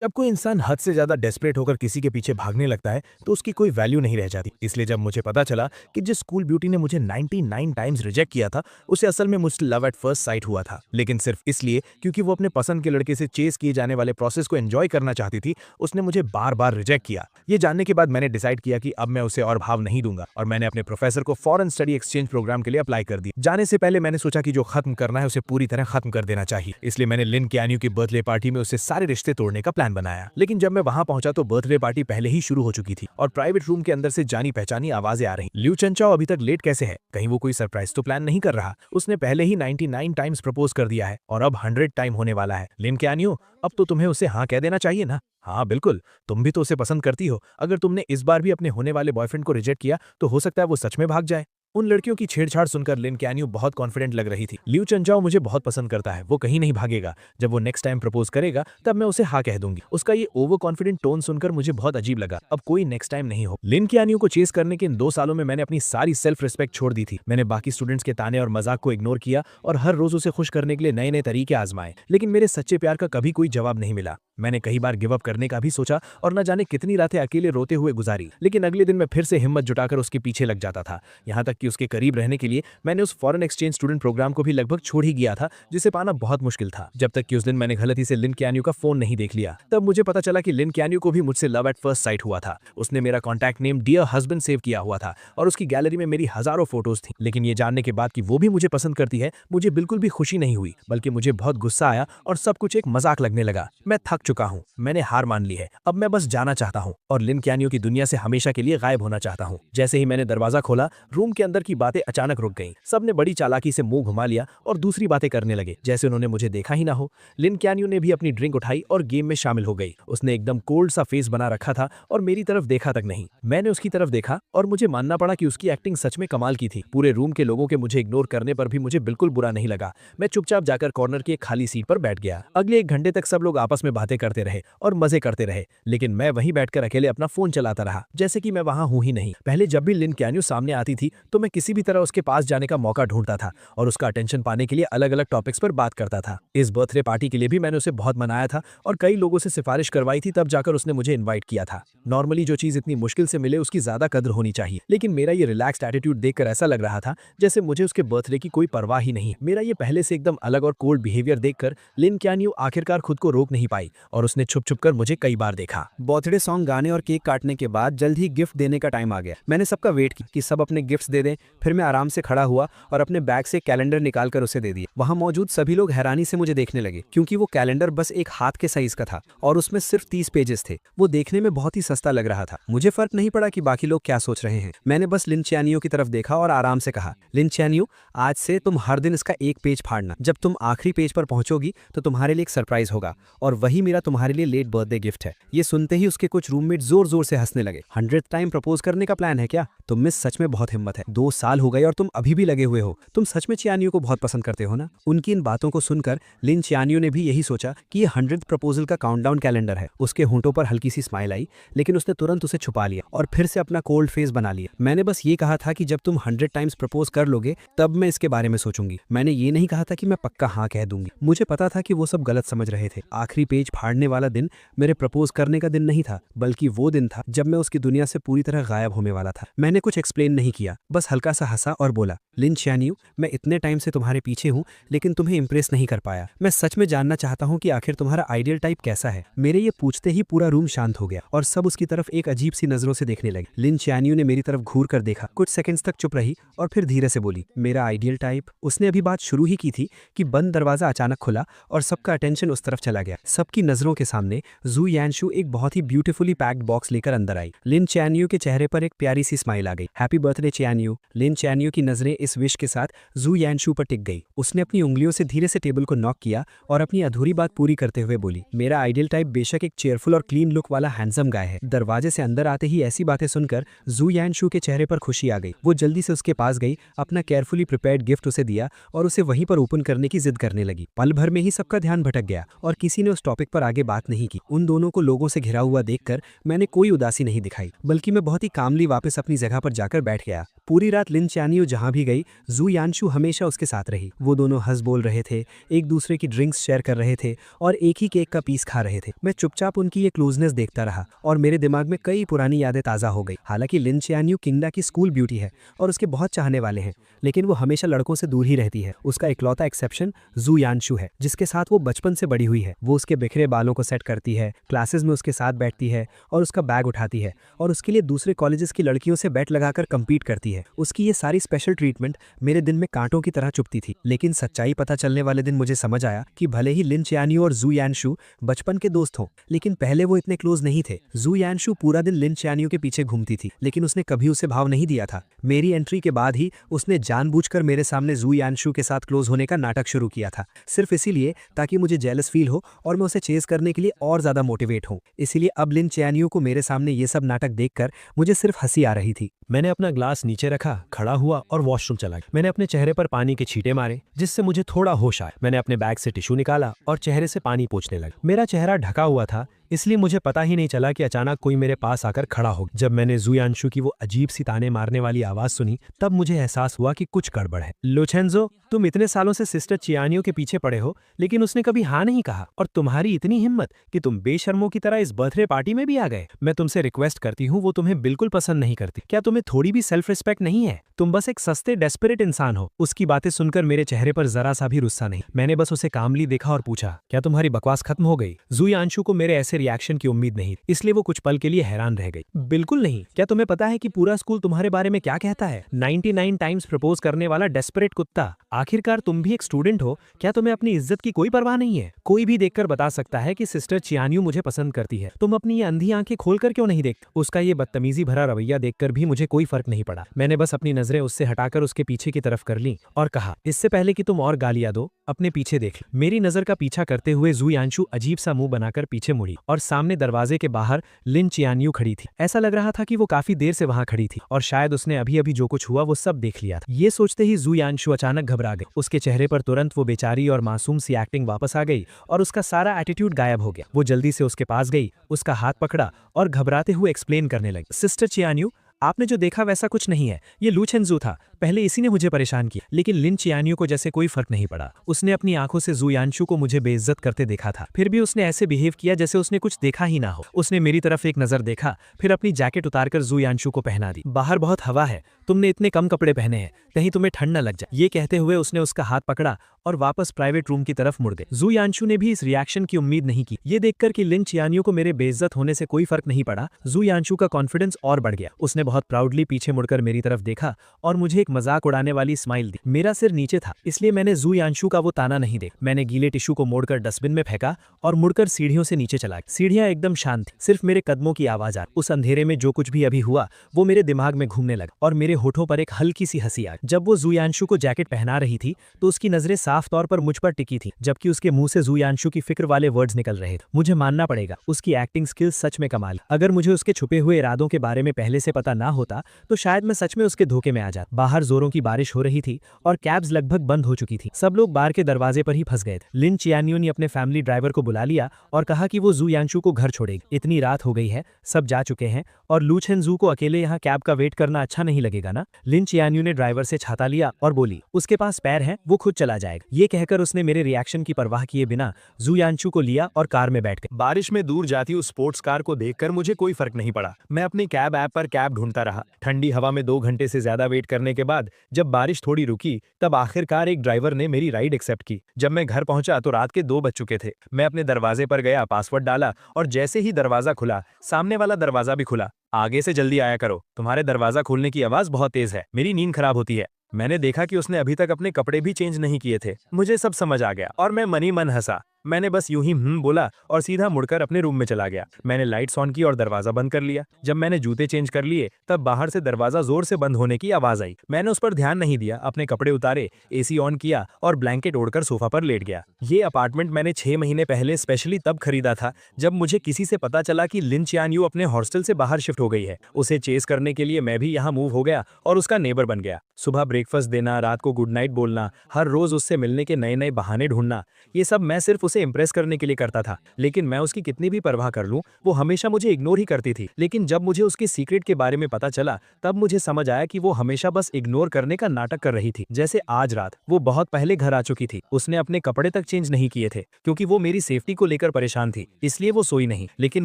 जब कोई इंसान हद से ज्यादा डेस्परेट होकर किसी के पीछे भागने लगता है तो उसकी कोई वैल्यू नहीं रह जाती। इसलिए जब मुझे पता चला कि जिस स्कूल ब्यूटी ने मुझे 99 टाइम्स रिजेक्ट किया था उसे असल में मुझसे लव एट फर्स्ट साइट हुआ था, लेकिन सिर्फ इसलिए क्योंकि वो अपने पसंद के लड़के से चेस किए जाने वाले प्रोसेस को एंजॉय करना चाहती थी, उसने मुझे बार बार रिजेक्ट किया। ये जानने के बाद मैंने डिसाइड किया कि अब मैं उसे और भाव नहीं दूंगा और मैंने अपने प्रोफेसर को फॉरेन स्टडी एक्सचेंज प्रोग्राम के लिए अप्लाई कर दिया। जाने से पहले मैंने सोचा कि जो खत्म करना है उसे पूरी तरह खत्म कर देना चाहिए, इसलिए मैंने लिन कैन्यू की बर्थडे पार्टी में उससे सारे रिश्ते तोड़ने का प्लान बनाया। लेकिन जब मैं वहां पहुंचा तो बर्थडे पार्टी पहले ही शुरू हो चुकी थी और प्राइवेट रूम के अंदर से जानी पहचानी आवाजें आ रही। लिu चेंचाओ अभी तक लेट कैसे है? कहीं वो कोई सरप्राइज तो प्लान नहीं कर रहा? उसने पहले ही 99 टाइम्स प्रपोज कर दिया है और अब 100 टाइम होने वाला है। लिन कैन्यू, अब तो तुम्हें उसे हाँ कह देना चाहिए ना। हाँ बिल्कुल, तुम भी तो उसे पसंद करती हो। अगर तुमने इस बार भी अपने होने वाले बॉयफ्रेंड को रिजेक्ट किया तो हो सकता है वो सच में भाग जाए। उन लड़कियों की छेड़छाड़ सुनकर लिन कैन्यू बहुत कॉन्फिडेंट लग रही थी। लिu चेंचाओ मुझे बहुत पसंद करता है, वो कहीं नहीं भागेगा। जब वो नेक्स्ट टाइम प्रपोज करेगा तब मैं उसे हाँ कह दूंगी। उसका ये ओवर कॉन्फिडेंट टोन सुनकर मुझे बहुत अजीब लगा। अब कोई नेक्स्ट टाइम नहीं हो। लिन कैन्यू को चेस करने के इन 2 सालों में मैंने अपनी सारी सेल्फ रिस्पेक्ट छोड़ दी थी। मैंने बाकी स्टूडेंट्स के ताने और मजाक को इग्नोर किया और हर रोज उसे खुश करने के लिए नए नए तरीके आजमाए, लेकिन मेरे सच्चे प्यार का कभी कोई जवाब नहीं मिला। मैंने कई बार गिव अप करने का भी सोचा और न जाने कितनी रातें अकेले रोते हुए गुजारी, लेकिन अगले दिन मैं फिर से हिम्मत जुटाकर उसके पीछे लग जाता था। यहाँ तक कि उसके करीब रहने के लिए मैंने उस फॉरेन एक्सचेंज स्टूडेंट प्रोग्राम को भी लगभग छोड़ ही गया था, जिसे पाना बहुत मुश्किल था। जब तक कि उस दिन मैंने गलती से लिन कैन्यू का फोन नहीं देख लिया। तब मुझे पता चला कि लिन कैन्यू को भी मुझसे लव एट फर्स्ट साइट हुआ था। उसने मेरा contact name dear husband save किया हुआ था और उसकी गैलरी में मेरी हजारों फोटोज थी। लेकिन ये जानने के बाद कि वो भी मुझे पसंद करती है, मुझे बिल्कुल भी खुशी नहीं हुई, बल्कि मुझे बहुत गुस्सा आया और सब कुछ एक मजाक लगने लगा। मैं थक चुका हूँ, मैंने हार मान ली है। अब मैं बस जाना चाहता हूँ और लिन कैन्यू की दुनिया से हमेशा के लिए गायब होना चाहता हूँ। जैसे ही मैंने दरवाजा खोला, रूम के अंदर की बातें अचानक रुक गईं। सबने बड़ी चालाकी से मुंह घुमा लिया और दूसरी बातें करने लगे, जैसे उन्होंने मुझे देखा ही ना हो। लिन कैन्यू ने भी अपनी ड्रिंक उठाई और गेम में शामिल हो गई। उसने एकदम कोल्ड सा फेस बना रखा था और मेरी तरफ देखा तक नहीं। मैंने उसकी तरफ देखा और मुझे मानना पड़ा कि उसकी एक्टिंग सच में कमाल की थी। पूरे रूम के लोगों के मुझे इग्नोर करने पर भी मुझे बिल्कुल बुरा नहीं लगा। मैं चुपचाप जाकर कॉर्नर की एक खाली सीट पर बैठ गया। अगले 1 घंटे तक सब लोग आपस में बातें करते रहे और मजे करते रहे, लेकिन मैं वहीं बैठकर अकेले अपना फोन चलाता रहा, जैसे कि मैं वहां हूं ही नहीं। पहले जब भी लिन कैन्यू सामने आती थी तो मैं किसी भी तरह उसके पास जाने का मौका ढूंढता था और उसका अटेंशन पाने के लिए अलग अलग टॉपिक्स पर बात करता था। इस बर्थडे पार्टी के लिए भी मैंने उसे बहुत मनाया था और कई लोगों से सिफारिश करवाई थी, तब जाकर उसने मुझे इन्वाइट किया था। नॉर्मली जो चीज इतनी मुश्किल से मिले उसकी ज्यादा कद्र होनी चाहिए, लेकिन मेरा ये रिलैक्स्ड एटीट्यूड देखकर ऐसा लग रहा था जैसे मुझे उसके बर्थडे की कोई परवाह ही नहीं। मेरा ये पहले से एकदम अलग और कोल्ड बिहेवियर देखकर लिन कैन्यू आखिरकार खुद को रोक नहीं पाई और उसने छुप छुप कर मुझे कई बार देखा। बर्थडे सॉन्ग गाने और केक काटने के बाद जल्द ही गिफ्ट देने का टाइम आ गया। मैंने सबका वेट की कि सब अपने गिफ्ट्स दे दें। फिर मैं आराम से खड़ा हुआ और अपने बैग से कैलेंडर निकालकर उसे दे दिया। वहां मौजूद सभी लोग हैरानी से मुझे देखने लगे, क्योंकि वो कैलेंडर बस एक हाथ के साइज का था और उसमें सिर्फ 30 पेजेस थे। वो देखने में बहुत ही सस्ता लग रहा था। मुझे फर्क नहीं पड़ा कि बाकी लोग क्या सोच रहे हैं। मैंने बस लिन चैनियो की तरफ देखा और आराम से कहा, लिन चैनियो, आज से तुम हर दिन इसका एक पेज फाड़ना। जब तुम आखिरी पेज पर पहुंचोगी तो तुम्हारे लिए एक सरप्राइज होगा और वही मेरा तुम्हारे लिए लेट बर्थडे गिफ्ट है। ये सुनते ही उसके कुछ रूममेट जोर जोर से हंसने लगे। 100th टाइम प्रपोज करने का प्लान है क्या? तुम में सच में बहुत हिम्मत है। 2 साल हो गए और तुम अभी भी लगे हुए हो। तुम सच में चियानियो को बहुत पसंद करते हो ना? उनकी इन बातों को सुनकर लिन चियानियो ने भी यही सोचा कि ये 100th प्रपोजल का काउंटडाउन कैलेंडर है। उसके होंठों पर हल्की सी स्माइल आई, लेकिन उसने तुरंत उसे छुपा लिया और फिर से अपना कोल्ड फेस बना लिया। मैंने बस ये कहा था कि जब तुम 100 टाइम्स प्रपोज कर लोगे तब मैं इसके बारे में सोचूंगी। मैंने ये नहीं कहा था कि मैं पक्का हाँ कह दूंगी। मुझे पता था कि वो सब गलत समझ रहे थे। आखिरी पेज फाड़ने वाला दिन मेरे प्रपोज करने का दिन नहीं था, बल्कि वो दिन था जब मैं उसकी दुनिया से पूरी तरह गायब होने वाला था। मैंने कुछ एक्सप्लेन नहीं किया, बस हल्का सा हंसा और बोला, लिन चियानियो, मैं इतने टाइम से तुम्हारे पीछे हूँ लेकिन तुम्हें इंप्रेस नहीं कर पाया। मैं सच में जानना चाहता हूँ कि आखिर तुम्हारा आइडियल टाइप कैसा है। मेरे ये पूछते ही पूरा रूम शांत हो गया और सब उसकी तरफ एक अजीब सी नजरों से देखने लगे। लिन चियानियो ने मेरी तरफ घूर कर देखा, कुछ सेकंड्स तक चुप रही और फिर धीरे से बोली, मेरा आइडियल टाइप। उसने अभी बात शुरू ही की थी कि बंद दरवाजा अचानक खुला और सबका अटेंशन उस तरफ चला गया। सबकी नजरों के सामने जू यानशु एक बहुत ही ब्यूटीफुली पैक्ड बॉक्स लेकर अंदर आई। लिन चियानियो के चेहरे पर एक प्यारी सी स्माइल आ गई। Happy birthday चियानियो। लिन चियानियो की नजरें इस विश के साथ जू यानशु पर टिक गई। उसने अपनी उंगलियों से धीरे से टेबल को नॉक किया और अपनी अधूरी बात पूरी करते हुए बोली, मेरा आइडियल टाइप बेशक एक चेयरफुल और क्लीन लुक वाला हैंडसम गाय है। दरवाजे से अंदर आते ही ऐसी बातें सुनकर जू यानशु के चेहरे पर खुशी आ गई। वो जल्दी से उसके पास गई, अपना केयरफुली प्रिपेयर्ड गिफ्ट उसे दिया और उसे वहीं पर ओपन करने की जिद करने लगी। पल भर में ही सबका ध्यान भटक गया और किसी ने उस टॉपिक पर पर आगे बात नहीं की। उन दोनों को लोगों से घिरा हुआ देखकर मैंने कोई उदासी नहीं दिखाई, बल्कि मैं बहुत ही कामली वापस अपनी जगह पर जाकर बैठ गया। पूरी रात लिन चानियो जहां भी गई, जू यानशु हमेशा उसके साथ रही। वो दोनों हंस बोल रहे थे, एक दूसरे की ड्रिंक्स शेयर कर रहे थे और एक ही केक का पीस खा रहे थे। मैं चुपचाप उनकी ये क्लोजनेस देखता रहा और मेरे दिमाग में कई पुरानी यादें ताज़ा हो गई। हालांकि लिन चानियो किंगडा की स्कूल ब्यूटी है और उसके बहुत चाहने वाले हैं, लेकिन वो हमेशा लड़कों से दूर ही रहती है। उसका इकलौता एक्सेप्शन जू यानशु है, जिसके साथ वो बचपन से बड़ी हुई है। वो उसके बिखरे बालों को सेट करती है, क्लासेस में उसके साथ बैठती है और उसका बैग उठाती है और उसके लिए दूसरे कॉलेजेस की लड़कियों से बैट लगाकर compete करती है। उसकी ये सारी स्पेशल ट्रीटमेंट मेरे दिन में कांटों की तरह चुभती थी। लेकिन सच्चाई पता चलने वाले दिन मुझे समझ आया कि भले ही लिन चानियो और जू यानशु बचपन के दोस्त हों, लेकिन पहले वो इतने क्लोज नहीं थे। जू यानशु पूरा दिन लिन चानियो के पीछे घूमती थी, लेकिन उसने कभी उसे भाव नहीं दिया था। मेरी एंट्री के बाद ही उसने जानबूझकर मेरे सामने जू यानशु के साथ क्लोज होने का नाटक शुरू किया था, सिर्फ इसीलिए ताकि मुझे जेलस फील हो और मैं उसे चेज करने के लिए और ज्यादा मोटिवेट हूं। इसीलिए अब लिन चानियो को मेरे सामने ये सब नाटक देखकर मुझे सिर्फ हंसी आ रही थी। मैंने अपना ग्लास नीचे रखा, खड़ा हुआ और वॉशरूम चला गया। मैंने अपने चेहरे पर पानी के छींटे मारे, जिससे मुझे थोड़ा होश आया। मैंने अपने बैग से टिश्यू निकाला और चेहरे से पानी पोंछने लगा। मेरा चेहरा ढका हुआ था, इसलिए मुझे पता ही नहीं चला कि अचानक कोई मेरे पास आकर खड़ा हो गया। जब मैंने जू यानशु की वो अजीब सी ताने मारने वाली आवाज सुनी, तब मुझे एहसास हुआ कि कुछ गड़बड़ है। लोचेंजो, तुम इतने सालों से सिस्टर चियानियो के पीछे पड़े हो, लेकिन उसने कभी हाँ नहीं कहा, और तुम्हारी इतनी हिम्मत कि तुम बेशर्मों की तरह इस बर्थडे पार्टी में भी आ गए। मैं तुमसे रिक्वेस्ट करती हूँ, वो तुम्हें बिल्कुल पसंद नहीं करती। क्या तुम्हें थोड़ी भी सेल्फ रिस्पेक्ट नहीं है? तुम बस एक सस्ते डेस्परेट इंसान हो। उसकी बातें सुनकर मेरे चेहरे पर जरा सा भी गुस्सा नहीं। मैंने बस उसे कामली देखा और पूछा, क्या तुम्हारी बकवास खत्म हो गई? जू यानशु को मेरे ऐसे रिएक्शन की उम्मीद नहीं, इसलिए वो कुछ पल के लिए हैरान रह गई। बिल्कुल नहीं। क्या तुम्हें पता है कि पूरा स्कूल तुम्हारे बारे में क्या कहता है? 99 टाइम्स प्रपोज करने वाला डेस्परेट कुत्ता। आखिरकार तुम भी एक स्टूडेंट हो, क्या तुम्हें अपनी इज्जत की कोई परवाह नहीं है? कोई भी देखकर बता सकता है कि सिस्टर चियानियो मुझे पसंद करती है। तुम अपनी ये अंधी आंखें खोलकर क्यों नहीं देखते? उसका ये बदतमीजी भरा रवैया देखकर भी मुझे कोई फर्क नहीं पड़ा। मैंने बस अपनी नजरें उससे हटाकर उसके पीछे की तरफ कर ली और कहा, इससे पहले कि तुम और गालियां दो, अपने पीछे देख लो। मेरी नजर का पीछा करते हुए जू यानशु अजीब सा मुंह बनाकर पीछे मुड़ी और सामने दरवाजे के बाहर लिन चियानियो खड़ी थी। ऐसा लग रहा था कि वो काफी देर से वहां खड़ी थी और शायद उसने अभी अभी जो कुछ हुआ वो सब देख लिया था। ये सोचते ही जू यानशु अचानक घबरा गई। उसके चेहरे पर तुरंत वो बेचारी और मासूम सी एक्टिंग वापस आ गई और उसका सारा एटीट्यूड गायब हो गया। वो जल्दी से उसके पास गई, उसका हाथ पकड़ा और घबराते हुए एक्सप्लेन करने लगी, सिस्टर चियानियो, आपने जो देखा वैसा कुछ नहीं है। ये लूचेंजू था। पहले इसी ने मुझे परेशान किया, लेकिन लिन चियानियो को जैसे कोई फर्क नहीं पड़ा। उसने अपनी आंखों से जू यानशु को मुझे बेइज्जत करते देखा था, फिर भी उसने ऐसे बिहेव किया जैसे उसने कुछ देखा ही ना हो। उसने मेरी तरफ एक नजर देखा, फिर अपनी जैकेट उतारकर जू यानशु को पहना दी। बाहर बहुत हवा है, तुमने इतने कम कपड़े पहने हैं, कहीं तुम्हें ठंड न लग जाए। ये कहते हुए उसने उसका हाथ पकड़ा और वापस प्राइवेट रूम की तरफ मुड़ गए। जू यानशु ने भी इस रिएक्शन की उम्मीद नहीं की। ये देखकर कि लिन चियानियो को मेरे बेइज्जत होने से कोई फर्क नहीं पड़ा, जू यानशु का कॉन्फिडेंस और बढ़ गया। उसने बहुत प्राउडली पीछे मुड़कर मेरी तरफ देखा और मुझे एक मजाक उड़ाने वाली स्माइल दी। मेरा सिर नीचे था, इसलिए मैंने जू यानशु का वो ताना नहीं देखा। मैंने गीले टिश्यू को मोड़कर डस्टबिन में फेंका और मुड़कर सीढ़ियों से नीचे चला गया। सीढ़ियां एकदम शांत थी, सिर्फ मेरे कदमों की आवाज आ रही। उस अंधेरे में जो कुछ भी अभी हुआ वो मेरे दिमाग में घूमने लगा और मेरे होठों पर एक हल्की सी हंसी आ गई। जब वो जू यानशु को जैकेट पहना रही थी तो उसकी नजरें साफ तौर पर मुझ पर टिकी थी, जबकि उसके मुंह से जू यानशु की फिक्र वाले वर्ड्स निकल रहे थे। मुझे मानना पड़ेगा, उसकी एक्टिंग स्किल्स सच में कमाल। अगर मुझे उसके छुपे हुए इरादों के बारे में पहले से पता ना होता तो शायद मैं सच में उसके धोखे में आ जाता। बाहर जोरों की बारिश हो रही थी और कैब्स लगभग बंद हो चुकी थी। सब लोग बार के दरवाजे पर ही फंस गए थे। लिन चियानियो ने अपने फैमिली ड्राइवर को बुला लिया और कहा कि वो जू यानशु को घर छोड़ेगी। इतनी रात हो गई है, सब जा चुके हैं और लूचेंजू को अकेले यहाँ कैब का वेट करना अच्छा नहीं लगेगा ना। लिन चियानियो ने ड्राइवर से छाता लिया और बोली, उसके पास पैर है, वो खुद चला जाएगा। ये कहकर उसने मेरे रिएक्शन की परवाह किए बिना जू यानशु को लिया और कार में बैठ गए। बारिश में दूर जाती उस स्पोर्ट्स कार को देखकर मुझे कोई फर्क नहीं पड़ा। मैं अपनी कैब ऐप पर कैब ढूंढता रहा। ठंडी हवा में 2 घंटे से ज्यादा वेट करने के बाद जब बारिश थोड़ी रुकी तब आखिरकार एक ड्राइवर ने मेरी राइड एक्सेप्ट की। जब मैं घर पहुंचा तो रात के 2 बज चुके थे। मैं अपने दरवाजे पर गया, पासवर्ड डाला और जैसे ही दरवाजा खुला, सामने वाला दरवाजा भी खुला। आगे से जल्दी आया करो, तुम्हारे दरवाजा खोलने की आवाज बहुत तेज है, मेरी नींद खराब होती है। मैंने देखा कि उसने अभी तक अपने कपड़े भी चेंज नहीं किए थे। मुझे सब समझ आ गया और मैं मन ही मन हंसा। मैंने बस यूं ही बोला और सीधा मुड़कर अपने रूम में चला गया। मैंने लाइट्स ऑन की और दरवाजा बंद कर लिया। जब मैंने जूते चेंज कर लिए तब बाहर से दरवाजा जोर से बंद होने की आवाज आई। मैंने उस पर ध्यान नहीं दिया, अपने कपड़े उतारे, एसी ऑन किया और ब्लैंकेट ओढ़कर सोफा पर लेट गया। ये अपार्टमेंट मैंने 6 महीने पहले स्पेशली तब खरीदा था जब मुझे किसी से पता चला कि लिन चियानियो अपने हॉस्टल से बाहर शिफ्ट हो गई है। उसे चेस करने के लिए मैं भी यहाँ मूव हो गया और उसका नेबर बन गया। सुबह ब्रेकफास्ट देना, रात को गुड नाइट बोलना, हर रोज उससे मिलने के नए नए बहाने ढूंढना, ये सब मैं सिर्फ उसे उसे इम्प्रेस करने के लिए करता था, लेकिन मैं उसकी कितनी भी परवाह कर लूं, वो हमेशा मुझे इग्नोर ही करती थी। लेकिन जब मुझे उसके सीक्रेट के बारे में पता चला, तब मुझे समझ आया कि वो हमेशा बस इग्नोर करने का नाटक कर रही थी। जैसे आज रात वो बहुत पहले घर आ चुकी थी, उसने अपने कपड़े तक चेंज नहीं किए थे क्योंकि वो मेरी सेफ्टी को लेकर परेशान थी, इसलिए वो सोई नहीं। लेकिन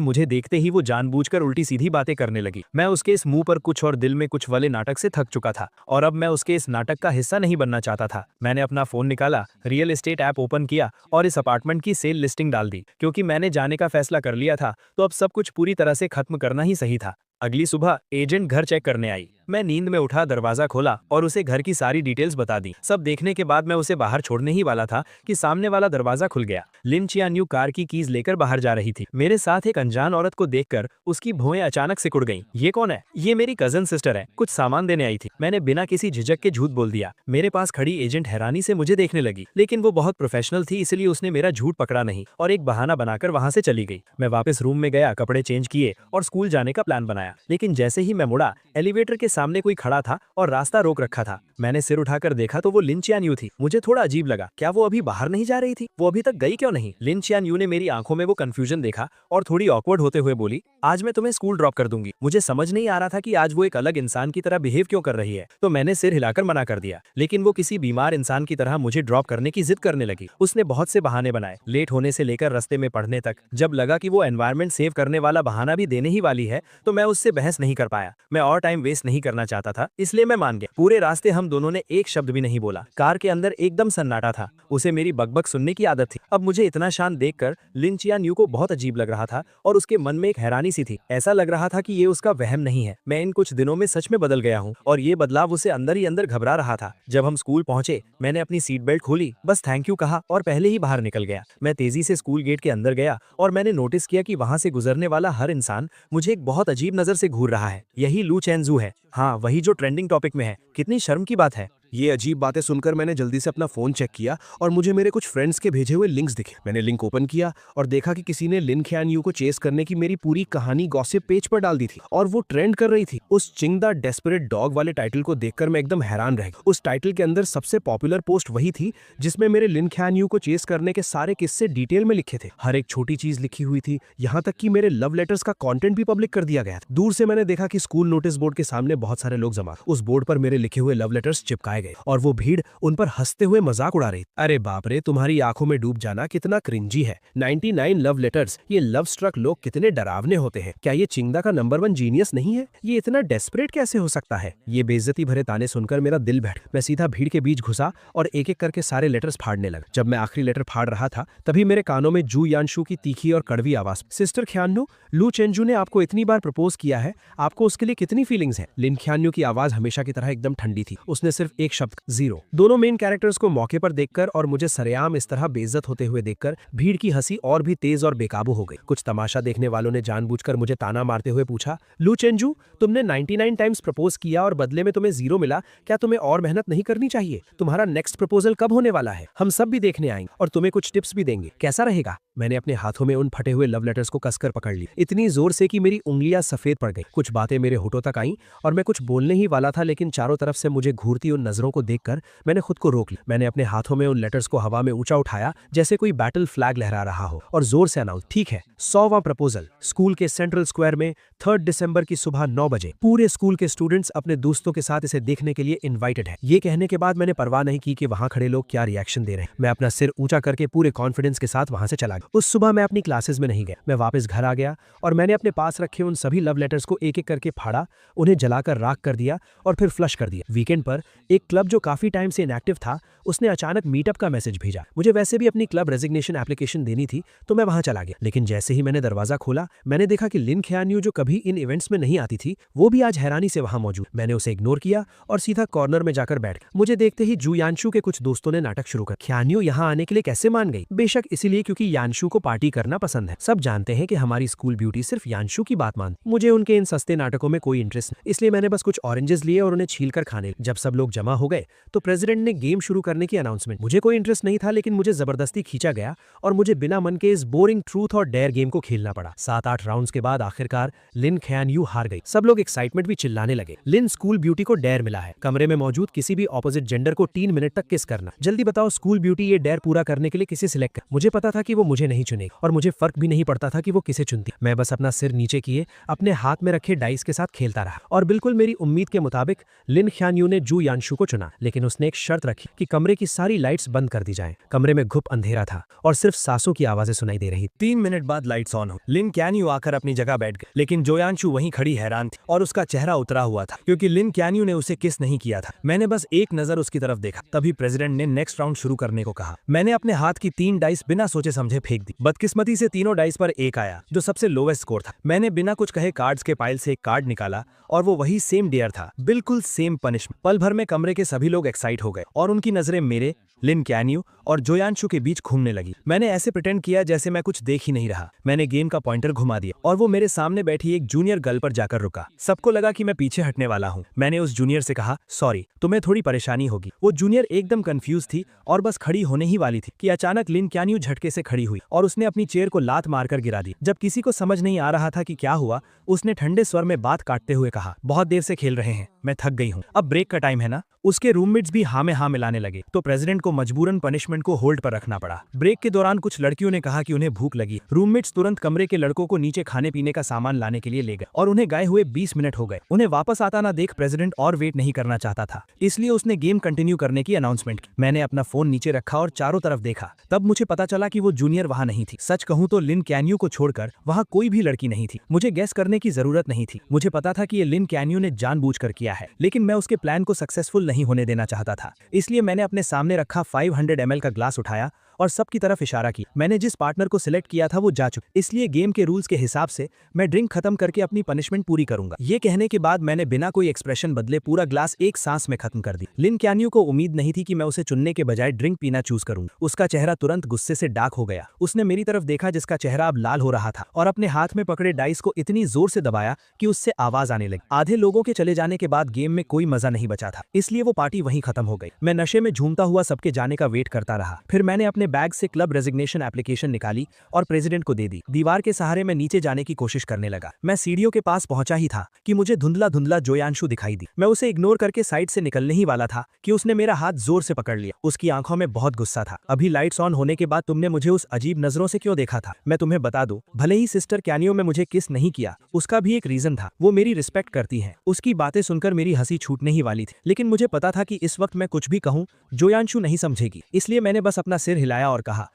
मुझे देखते ही वो जानबूझकर उल्टी सीधी बातें करने लगी। मैं उसके इस मुंह पर कुछ और दिल में कुछ वाले नाटक से थक चुका था और अब मैं उसके इस नाटक का हिस्सा नहीं बनना चाहता था। मैंने अपना फोन निकाला, रियल एस्टेट ऐप ओपन किया और इस अपार्टमेंट की सेल लिस्टिंग डाल दी। क्योंकि मैंने जाने का फैसला कर लिया था, तो अब सब कुछ पूरी तरह से खत्म करना ही सही था। अगली सुबह एजेंट घर चेक करने आई। मैं नींद में उठा, दरवाजा खोला और उसे घर की सारी डिटेल्स बता दी। सब देखने के बाद मैं उसे बाहर छोड़ने ही वाला था कि सामने वाला दरवाजा खुल गया। लिन चियान्यू कार की कीज लेकर बाहर जा रही थी। मेरे साथ एक अनजान औरत को देखकर उसकी भौएं अचानक सिकुड़ गईं। ये कौन है? ये मेरी कजन सिस्टर है, कुछ सामान देने आई थी। मैंने बिना किसी झिझक के झूठ बोल दिया। मेरे पास खड़ी एजेंट हैरानी से मुझे देखने लगी, लेकिन वो बहुत प्रोफेशनल थी, इसलिए उसने मेरा झूठ पकड़ा नहीं और एक बहाना बनाकर वहां से चली गई। मैं वापस रूम में गया, कपड़े चेंज किए और स्कूल जाने का प्लान बनाया। लेकिन जैसे ही मैं मुड़ा, एलिवेटर के सामने कोई खड़ा था और रास्ता रोक रखा था। मैंने सिर उठाकर देखा तो वो लिन चियान्यू थी। मुझे थोड़ा अजीब लगा, क्या वो अभी बाहर नहीं जा रही थी? वो अभी तक गई क्यों नहीं? लिन चियान्यू ने मेरी आंखों में वो कंफ्यूजन देखा और थोड़ी ऑकवर्ड होते हुए बोली, आज मैं तुम्हें स्कूल ड्रॉप कर दूंगी। मुझे समझ नहीं आ रहा था कि आज वो एक अलग इंसान की तरह बिहेव क्यों कर रही है, तो मैंने सिर हिलाकर मना कर दिया। लेकिन वो किसी बीमार इंसान की तरह मुझे ड्रॉप करने की जिद करने लगी। उसने बहुत से बहाने बनाए, लेट होने से लेकर रास्ते में पढ़ने तक। जब लगा कि वो एनवायरनमेंट सेव करने वाला बहाना भी देने ही वाली है, तो मैं उससे बहस नहीं कर पाया। मैं और टाइम वेस्ट नहीं करना चाहता था, इसलिए मैं मान गया। पूरे रास्ते हम दोनों ने एक शब्द भी नहीं बोला। कार के अंदर एकदम सन्नाटा था। उसे मेरी बकबक सुनने की आदत थी। अब मुझे इतना शांत देखकर लिन चियान्यू को बहुत अजीब लग रहा था और उसके मन में एक हैरानी सी थी। ऐसा लग रहा था कि ये उसका वहम नहीं है, मैं इन कुछ दिनों में सच में बदल गया हूँ और ये बदलाव उसे अंदर ही अंदर घबरा रहा था। जब हम स्कूल पहुंचे, मैंने अपनी सीट बेल्ट खोली, बस थैंक यू कहा और पहले ही बाहर निकल गया। मैं तेजी से स्कूल गेट के अंदर गया और मैंने नोटिस किया कि वहां से गुजरने वाला हर इंसान मुझे एक बहुत अजीब नजर से घूर रहा है। यही लू चेंजू है, हाँ वही जो ट्रेंडिंग टॉपिक में है। कितनी शर्म की बात है। ये अजीब बातें सुनकर मैंने जल्दी से अपना फोन चेक किया और मुझे मेरे कुछ फ्रेंड्स के भेजे हुए लिंक्स दिखे। मैंने लिंक ओपन किया और देखा कि किसी ने लिन ख्यानयू को चेस करने की मेरी पूरी कहानी गॉसिप पेज पर डाल दी थी और वो ट्रेंड कर रही थी। उस चिंग द डेस्परेट डॉग वाले टाइटल को देखकर मैं एकदम हैरान रह गया। उस टाइटल के अंदर सबसे पॉपुलर पोस्ट वही थी जिसमें मेरे लिन ख्यानयू को चेस करने के सारे किस्से डिटेल में लिखे थे। हर एक छोटी चीज लिखी हुई थी, यहाँ तक कि मेरे लव लेटर्स का कॉन्टेंट भी पब्लिक कर दिया गया था। दूर से मैंने देखा कि स्कूल नोटिस बोर्ड के सामने बहुत सारे लोग जमा। उस बोर्ड पर मेरे लिखे हुए लव लेटर्स चिपकाए गए और वो भीड़ उन पर हंसते हुए मजाक उड़ा रही। अरे बाप रे, तुम्हारी आंखों में डूब जाना कितना क्रिंजी है। 99 लव लेटर्स, ये लव स्ट्रक लोग कितने डरावने होते हैं। क्या ये चिंगदा का नंबर 1 जीनियस नहीं है? ये इतना डेस्परेट कैसे हो सकता है? ये बेइज्जती भरे ताने सुनकर मेरा दिल बैठ। मैं सीधा भीड़ के बीच घुसा और एक एक करके सारे लेटर्स फाड़ने लगा। जब मैं आखिरी लेटर फाड़ रहा था, तभी मेरे कानों में जू यानशु की तीखी और कड़वी आवाज, सिस्टर ख्यान्यू, लू चेंजू ने आपको इतनी बार प्रपोज किया है, आपको उसके लिए कितनी फीलिंग्स हैं? लिन ख्यान्यू की आवाज हमेशा की तरह एकदम ठंडी थी। उसने सिर्फ एक शब्द, जीरो। दोनों मेन कैरेक्टर्स को मौके पर देखकर और मुझे सरेआम इस तरह बेइज्जत होते हुए देखकर भीड़ की हंसी और भी तेज और बेकाबू हो गई। कुछ तमाशा देखने वालों ने जानबूझकर मुझे ताना मारते हुए पूछा, लू चेंजू, तुमने 99 टाइम्स प्रपोज किया और बदले में तुम्हें जीरो मिला, क्या तुम्हें और मेहनत नहीं करनी चाहिए? तुम्हारा नेक्स्ट प्रपोजल कब होने वाला है? हम सब भी देखने आएंगे और तुम्हें कुछ टिप्स भी देंगे, कैसा रहेगा? मैंने अपने हाथों में उन फटे हुए लव लेटर्स को कसकर पकड़ ली, इतनी जोर से कि मेरी उंगलियां सफेद पड़ गई। कुछ बातें मेरे होठों तक आईं और मैं कुछ बोलने ही वाला था, लेकिन चारों तरफ से मुझे घूरती उन नजरों को देखकर मैंने खुद को रोक लिया। मैंने अपने हाथों में उन लेटर्स को हवा में ऊंचा उठाया जैसे कोई बैटल फ्लैग लहरा रहा हो और जोर से अनाउंस, ठीक है, 100वां प्रपोजल, स्कूल के सेंट्रल स्क्वायर में 3 दिसंबर की सुबह 9 बजे। पूरे स्कूल के स्टूडेंट्स अपने दोस्तों के साथ इसे देखने के लिए इन्वाइटेड है। ये कहने के बाद मैंने परवाह नहीं की कि वहां खड़े लोग क्या रिएक्शन दे रहे हैं। मैं अपना सिर ऊंचा करके पूरे कॉन्फिडेंस के साथ वहां से चला गया। उस सुबह मैं अपनी क्लासेस में नहीं गया। मैं वापस घर आ गया और मैंने अपने पास रखे उन सभी लव लेटर्स को एक एक करके फाड़ा, उन्हें जलाकर राख कर दिया और फिर फ्लश कर दिया। वीकेंड पर एक क्लब जो काफी टाइम से इनएक्टिव था, उसने अचानक मीटअप का मैसेज भेजा। मुझे वैसे भी अपनी क्लब रेजिग्नेशन एप्लीकेशन देनी थी, तो मैं वहां चला गया। लेकिन जैसे ही मैंने दरवाजा खोला, मैंने देखा कि लिन ख्यान्यू, जो कभी इन इवेंट्स में नहीं आती थी, वो भी आज हैरानी से वहां मौजूद। मैंने उसे इग्नोर किया और सीधा कॉर्नर में जाकर बैठ गया। मुझे देखते ही जू यानशु के कुछ दोस्तों ने नाटक शुरू कर। ख्यान्यू यहाँ आने के लिए कैसे मान गई? बेशक इसीलिए क्योंकि यानशु को पार्टी करना पसंद है। सब जानते हैं कि हमारी स्कूल ब्यूटी सिर्फ यानशु की बात मानती। मुझे उनके इन सस्ते नाटकों में कोई इंटरेस्ट नहीं, इसलिए मैंने बस कुछ ऑरेंजेस लिए और उन्हें छीलकर खाने। जब सब लोग जमा जमा हो गए तो प्रेसिडेंट ने गेम शुरू करने की अनाउंसमेंट। मुझे कोई इंटरेस्ट नहीं था, लेकिन मुझे जबरदस्ती खींचा गया और मुझे बिना मन के इस बोरिंग ट्रूथ और डेयर गेम को खेलना पड़ा। 7-8 राउंड्स के बाद आखिरकार लिन खैन यू हार गई। सब लोग एक्साइटमेंट भी चिल्लाने लगे। लिन स्कूल ब्यूटी को डेयर मिला है, कमरे में मौजूद किसी भी ऑपोजिट जेंडर को 3 मिनट तक किस करना। जल्दी बताओ स्कूल ब्यूटी ये डेयर पूरा करने के लिए किसे सिलेक्ट कर। मुझे पता था कि वो मुझे नहीं चुनेगी और मुझे फर्क भी नहीं पड़ता था कि वो किसे चुनती। मैं बस अपना सिर नीचे किए अपने हाथ में रखे डाइस के साथ खेलता रहा और बिल्कुल मेरी उम्मीद के मुताबिक लिन ख्यान यू ने जू यानशु को चुना। लेकिन उसने एक शर्त रखी कि कमरे की सारी लाइट्स बंद कर दी जाएं। कमरे में घुप अंधेरा था और सिर्फ सांसों की आवाजें सुनाई दे रही। 3 मिनट बाद लाइट्स ऑन हो। लिन क्यान्यू आकर अपनी जगह बैठ गई, लेकिन जोयांशु वहीं खड़ी हैरान थी और उसका चेहरा उतरा हुआ था क्योंकि लिन क्यान्यू ने उसे किस नहीं किया था। मैंने बस एक नजर उसकी तरफ देखा, तभी प्रेसिडेंट ने नेक्स्ट राउंड शुरू करने को कहा। मैंने अपने हाथ की 3 डाइस बिना सोचे समझे फेंक दी। बदकिस्मती से तीनों डाइस पर 1 आया, जो सबसे लोवेस्ट स्कोर था। मैंने बिना कुछ कहे कार्ड्स के पाइल से एक कार्ड निकाला और वो वही सेम डेयर था, बिल्कुल सेम पनिशमेंट। पल भर में कमरे के सभी लोग एक्साइट हो गए और उनकी नजरें मेरे, लिन क्यान्यू और जोयांशु के बीच घूमने लगी। मैंने ऐसे प्रिटेंड किया जैसे मैं कुछ देख ही नहीं रहा। मैंने गेम का पॉइंटर घुमा दिया और वो मेरे सामने बैठी एक जूनियर गर्ल पर जाकर रुका। सबको लगा कि मैं पीछे हटने वाला हूँ। मैंने उस जूनियर से कहा, सॉरी, तुम्हें थोड़ी परेशानी होगी। वो जूनियर एकदम कंफ्यूज थी और बस खड़ी होने ही वाली थी कि अचानक लिन क्यान्यू झटके से खड़ी हुई और उसने अपनी चेयर को लात मारकर गिरा दी। जब किसी को समझ नहीं आ रहा था कि क्या हुआ, उसने ठंडे स्वर में बात काटते हुए कहा, बहुत देर से खेल रहे हैं, मैं थक गई हूँ, अब ब्रेक का टाइम है ना। उसके रूममेट्स भी हाँ में हाँ मिलाने लगे तो प्रेसिडेंट को मजबूरन पनिशमेंट को होल्ड पर रखना पड़ा। ब्रेक के दौरान कुछ लड़कियों ने कहा कि उन्हें भूख लगी। रूममेट्स तुरंत कमरे के लड़कों को नीचे खाने पीने का सामान लाने के लिए ले गए और उन्हें गए हुए 20 मिनट हो गए। उन्हें वापस आता ना देख प्रेसिडेंट और वेट नहीं करना चाहता था, इसलिए उसने गेम कंटिन्यू करने की अनाउंसमेंट की। मैंने अपना फोन नीचे रखा और चारों तरफ देखा। तब मुझे पता चला कि वो जूनियर वहां नहीं थी। सच कहूं तो लिन क्यान्यू को छोड़कर वहां कोई भी लड़की नहीं थी। मुझे गेस करने की जरूरत नहीं थी, मुझे पता था कि ये लिन क्यान्यू ने जानबूझकर किया है, लेकिन मैं उसके प्लान को सक्सेसफुल नहीं होने देना चाहता था। इसलिए मैंने अपने सामने रखा 500 ml का ग्लास उठाया और सबकी तरफ इशारा किया। मैंने जिस पार्टनर को सिलेक्ट किया था वो जा चुका, इसलिए गेम के रूल्स के हिसाब से मैं ड्रिंक खत्म करके अपनी पनिशमेंट पूरी करूंगा। ये कहने के बाद मैंने बिना कोई एक्सप्रेशन बदले पूरा ग्लास एक सांस में खत्म कर दी। लिन क्यान्यू को उम्मीद नहीं थी कि मैं उसे चुनने के बजाय ड्रिंक पीना चूज करूंगा। उसका चेहरा तुरंत गुस्से से डार्क हो गया। उसने मेरी तरफ देखा जिसका चेहरा अब लाल हो रहा था और अपने हाथ में पकड़े डाइस को इतनी जोर से दबाया कि उससे आवाज आने लगी। आधे लोगों के चले जाने के बाद गेम में कोई मजा नहीं बचा था, इसलिए वो पार्टी वहीं खत्म हो गई। मैं नशे में झूमता हुआ सबके जाने का वेट करता रहा। फिर मैंने अपने बैग से क्लब रेजिग्नेशन एप्लीकेशन निकाली और प्रेसिडेंट को दे दी। दीवार के सहारे मैं नीचे जाने की कोशिश करने लगा। मैं सीढ़ियों के पास पहुंचा ही था कि मुझे धुंधला धुंधला जोयांशु दिखाई दी। मैं उसे इग्नोर करके साइड से निकलने ही वाला था कि उसने मेरा हाथ जोर से पकड़ लिया। उसकी आंखों में बहुत गुस्सा था। अभी लाइट्स ऑन होने के बाद तुमने मुझे उस अजीब नजरों से क्यों देखा था? मैं तुम्हें बता दूं, भले ही सिस्टर क्यान्यू में मुझे किस नहीं किया, उसका भी एक रीजन था। वो मेरी रिस्पेक्ट करती है। उसकी बातें सुनकर मेरी हंसी छूटने ही वाली थी, लेकिन मुझे पता था कि इस वक्त मैं कुछ भी कहूं जोयांशु नहीं समझेगी, इसलिए मैंने बस अपना सिर हिलाया और कहा,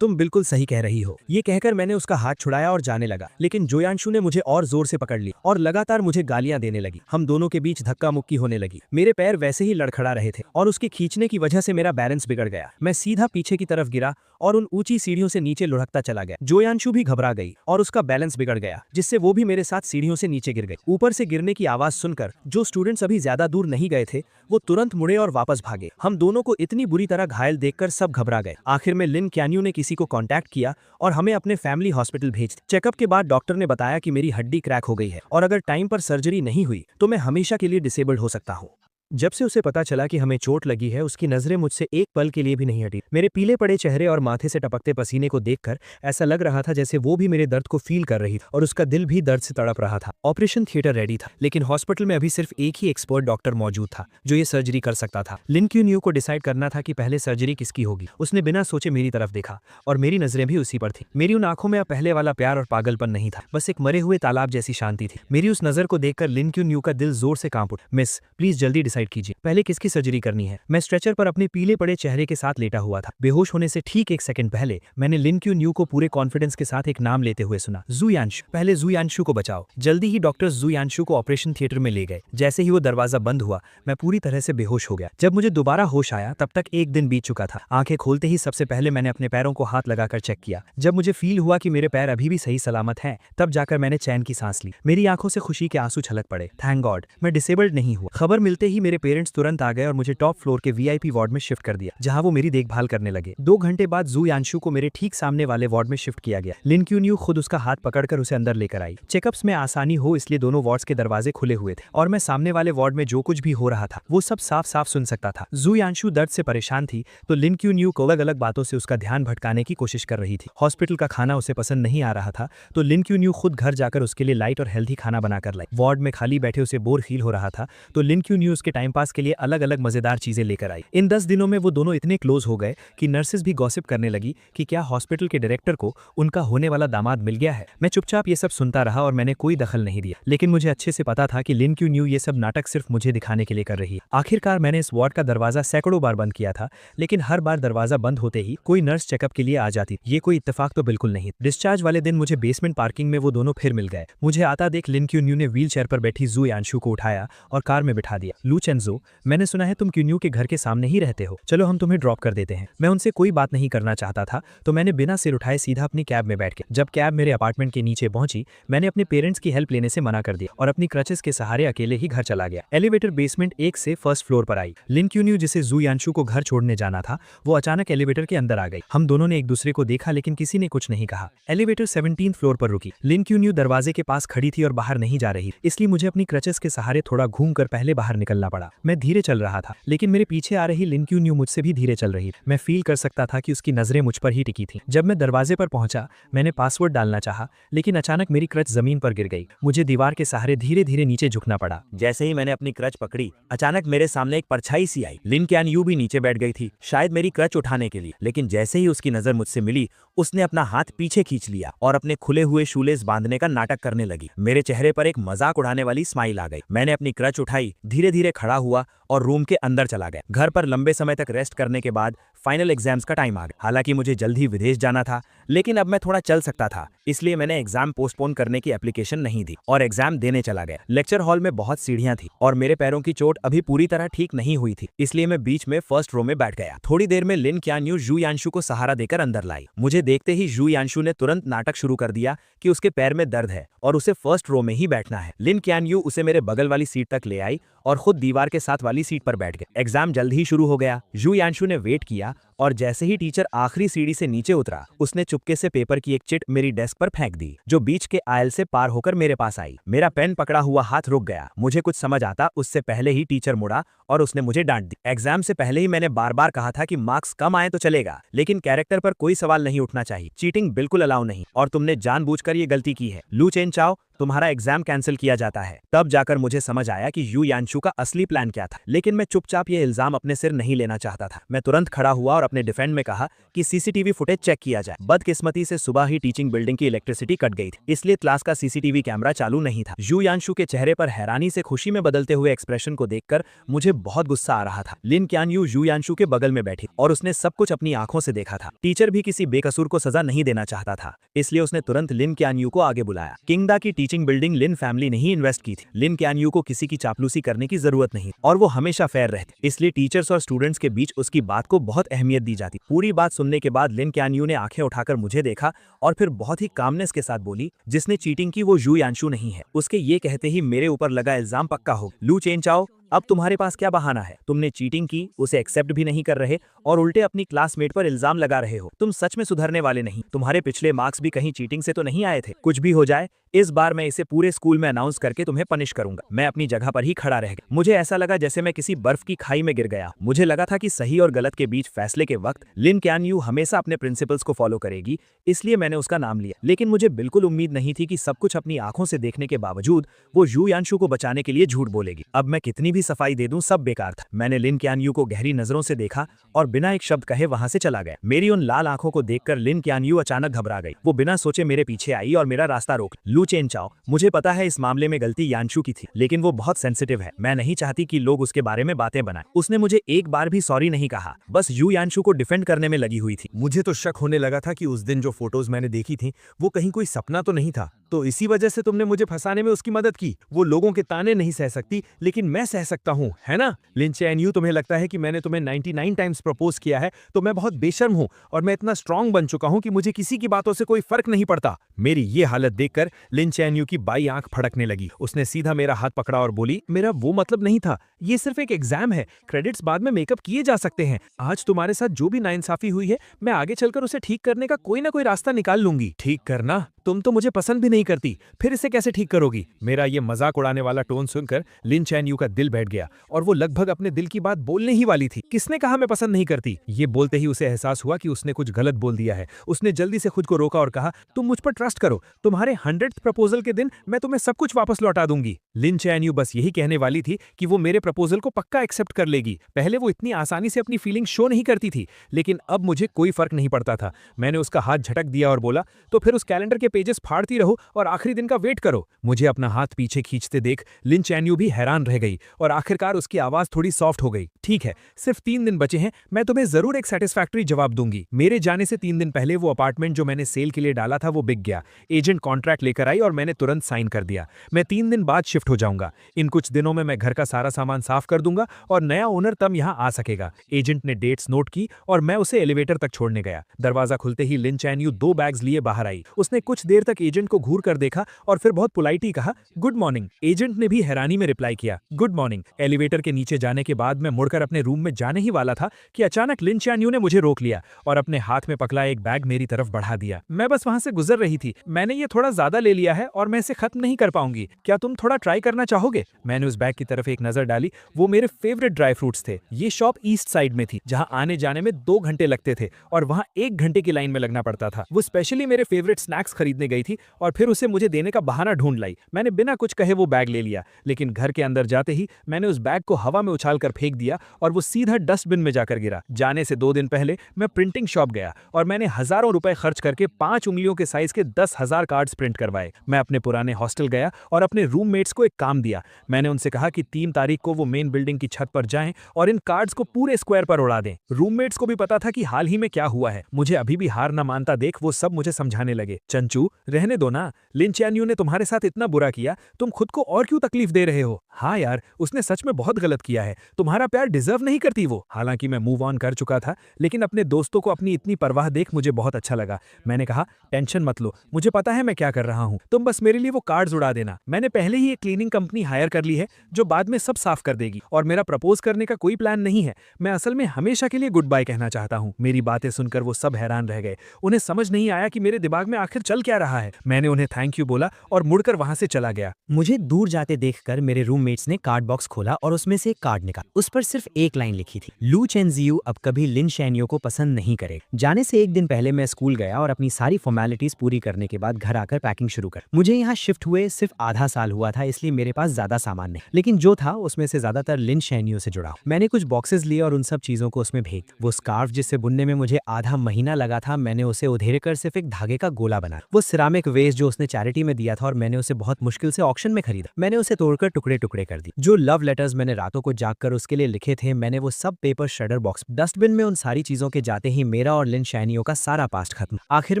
तुम बिल्कुल सही कह रही हो। ये कहकर मैंने उसका हाथ छुड़ाया और जाने लगा, लेकिन जोयांशु ने मुझे और जोर से पकड़ लिया और लगातार मुझे गालियां देने लगी। हम दोनों के बीच धक्का मुक्की होने लगी। मेरे पैर वैसे ही लड़खड़ा रहे थे और उसके खींचने की वजह से मेरा बैलेंस बिगड़ गया। मैं सीधा पीछे की तरफ गिरा और उन ऊंची सीढ़ियों से नीचे लुढ़कता चला गया। जोयांशु भी घबरा गई और उसका बैलेंस बिगड़ गया, जिससे वो भी मेरे साथ सीढ़ियों से नीचे गिर गई। ऊपर से गिरने की आवाज सुनकर जो स्टूडेंट्स अभी ज्यादा दूर नहीं गए थे वो तुरंत मुड़े और वापस भागे। हम दोनों को इतनी बुरी तरह घायल देखकर सब घबरा गए। आखिर में लिन क्यान्यू ने किसी को कॉन्टैक्ट किया और हमें अपने फैमिली हॉस्पिटल भेज दिया। चेकअप के बाद डॉक्टर ने बताया कि मेरी हड्डी क्रैक हो गई है और अगर टाइम पर सर्जरी नहीं हुई तो मैं हमेशा के लिए डिसेबल्ड हो सकता हूँ। जब से उसे पता चला कि हमें चोट लगी है, उसकी नजरें मुझसे एक पल के लिए भी नहीं हटी। मेरे पीले पड़े चेहरे और माथे से टपकते पसीने को देखकर ऐसा लग रहा था जैसे वो भी मेरे दर्द को फील कर रही थी और उसका दिल भी दर्द से तड़प रहा था। ऑपरेशन थिएटर रेडी था, लेकिन हॉस्पिटल में अभी सिर्फ एक ही एक्सपर्ट डॉक्टर मौजूद था जो ये सर्जरी कर सकता था। लिन क्यान्यू को डिसाइड करना था कि पहले सर्जरी किसकी होगी। उसने बिना सोचे मेरी तरफ देखा और मेरी नजरें भी उसी पर थी। मेरी उन आंखों में अब पहले वाला प्यार और पागलपन नहीं था, बस एक मरे हुए तालाब जैसी शांति थी। मेरी उस नजर को देखकर लिन क्यान्यू का दिल जोर से कांप उठा। मिस, प्लीज जल्दी डिसाइड कीजिए, पहले की सर्जरी करनी है। मैं स्ट्रेचर पर अपने पीले पड़े चेहरे के साथ लेटा हुआ था। बेहोश होने से ठीक 1 सेकंड पहले मैंने लिन क्यान्यू को पूरे कॉन्फिडेंस के साथ एक नाम लेते हुए सुना, जोयांशु। पहले जोयांशु को बचाओ। जल्दी ही डॉक्टर्स जोयांशु को ऑपरेशन थिएटर में ले गए। जैसे ही वो दरवाजा बंद हुआ मैं पूरी तरह से बेहोश हो गया। जब मुझे दोबारा होश आया तब तक एक दिन बीत चुका था। आंखें खोलते ही सबसे पहले मैंने अपने पैरों को हाथ लगाकर चेक किया। जब मुझे फील हुआ कि मेरे पैर अभी भी सही सलामत हैं, तब जाकर मैंने चैन की सांस ली। मेरी आंखों से खुशी के आंसू छलक पड़े। थैंक गॉड, मैं डिसेबल्ड नहीं हुआ। खबर मिलते ही मेरे पेरेंट्स तुरंत आ गए और मुझे टॉप फ्लोर के वीआईपी वार्ड में शिफ्ट कर दिया, जहां वो मेरी देखभाल करने लगे। 2 घंटे बाद जू यांशु को मेरे ठीक सामने वाले वार्ड में शिफ्ट किया गया। लिन क्यून्यू खुद उसका हाथ पकड़कर उसे अंदर लेकर आई। चेकअप्स में आसानी हो इसलिए दोनों वार्ड्स के दरवाजे खुले हुए थे और मैं सामने वाले वार्ड में जो कुछ भी हो रहा था वो सब साफ साफ सुन सकता था। जू यांशु दर्द से परेशान थी तो लिन क्यून्यू को अलग अलग बातों से उसका ध्यान भटकाने की कोशिश कर रही थी। हॉस्पिटल का खाना उसे पसंद नहीं आ रहा था तो लिन क्यून्यू खुद घर जाकर उसके लिए लाइट और हेल्दी खाना बनाकर लाई। वार्ड में खाली बैठे उसे बोर फील हो रहा था तो लिन क्यून्यू उसके टाइम पास के लिए अलग अलग मजेदार चीजें लेकर आई। इन 10 दिनों में वो दोनों इतने क्लोज हो गए कि नर्सेस भी गॉसिप करने लगी कि क्या हॉस्पिटल के डायरेक्टर को उनका होने वाला दामाद मिल गया है। मैं चुपचाप ये सब सुनता रहा और मैंने कोई दखल नहीं दिया, लेकिन मुझे अच्छे से पता था कि लिन क्यून्यू ये सब नाटक सिर्फ मुझे दिखाने के लिए कर रही है। आखिरकार मैंने इस वार्ड का दरवाजा सैकड़ों बार बंद किया था, लेकिन हर बार दरवाजा बंद होते ही कोई नर्स चेकअप के लिए आ जाती। ये कोई इत्तेफाक तो बिल्कुल नहीं। डिस्चार्ज वाले दिन मुझे बेसमेंट पार्किंग में वो दोनों फिर मिल गए। मुझे आता देख लिन क्यून्यू ने व्हील चेयर पर बैठी जू यांशु को उठाया और कार में बिठा दिया। लू चेंजो, मैंने सुना है तुम क्यून्यू के घर के सामने ही रहते हो, चलो हम तुम्हें ड्रॉप कर देते हैं। मैं उनसे कोई बात नहीं करना चाहता था तो मैंने बिना सिर उठाए सीधा अपनी कैब में बैठ गया। जब कैब मेरे अपार्टमेंट के नीचे पहुंची मैंने अपने पेरेंट्स की हेल्प लेने से मना कर दिया और अपनी क्रचेस के सहारे अकेले ही घर चला गया। एलिवेटर बेसमेंट 1 से फर्स्ट फ्लोर पर आई। लिन क्यून्यू जिसे जू यांशु को घर छोड़ने जाना था वो अचानक एलिवेटर के अंदर आ गई। हम दोनों ने एक दूसरे को देखा लेकिन किसी ने कुछ नहीं कहा। एलिवेटर 17th फ्लोर पर रुकी। लिन क्यून्यू दरवाजे के पास खड़ी थी और बाहर नहीं जा रही, इसलिए मुझे अपनी क्रचेस के सहारे थोड़ा घूमकर पहले बाहर निकलना पड़ा। मैं धीरे चल रहा था लेकिन मेरे पीछे आ रही लिन क्यून्यू मुझसे भी धीरे चल रही। मैं फील कर सकता था कि उसकी नजरें मुझ पर ही टिकी थी। जब मैं दरवाजे पर पहुंचा मैंने पासवर्ड डालना चाहा लेकिन अचानक मेरी क्रच जमीन पर गिर गई। मुझे दीवार के सहारे धीरे धीरे नीचे झुकना पड़ा। जैसे ही मैंने अपनी क्रच पकड़ी अचानक मेरे सामने एक परछाई सी आई। लिन कैन यू भी नीचे बैठ गई थी, शायद मेरी क्रच उठाने के लिए, लेकिन जैसे ही उसकी नजर मुझसे मिली उसने अपना हाथ पीछे खींच लिया और अपने खुले हुए शूलेस बांधने का नाटक करने लगी। मेरे चेहरे पर एक मजाक उड़ाने वाली स्माइल आ गई। मैंने अपनी क्रच उठाई, धीरे धीरे खड़ा हुआ और रूम के अंदर चला गया। घर पर लंबे समय तक रेस्ट करने के बाद फाइनल एग्जाम्स का टाइम आ गया। हालांकि मुझे जल्द ही विदेश जाना था लेकिन अब मैं थोड़ा चल सकता था, इसलिए मैंने एग्जाम पोस्टपोन करने की एप्लीकेशन नहीं दी और एग्जाम देने चला गया। लेक्चर हॉल में बहुत सीढ़ियां थी और मेरे पैरों की चोट अभी पूरी तरह ठीक नहीं हुई थी, इसलिए मैं बीच में फर्स्ट रो में बैठ गया। थोड़ी देर में लिन क्यान यू जू यांशु को सहारा देकर अंदर लाई। मुझे देखते ही जू यांशु ने तुरंत नाटक शुरू कर दिया कि उसके पैर में दर्द है और उसे फर्स्ट रो में ही बैठना है। लिन क्यान यू उसे मेरे बगल वाली सीट तक ले आई और खुद दीवार के साथ वाली सीट पर बैठ गए। एग्जाम जल्द ही शुरू हो गया। जू यांशु ने वेट किया और जैसे ही टीचर आखिरी सीढ़ी से नीचे उतरा उसने चुपके से पेपर की एक चिट मेरी डेस्क पर फेंक दी जो बीच के आयल से पार होकर मेरे पास आई। मेरा पेन पकड़ा हुआ हाथ रुक गया। मुझे कुछ समझ आता उससे पहले ही टीचर मुड़ा और उसने मुझे डांट दी। एग्जाम से पहले ही मैंने बार बार कहा था कि मार्क्स कम आए तो चलेगा लेकिन कैरेक्टर पर कोई सवाल नहीं उठना चाहिए। चीटिंग बिल्कुल अलाउ नहीं और तुमने जानबूझकर ये गलती की है। लू चेन चाओ, तुम्हारा एग्जाम कैंसिल किया जाता है। तब जाकर मुझे समझ आया कि यू यांशु का असली प्लान क्या था, लेकिन मैं चुपचाप ये इल्जाम अपने सिर नहीं लेना चाहता था। मैं तुरंत खड़ा हुआ और अपने डिफेंड में कहा कि सीसीटीवी फुटेज चेक किया जाए। बदकिस्मती से सुबह ही टीचिंग बिल्डिंग की इलेक्ट्रिसिटी कट गई थी, इसलिए क्लास का सीसीटीवी कैमरा चालू नहीं था। यू यांशु के चेहरे पर हैरानी से खुशी में बदलते हुए एक्सप्रेशन को देखकर मुझे बहुत गुस्सा आ रहा था। लिन क्यान यू यांशु के बगल में बैठी और उसने सब कुछ अपनी आंखों से देखा था। टीचर भी किसी बेकसूर को सजा नहीं देना चाहता था, इसलिए उसने तुरंत लिन क्यान यू को आगे बुलाया। किंगडा की टीचिंग बिल्डिंग लिन फैमिली ने ही इन्वेस्ट की थी। लिन क्यान यू को किसी की चापलूसी करने की जरूरत नहीं और वो हमेशा फेयर रहती, इसलिए टीचर्स और स्टूडेंट्स के बीच उसकी बात को बहुत अहमियत दी जाती। पूरी बात सुनने के बाद लिन क्यान यू ने आंखें उठाकर मुझे देखा और फिर बहुत ही कामनेस के साथ बोली, जिसने चीटिंग की वो यू यांशु नहीं है। उसके ये कहते ही मेरे ऊपर लगा इल्जाम पक्का हो। लू चेन चाओ, अब तुम्हारे पास क्या बहाना है? तुमने चीटिंग की, उसे एक्सेप्ट भी नहीं कर रहे और उल्टे अपनी क्लासमेट पर इल्जाम लगा रहे हो। तुम सच में सुधरने वाले नहीं। तुम्हारे पिछले मार्क्स भी कहीं चीटिंग से तो नहीं आए थे? कुछ भी हो जाए इस बार मैं इसे पूरे स्कूल में अनाउंस करके तुम्हें पनिश करूंगा। मैं अपनी जगह पर ही खड़ा रह गया। मुझे ऐसा लगा जैसे मैं किसी बर्फ की खाई में गिर गया। मुझे लगा था कि सही और गलत के बीच फैसले के वक्त लिन क्यान यू हमेशा अपने प्रिंसिपल्स को फॉलो करेगी, इसलिए मैंने उसका नाम लिया। लेकिन मुझे बिल्कुल उम्मीद नहीं थी कि सब कुछ अपनी आंखों से देखने के बावजूद वो यू यांशु को बचाने के लिए झूठ बोलेगी। अब मैं कितनी भी सफाई दे दूं सब बेकार था। मैंने लिन क्यान यू को गहरी नजरों से देखा और बिना एक शब्द कहे वहां से चला गया। मेरी उन लाल आंखों को देखकर लिन क्यान यू अचानक घबरा गई। वो बिना सोचे मेरे पीछे आई और मेरा रास्ता रोक। लू चेन चाओ, मुझे पता है इस मामले में गलती यांशु की थी, लेकिन वो बहुत सेंसिटिव है। मैं नहीं चाहती कि लोग उसके बारे में बातें बनाएं। उसने मुझे एक बार भी सॉरी नहीं कहा, बस यू यांशु को डिफेंड करने में लगी हुई थी। मुझे तो शक होने लगा था कि उस दिन जो फोटोज मैंने देखी थी वो कहीं कोई सपना तो नहीं था। तो इसी वजह से तुमने मुझे फंसाने में उसकी मदद की। वो लोगों के ताने नहीं सह सकती लेकिन मैं सह सकता हूँ, है ना? लिन चैन यू, तुम्हें लगता है कि मैंने तुम्हें 99 टाइम्स प्रपोज किया है तो मैं बहुत बेशर्म हूँ और मैं इतना स्ट्रांग बन चुका हूँ कि मुझे किसी की बातों से कोई फर्क नहीं पड़ता। मेरी ये हालत देखकर लिन चैन यू की बाई आंख फड़कने लगी। उसने सीधा मेरा हाथ पकड़ा और बोली, मेरा वो मतलब नहीं था, ये सिर्फ एक एग्जाम है, क्रेडिट्स बाद में मेकअप किए जा सकते हैं। आज तुम्हारे साथ जो भी नाइंसाफी हुई है, मैं आगे चलकर उसे ठीक करने का कोई ना कोई रास्ता निकाल लूंगी। ठीक करना? तुम तो मुझे पसंद भी नहीं करती, फिर इसे कैसे ठीक करोगी? मेरा ये मजाक उड़ाने वाला टोन सुनकर लिन चैन यू का दिल बैठ गया और वो लगभग अपने दिल की बात बोलने ही वाली थी। किसने कहा मैं पसंद नहीं करती? ये बोलते ही उसे एहसास हुआ कि उसने कुछ गलत बोल दिया है। उसने जल्दी से खुद को रोका और कहा, तुम मुझ पर ट्रस्ट करो, तुम्हारे 100th प्रपोजल के दिन मैं तुम्हें सब कुछ वापस लौटा दूंगी। लिन चैन यू बस यही कहने वाली थी कि वो मेरे प्रपोजल को पक्का एक्सेप्ट कर लेगी। पहले वो इतनी आसानी से अपनी फीलिंग शो नहीं करती थी, लेकिन अब मुझे कोई फर्क नहीं पड़ता था। मैंने उसका हाथ झटक दिया और बोला, तो फिर उस कैलेंडर के पेजेस फाड़ती रहो और आखिरी दिन का वेट करो। मुझे अपना हाथ पीछे खींचते देख लिन चैन यू भी हैरान रह गई और आखिरकार उसकी आवाज थोड़ी सॉफ्ट हो गई। ठीक है, सिर्फ 3 दिन बचे हैं, मैं तुम्हें जरूर एक सेटिस्फैक्टरी जवाब दूंगी। मेरे जाने से 3 दिन पहले वो अपार्टमेंट जो मैंने सेल के लिए डाला था वो बिक गया। एजेंट कॉन्ट्रैक्ट लेकर आई और मैंने तुरंत साइन कर दिया। मैं 3 दिन बाद शिफ्ट हो जाऊंगा। इन कुछ दिनों में मैं घर का सारा सामान साफ कर दूंगा और नया ओनर तब यहाँ आ सकेगा। एजेंट ने डेट्स नोट की और मैं उसे एलिवेटर तक छोड़ने गया। दरवाजा खुलते ही लिन चैन यू 2 बैग्स लिए बाहर आई। उसने कुछ देर तक एजेंट को घूर कर देखा और फिर बहुत पोलाइटली कहा, गुड मॉर्निंग। एजेंट ने भी हैरानी में रिप्लाई किया, गुड मॉर्निंग। एलिवेटर के नीचे जाने के बाद मैं मुड़कर अपने रूम में जाने ही वाला था कि अचानक लिन चैन यू ने मुझे रोक लिया और अपने हाथ में पकड़ा एक बैग मेरी तरफ बढ़ा दिया। मैं बस वहां से गुजर रही थी, मैंने ये थोड़ा ज्यादा ले लिया है और मैं इसे खत्म नहीं कर पाऊंगी, क्या तुम थोड़ा ट्राई करना चाहोगे? मैंने उस बैग की तरफ एक नजर डाली। वो मेरे फेवरेट ड्राई फ्रूट्स थे। ये शॉप ईस्ट साइड में थी, जहां आने जाने में 2 घंटे लगते थे और वहां 1 घंटे की लाइन में लगना पड़ता था। वो स्पेशली मेरे फेवरेट स्नैक्स खरीदने गई थी और फिर उसे मुझे देने का बहाना ढूंढ लाई। मैंने बिना कुछ कहे वो बैग ले लिया, लेकिन घर के अंदर जाते ही मैंने उस बैग को हवा में उछालकर फेंक दिया और वो सीधा डस्टबिन में जाकर गिरा। जाने से 2 दिन पहले मैं प्रिंटिंग शॉप गया और मैंने हजारों रुपए खर्च करके 5 उंगलियों के साइज के 10,000 कार्ड्स प्रिंट करवाए। मैं अपने पुराने हॉस्टल गया और अपने रूममेट्स को एक काम दिया। मैंने उनसे कहा कि 3 तारीख को वो मेन बिल्डिंग की छत पर जाएं और इन कार्ड्स को पूरे स्क्वायर पर उड़ा दें। रूममेट्स को भी पता था कि हाल ही में क्या हुआ है। मुझे अभी भी हार न मानता देख वो सब मुझे समझाने लगे, चंचू रहने दो ना, लिन चैन यू ने तुम्हारे साथ इतना बुरा किया, तुम खुद को और क्यों तकलीफ दे रहे हो? हाँ यार, उसने सच में बहुत गलत किया है, तुम्हारा प्यार डिजर्व नहीं करती वो। हालांकि मैं मूव ऑन कर चुका था, लेकिन अपने दोस्तों को अपनी इतनी परवाह देख मुझे बहुत अच्छा लगा। मैंने कहा, टेंशन मत लो, मुझे पता है मैं क्या कर रहा हूँ, तुम बस मेरे लिए वो कार्ड्स उड़ा देना। मैंने पहले ही एक क्लीनिंग कंपनी हायर कर ली है जो बाद में सब साफ कर देगी और मेरा प्रपोज करने का कोई प्लान नहीं है। मैं असल में हमेशा के लिए गुड बाय कहना चाहता हूँ। मेरी बातें सुनकर वो सब हैरान रह गए। उन्हें समझ नहीं आया कि मेरे दिमाग में आखिर चल क्या रहा है। मैंने उन्हें थैंक यू बोला और मुड़कर वहां से चला गया। मुझे दूर जाते देखकर मेरे रूममेट्स ने कार्ड बॉक्स खोला और उसमें से एक कार्ड निकाला। उस पर सिर्फ एक लाइन लिखी थी, लू चेनजियू अब कभी लिन शैनियो को पसंद नहीं करेगा। जाने से 1 दिन पहले मैं स्कूल गया और अपनी सारी फॉर्मेलिटीज पूरी करने के बाद घर आकर पैकिंग शुरू कर। मुझे यहाँ शिफ्ट हुए सिर्फ आधा साल हुआ था, इसलिए मेरे पास ज्यादा सामान नहीं, लेकिन जो था उसमें से ज्यादातर लिन शैनियो से जुड़ा। मैंने कुछ बॉक्सेस लिए और उन सब चीजों को उसमें भेज। वो स्कार्फ जिससे बुनने में मुझे आधा महीना लगा था, मैंने उसे उधेड़ कर सिर्फ एक धागे का गोला बना। वो सिरामिक वेस्ट जो उसने चैरिटी में दिया था और मैंने उसे बहुत मुश्किल से ऑक्शन में खरीदा। मैंने उसे तोड़कर टुकड़े टुकड़े कर दी। जो लव लेटर्स मैंने रातों को जागकर उसके लिए लिखे थे, मैंने वो सब पेपर श्रेडर बॉक्स डस्टबिन में। उन सारी चीजों के जाते ही मेरा और लिन शैनियो का सारा पास्ट खत्म। आखिर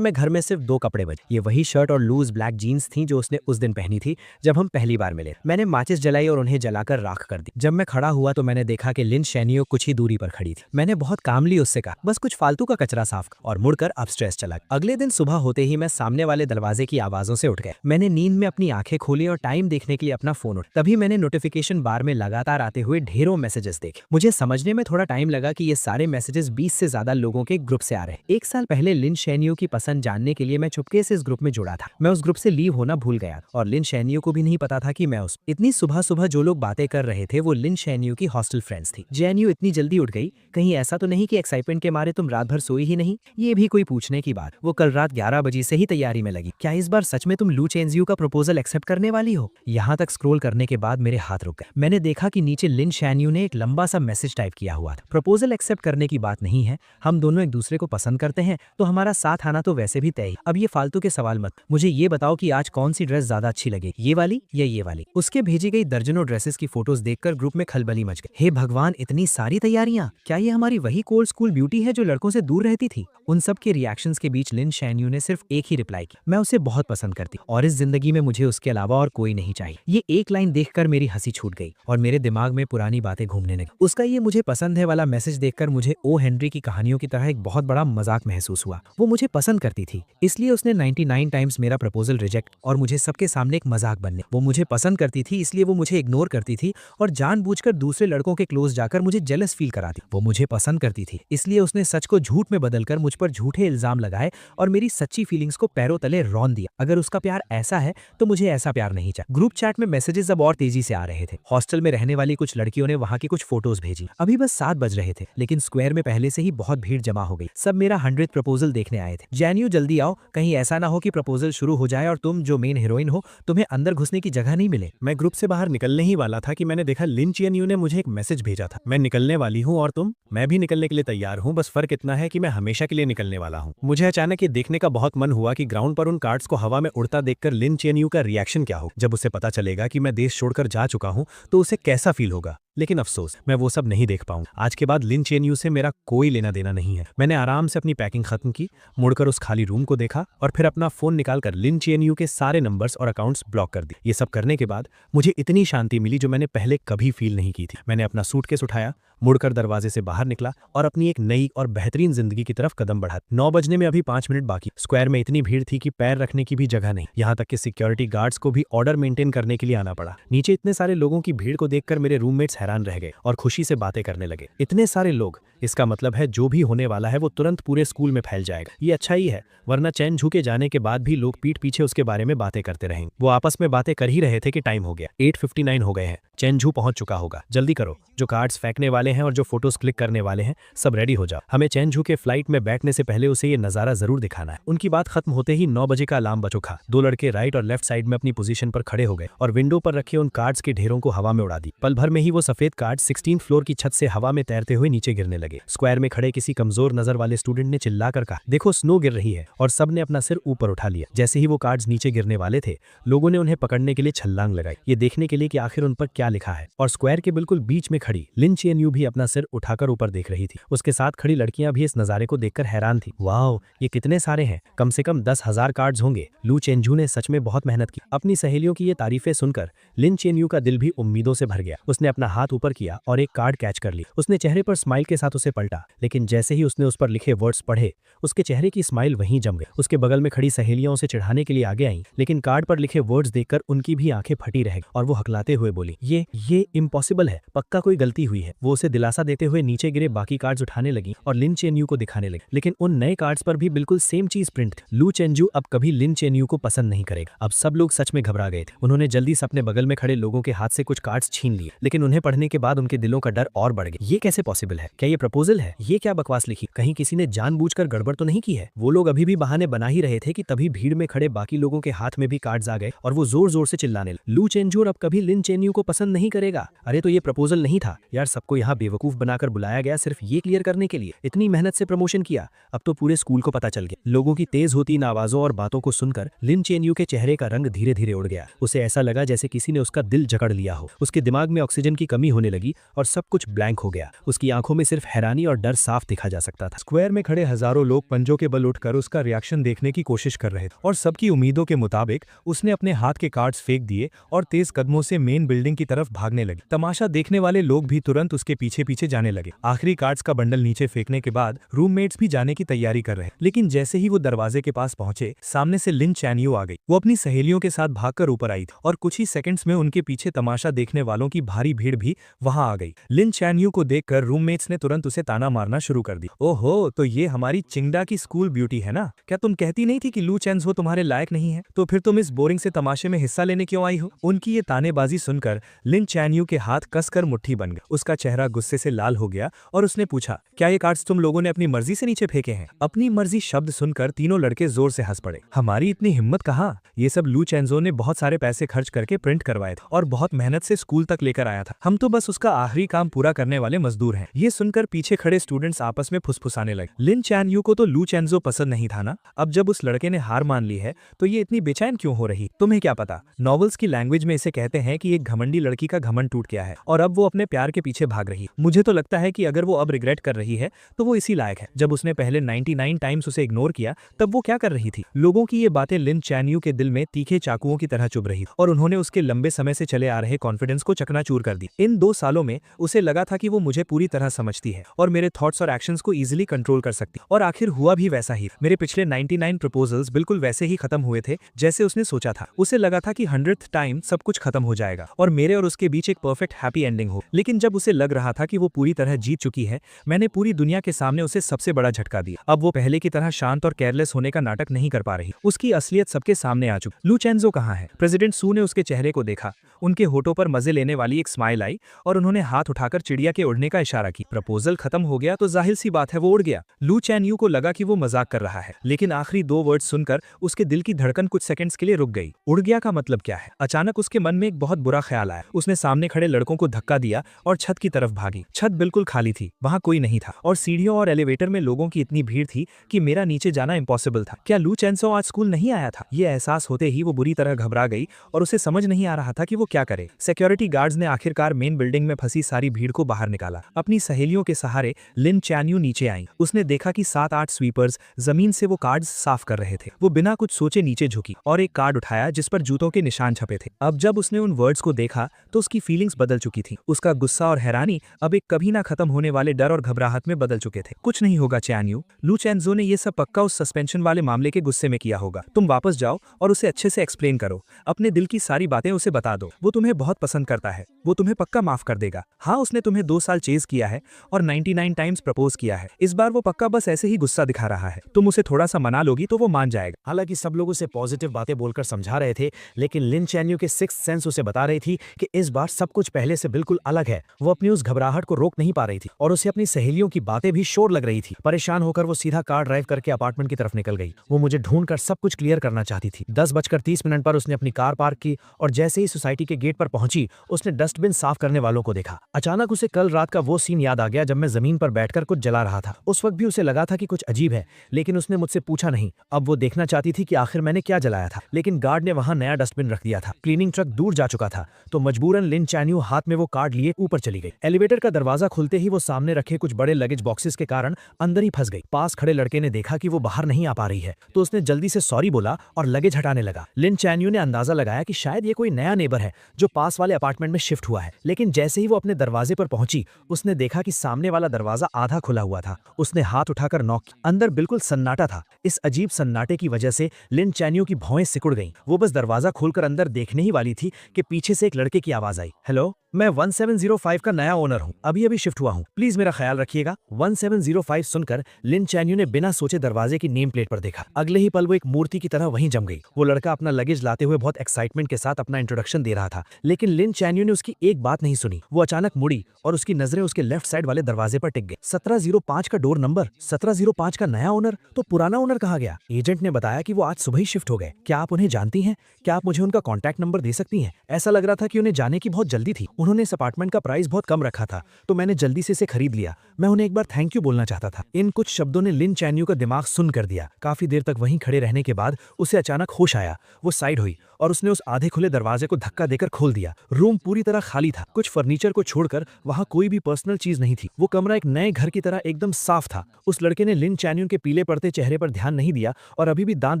में घर में सिर्फ 2 कपड़े बचे। ये वही शर्ट और लूज ब्लैक जीन्स थी जो उसने उस दिन पहनी थी जब हम पहली बार मिले। मैंने माचिस जलाई और उन्हें जलाकर राख कर दी। जब मैं खड़ा हुआ तो मैंने देखा कि लिन शैनियो कुछ ही दूरी पर खड़ी थी। मैंने बहुत कामली उससे कहा, बस कुछ फालतू का कचरा साफ कर, और मुड़कर अपस्ट्रेस चला। अगले दिन सुबह होते ही मैं सामने वाले दरवाजे की आवाजों से उठ गया। मैंने नींद में अपनी आंखें खोली और टाइम देखने के लिए अपना फोन उठाया। तभी मैंने नोटिफिकेशन बार में लगातार आते हुए ढेरों मैसेजेस देखे। मुझे समझने में थोड़ा टाइम लगा कि ये सारे मैसेजेस 20 से ज्यादा लोगों के ग्रुप से आ रहे हैं। 1 साल पहले लिन शैनियो की पसंद जानने के लिए मैं चुपके से इस ग्रुप में जुड़ा था। मैं उस ग्रुप से लीव होना भूल गया और लिन शैनियो को भी नहीं पता था कि मैं उस इतनी सुबह सुबह जो लोग बातें कर रहे थे वो लिन शैनियो की हॉस्टल फ्रेंड्स थी। जैनियो इतनी जल्दी उठ गई, कहीं ऐसा तो नहीं कि एक्साइटमेंट के मारे तुम रात भर सोई ही नहीं? ये भी कोई पूछने की बात। वो कल रात 11 बजे से ही तैयारी में लगी। क्या इस बार सच में तुम लू चेनजियू का प्रपोजल एक्सेप्ट करने वाली हो? यहाँ तक स्क्रॉल करने के बाद मेरे हाथ रुक गए। मैंने देखा कि नीचे लिन शैनियो ने एक लंबा सा मैसेज टाइप किया हुआ था। प्रपोजल एक्सेप्ट करने की बात नहीं है, हम दोनों एक दूसरे को पसंद करते हैं तो हमारा साथ आना तो वैसे भी तय। अब ये फालतू के सवाल मत, मुझे ये बताओ कि आज कौन सी ड्रेस ज्यादा अच्छी लगे, ये वाली या ये वाली? उसके भेजी गई दर्जनों ड्रेसेस की फोटोज देखकर ग्रुप में खलबली मच गई। हे भगवान, इतनी सारी तैयारियां! क्या ये हमारी वही कोल्ड स्कूल ब्यूटी है जो लड़कों से दूर रहती थी? उन सब के रिएक्शंस के बीच लिन शैनियो ने सिर्फ एक ही रिप्लाई की, मैं उसे बहुत पसंद करती और इस जिंदगी में मुझे उसके अलावा और कोई नहीं चाहिए। ये एक लाइन देखकर मेरी हंसी छूट गई और मेरे दिमाग में पुरानी बातें घूमने लगी। उसका ये मुझे पसंद है वाला मैसेज देखकर मुझे ओ हेनरी की कहानियों की तरह एक बहुत बड़ा मजाक महसूस हुआ। वो मुझे पसंद करती थी, इसलिए उसने 99 टाइम्स मेरा प्रपोजल रिजेक्ट और मुझे सबके सामने एक मजाक बनने। वो मुझे पसंद करती थी, इसलिए वो मुझे इग्नोर करती थी और जानबूझकर दूसरे लड़कों के क्लोज जाकर मुझे जेलस फील कराती। वो मुझे पसंद करती थी, इसलिए उसने सच को झूठ में बदलकर मुझ पर झूठे इल्जाम लगाए और मेरी सच्ची फीलिंग्स को पैरों तले रौंद दिया। अगर उसका प्यार ऐसा है तो मुझे ऐसा प्यार नहीं चाहिए। ग्रुप चैट में मैसेजेस अब और तेजी से आ रहे थे। हॉस्टल में रहने वाली कुछ लड़कियों ने वहां की कुछ फोटोज भेजी। अभी बस 7 बज रहे थे, लेकिन स्क्वायर में पहले से ही बहुत भीड़ जमा हो गई। सब मेरा 100th प्रपोजल देखने आए थे। जैन्यू जल्दी आओ, कहीं ऐसा ना हो कि प्रपोजल शुरू हो जाए और तुम जो मेन हीरोइन हो तुम्हें अंदर घुसने की जगह नहीं मिले। मैं ग्रुप से बाहर निकलने ही वाला था कि मैंने देखा लिन चियन ने मुझे एक मैसेज भेजा था, मैं निकलने वाली हूँ और तुम। मैं भी निकलने के लिए तैयार हूँ, बस फर्क इतना है कि मैं हमेशा के लिए निकलने वाला हूँ। मुझे अचानक ये देखने का बहुत मन हुआ कि ग्राउंड पर उन कार्ड्स को हवा में उड़ता देखकर लिन चियन का रिएक्शन क्या हो। जब उसे पता चलेगा कि मैं देश छोड़कर जा चुका हूँ तो उसे कैसा फील होगा। लेकिन अफसोस, मैं वो सब नहीं देख पाऊंगा। आज के बाद लिन चियन से मेरा कोई लेना देना नहीं है। मैंने आराम से अपनी पैकिंग खत्म की, मुड़कर उस खाली रूम को देखा और फिर अपना फोन निकालकर लिन चियन के सारे नंबर्स और अकाउंट्स ब्लॉक कर दिए। ये सब करने के बाद मुझे इतनी शांति मिली जो मैंने पहले कभी फील नहीं की थी। मैंने अपना सूटकेस उठाया, मुड़कर दरवाजे से बाहर निकला और अपनी एक नई और बेहतरीन जिंदगी की तरफ कदम बढ़ा। 9 बजने में अभी 5 मिनट बाकी। स्क्वायर में इतनी भीड़ थी कि पैर रखने की भी जगह नहीं। यहाँ तक कि सिक्योरिटी गार्ड्स को भी ऑर्डर मेंटेन करने के लिए आना पड़ा। नीचे इतने सारे लोगों की भीड़ को देखकर मेरे रूममेट्स हैरान रह गए और खुशी से बातें करने लगे। इतने सारे लोग, इसका मतलब है जो भी होने वाला है वो तुरंत पूरे स्कूल में फैल जाएगा। ये अच्छा ही है, वरना चैन झुके जाने के बाद भी लोग पीठ पीछे उसके बारे में बातें करते रहेंगे। वो आपस में बातें कर ही रहे थे कि टाइम हो गया। 8:59 हो गए हैं। चैनझू पहुंच चुका होगा। जल्दी करो, जो कार्ड्स फेंकने वाले हैं और जो फोटोज क्लिक करने वाले हैं सब रेडी हो जाओ। हमें चैनझू के फ्लाइट में बैठने से पहले उसे ये नजारा जरूर दिखाना है। उनकी बात खत्म होते ही 9 बजे का अलार्म बज उठा। 2 लड़के राइट और लेफ्ट साइड में अपनी पोजीशन पर खड़े हो गए और विंडो पर रखे उन कार्ड्स के ढेरों को हवा में उड़ा दी। पल भर में ही वो सफेद कार्ड 16th फ्लोर की छत से हवा में तैरते हुए नीचे गिरने लगे। स्क्वायर में खड़े किसी कमजोर नजर वाले स्टूडेंट ने चिल्लाकर कहा, देखो स्नो गिर रही है, और सबने अपना सिर ऊपर उठा लिया। जैसे ही वो कार्ड्स नीचे गिरने वाले थे, लोगों ने उन्हें पकड़ने के लिए छलांग लगाई, ये देखने के लिए कि आखिर उन पर क्या लिखा है। और स्क्वायर के बिल्कुल बीच में खड़ी लिन चियन भी अपना सिर उठाकर ऊपर देख रही थी। उसके साथ खड़ी लड़कियां भी इस नजारे को देखकर हैरान थी। वाह, ये कितने सारे हैं, कम से कम 10,000 कार्ड्स होंगे। लू चेंजू ने सच में बहुत मेहनत की। अपनी सहेलियों की ये तारीफें सुनकर लिन चियन का दिल भी उम्मीदों से भर गया। उसने अपना हाथ ऊपर किया और एक कार्ड कैच कर ली। उसने चेहरे पर स्माइल के साथ उसे पलटा, लेकिन जैसे ही उसने उस पर लिखे वर्ड्स पढ़े, उसके चेहरे की स्माइल वहीं जम गई। उसके बगल में खड़ी सहेलियां उसे चिढ़ाने के लिए आगे आईं, लेकिन कार्ड पर लिखे वर्ड्स देखकर उनकी भी आंखें फटी रह गई और वो हकलाते हुए बोली, ये इम्पॉसिबल है, पक्का कोई गलती हुई है। वो उसे दिलासा देते हुए नीचे गिरे बाकी कार्ड्स उठाने लगी और लिन चेन्यू को दिखाने लगी, लेकिन उन नए कार्ड्स पर भी बिल्कुल सेम चीज प्रिंट थी। लू चेंजू अब कभी लिन चेन्यू को पसंद नहीं करेगा। अब सब लोग सच में घबरा गए थे। उन्होंने जल्दी से अपने बगल में खड़े लोगों के हाथ से कुछ कार्ड्स छीन लिए, लेकिन उन्हें पढ़ने के बाद उनके दिलों का डर और बढ़ गया। ये कैसे पॉसिबल है? क्या ये प्रपोजल है? ये क्या बकवास लिखी? कहीं किसी ने जानबूझकर गड़बड़ तो नहीं की है? वो लोग अभी भी बहाने बना ही रहे थे कि तभी भीड़ में खड़े बाकी लोगों के हाथ में भी कार्ड्स आ गए और वो जोर जोर से चिल्लाने लगे, लू चेंजू अब कभी लिन चेन्यू को पसंद नहीं करेगा। अरे तो ये प्रपोजल नहीं था यार, सबको यहाँ बेवकूफ बनाकर बुलाया गया सिर्फ ये क्लियर करने के लिए। इतनी मेहनत से प्रमोशन किया, अब तो पूरे स्कूल को पता चल गया। लोगों की तेज होती इन आवाजों और बातों को सुनकर लिन चेन्यू के चेहरे का रंग धीरे धीरे उड़ गया। उसे ऐसा लगा जैसे किसी ने उसका दिल जकड़ लिया हो। उसके दिमाग में ऑक्सीजन की कमी होने लगी और सब कुछ ब्लैंक हो गया। उसकी आंखों में सिर्फ हैरानी और डर साफ दिखा जा सकता था। स्क्वायर में खड़े हजारों लोग पंजों के बल उठकर उसका रिएक्शन देखने की कोशिश कर रहे थे और सबकी उम्मीदों के मुताबिक उसने अपने हाथ के कार्ड्स फेंक दिए और तेज कदमों से मेन बिल्डिंग की तरफ भागने लगे। तमाशा देखने वाले लोग भी तुरंत उसके पीछे पीछे जाने लगे। आखिरी कार्ड्स का बंडल नीचे फेंकने के बाद रूममेट्स भी जाने की तैयारी कर रहे, लेकिन जैसे ही वो दरवाजे के पास पहुंचे, सामने से लिन चैन्यू आ गई। वो अपनी सहेलियों के साथ भागकर ऊपर आई और कुछ ही सेकंड्स में उनके पीछे तमाशा देखने वालों की भारी भीड़ भी वहां आ गई। लिन चैन्यू को देखकर रूममेट्स ने तुरंत उसे ताना मारना शुरू कर दी। ओहो, तो ये हमारी चिंगडा की स्कूल ब्यूटी है ना? क्या तुम कहती नहीं थी कि लू चेंजो तुम्हारे लायक नहीं है? तो फिर तुम इस बोरिंग से तमाशे में हिस्सा लेने क्यों आई हो? उनकी ये तानेबाजी सुनकर लिन चैन्यू के हाथ कसकर मुट्ठी बन गए। उसका चेहरा गुस्से से लाल हो गया और उसने पूछा, क्या ये कार्ड्स तुम लोगों ने अपनी मर्जी से नीचे फेंके हैं? अपनी मर्जी शब्द सुनकर तीनों लड़के जोर से हंस पड़े। हमारी इतनी हिम्मत कहाँ? ये सब लू चेंजो ने बहुत सारे पैसे खर्च करके प्रिंट करवाए थे और बहुत मेहनत से स्कूल तक लेकर आया था। हम तो बस उसका आखिरी काम पूरा करने वाले मजदूर हैं। ये सुनकर पीछे खड़े स्टूडेंट्स आपस में फुसफुसाने लगे। लिन चैन यू को तो लू चेंजो पसंद नहीं था ना। अब जब उस लड़के ने हार मान ली है तो ये इतनी बेचैन क्यों हो रही? तुम्हें क्या पता, नॉवेल्स की लैंग्वेज में इसे कहते हैं कि एक घमंडी लड़की का घमंड टूट गया है और अब वो अपने प्यार के पीछे भाग रही। मुझे तो लगता है कि अगर वो अब रिग्रेट कर रही है तो वो इसी लायक है। जब उसने पहले 99 टाइम्स उसे इग्नोर किया तब वो क्या कर रही थी? लोगों की ये बातें लिन चैन यू के दिल में तीखे चाकुओं की तरह चुभ रही और उन्होंने उसके लंबे समय से चले आ रहे कॉन्फिडेंस को चकनाचूर कर दी। इन 2 सालों में उसे लगा था कि वो मुझे पूरी तरह समझती है और मेरे थॉट्स और एक्शंस को इजीली कंट्रोल कर सकती, और आखिर हुआ भी वैसा ही। मेरे पिछले 99 प्रपोजल्स बिल्कुल वैसे ही खत्म हुए थे जैसे उसने सोचा था। उसे लगा था कि 100th टाइम सब कुछ खत्म हो जाएगा और मेरे और उसके बीच एक परफेक्ट हैप्पी एंडिंग हो। लेकिन जब उसे लग रहा था कि वो पूरी तरह जीत चुकी है, मैंने पूरी दुनिया के सामने उसे सबसे बड़ा झटका दिया। अब वो पहले की तरह शांत और केयरलेस होने का नाटक नहीं कर पा रही। उसकी असलियत सबके सामने आ चुकी। लू चेंजो कहाँ है? प्रेसिडेंट सू ने उसके चेहरे को देखा। उनके होठों पर मजे लेने वाली एक स्माइल आई और उन्होंने हाथ उठाकर चिड़िया के उड़ने का इशारा की। प्रपोजल खत्म हो गया तो जाहिर सी बात है वो उड़ गया। लू चैन यू को लगा कि वो मजाक कर रहा है, लेकिन आखिरी 2 वर्ड सुनकर उसके दिल की धड़कन कुछ सेकंड्स के लिए रुक गई। उड़ गया का मतलब क्या है? अचानक उसके मन में एक बहुत बुरा ख्याल आया। उसने सामने खड़े लड़कों को धक्का दिया और छत की तरफ भागी। छत बिल्कुल खाली थी, वहां कोई नहीं था और सीढ़ियों और एलिवेटर में लोगों की इतनी भीड़ थी कि मेरा नीचे जाना इम्पॉसिबल था। क्या लू चेंजो आज स्कूल नहीं आया था? ये एहसास होते ही वो बुरी तरह घबरा गई और उसे समझ नहीं आ रहा था कि वो क्या करे। सिक्योरिटी गार्ड्स ने आखिरकार मेन बिल्डिंग में फंसी सारी भीड़ को बाहर निकाला। अपनी सहेलियों के सहारे लिन चैन यू नीचे आई। उसने देखा कि 7-8 स्वीपर्स जमीन से वो कार्ड्स साफ कर रहे थे। वो बिना कुछ सोचे नीचे झुकी और एक कार्ड उठाया जिस पर जूतों के निशान छपे थे। अब जब उसने उन वर्ड्स को देखा तो उसकी फीलिंग्स बदल चुकी थी। उसका गुस्सा और हैरानी अब एक कभी ना खत्म होने वाले डर और घबराहट में बदल चुके थे। कुछ नहीं होगा चैन यू, लू चेंजो ने ये सब पक्का उस सस्पेंशन वाले मामले के गुस्से में किया होगा। तुम वापस जाओ और उसे अच्छे से एक्सप्लेन करो। अपने दिल की सारी बातें उसे बता दो। वो तुम्हें बहुत पसंद करता है, वो तुम्हें पक्का माफ कर देगा। हाँ, उसने तुम्हें 2 साल चेज किया है और 99 टाइम्स प्रपोज किया है। इस बार वो पक्का बस ऐसे ही गुस्सा दिखा रहा है। तुम उसे थोड़ा सा मना लोगी तो वो मान जाएगा। हालांकि सब लोग उसे पॉजिटिव बातें बोलकर समझा रहे थे, लेकिन लिन चैन यू के सिक्स्थ सेंस उसे बता रही थी कि इस बार सब कुछ पहले से बिल्कुल अलग है। वो अपनी उस घबराहट को रोक नहीं पा रही थी और उसे अपनी सहेलियों की बातें भी शोर लग रही थी। परेशान होकर वो सीधा कार ड्राइव करके अपार्टमेंट की तरफ निकल गई। वो मुझे ढूंढकर सब कुछ क्लियर करना चाहती थी। 10:30 पर उसने अपनी कार पार्क की और जैसे ही सोसाइटी के गेट पर पहुंची उसने डस्टबिन साफ करने वालों को देखा। अचानक उसे कल रात का वो सीन याद आ गया जब मैं जमीन पर बैठकर कुछ जला रहा था। उस वक्त भी उसे लगा था कि कुछ अजीब है, लेकिन उसने मुझसे पूछा नहीं। अब वो देखना चाहती थी कि आखिर मैंने क्या जलाया था, लेकिन गार्ड ने वहां नया डस्टबिन रख दिया था। क्लीनिंग ट्रक दूर जा चुका था तो मजबूरन लिन चैन यू हाथ में वो कार्ड लिए ऊपर चली गई। एलिवेटर का दरवाजा खुलते ही वो सामने रखे कुछ बड़े लगेज बॉक्सेस के कारण अंदर ही फंस गई। पास खड़े लड़के ने देखा कि वो बाहर नहीं आ पा रही है तो उसने जल्दी से सॉरी बोला और लगेज हटाने लगा। लिन चैन यू ने अंदाजा लगाया कि शायद ये कोई नया नेबर है जो पास वाले अपार्टमेंट में शिफ्ट हुआ है, लेकिन जैसे ही वो अपने दरवाजे पर पहुंची उसने देखा कि सामने वाला दरवाजा आधा खुला हुआ था। उसने हाथ उठाकर नॉक किया। अंदर बिल्कुल सन्नाटा था। इस अजीब सन्नाटे की वजह से लिन चैन यू की भौएं सिकुड़ गईं। वो बस दरवाजा खोलकर अंदर देखने ही वाली थी कि पीछे से एक लड़के की आवाज आई, हेलो, मैं 1705 का नया ओनर हूं, अभी शिफ्ट हुआ हूं, प्लीज मेरा ख्याल रखिएगा। 1705 सुनकर लिन चैन यू ने बिना सोचे दरवाजे की नेम प्लेट पर देखा। अगले ही पल वो एक मूर्ति की तरह वहीं जम गई। वो लड़का अपना लगेज लाते हुए बहुत एक्साइटमेंट के साथ अपना इंट्रोडक्शन दे रहा था, लेकिन लिन चैन यू ने उसकी एक बात नहीं सुनी। वो अचानक मुड़ी और उसकी नजरें उसके लेफ्ट साइड वाले दरवाजे पर टिक गई। 1705 का डोर नंबर, 1705 का नया ओनर, तो पुराना ओनर कहाँ गया? एजेंट ने बताया कि वो आज सुबह ही शिफ्ट हो गए। क्या आप उन्हें जानती हैं? क्या आप मुझे उनका कॉन्टैक्ट नंबर दे सकती हैं? ऐसा लग रहा था कि उन्हें जाने की बहुत जल्दी थी। उन्होंने इस अपार्टमेंट का प्राइस बहुत कम रखा था तो मैंने जल्दी से इसे खरीद लिया। मैं उन्हें एक बार थैंक यू बोलना चाहता था। इन कुछ शब्दों ने लिन चैन यू का दिमाग सुन कर दिया। काफी देर तक वहीं खड़े रहने के बाद उसे अचानक होश आया। वो साइड हुई और उसने उस आधे खुले दरवाजे को धक्का देकर खोल दिया। रूम पूरी तरह खाली था। कुछ फर्नीचर को छोड़कर वहां कोई भी पर्सनल चीज नहीं थी। वो कमरा एक नए घर की तरह एकदम साफ था। उस लड़के ने लिन चैन यू के पीले पड़ते चेहरे पर ध्यान नहीं दिया और अभी भी दांत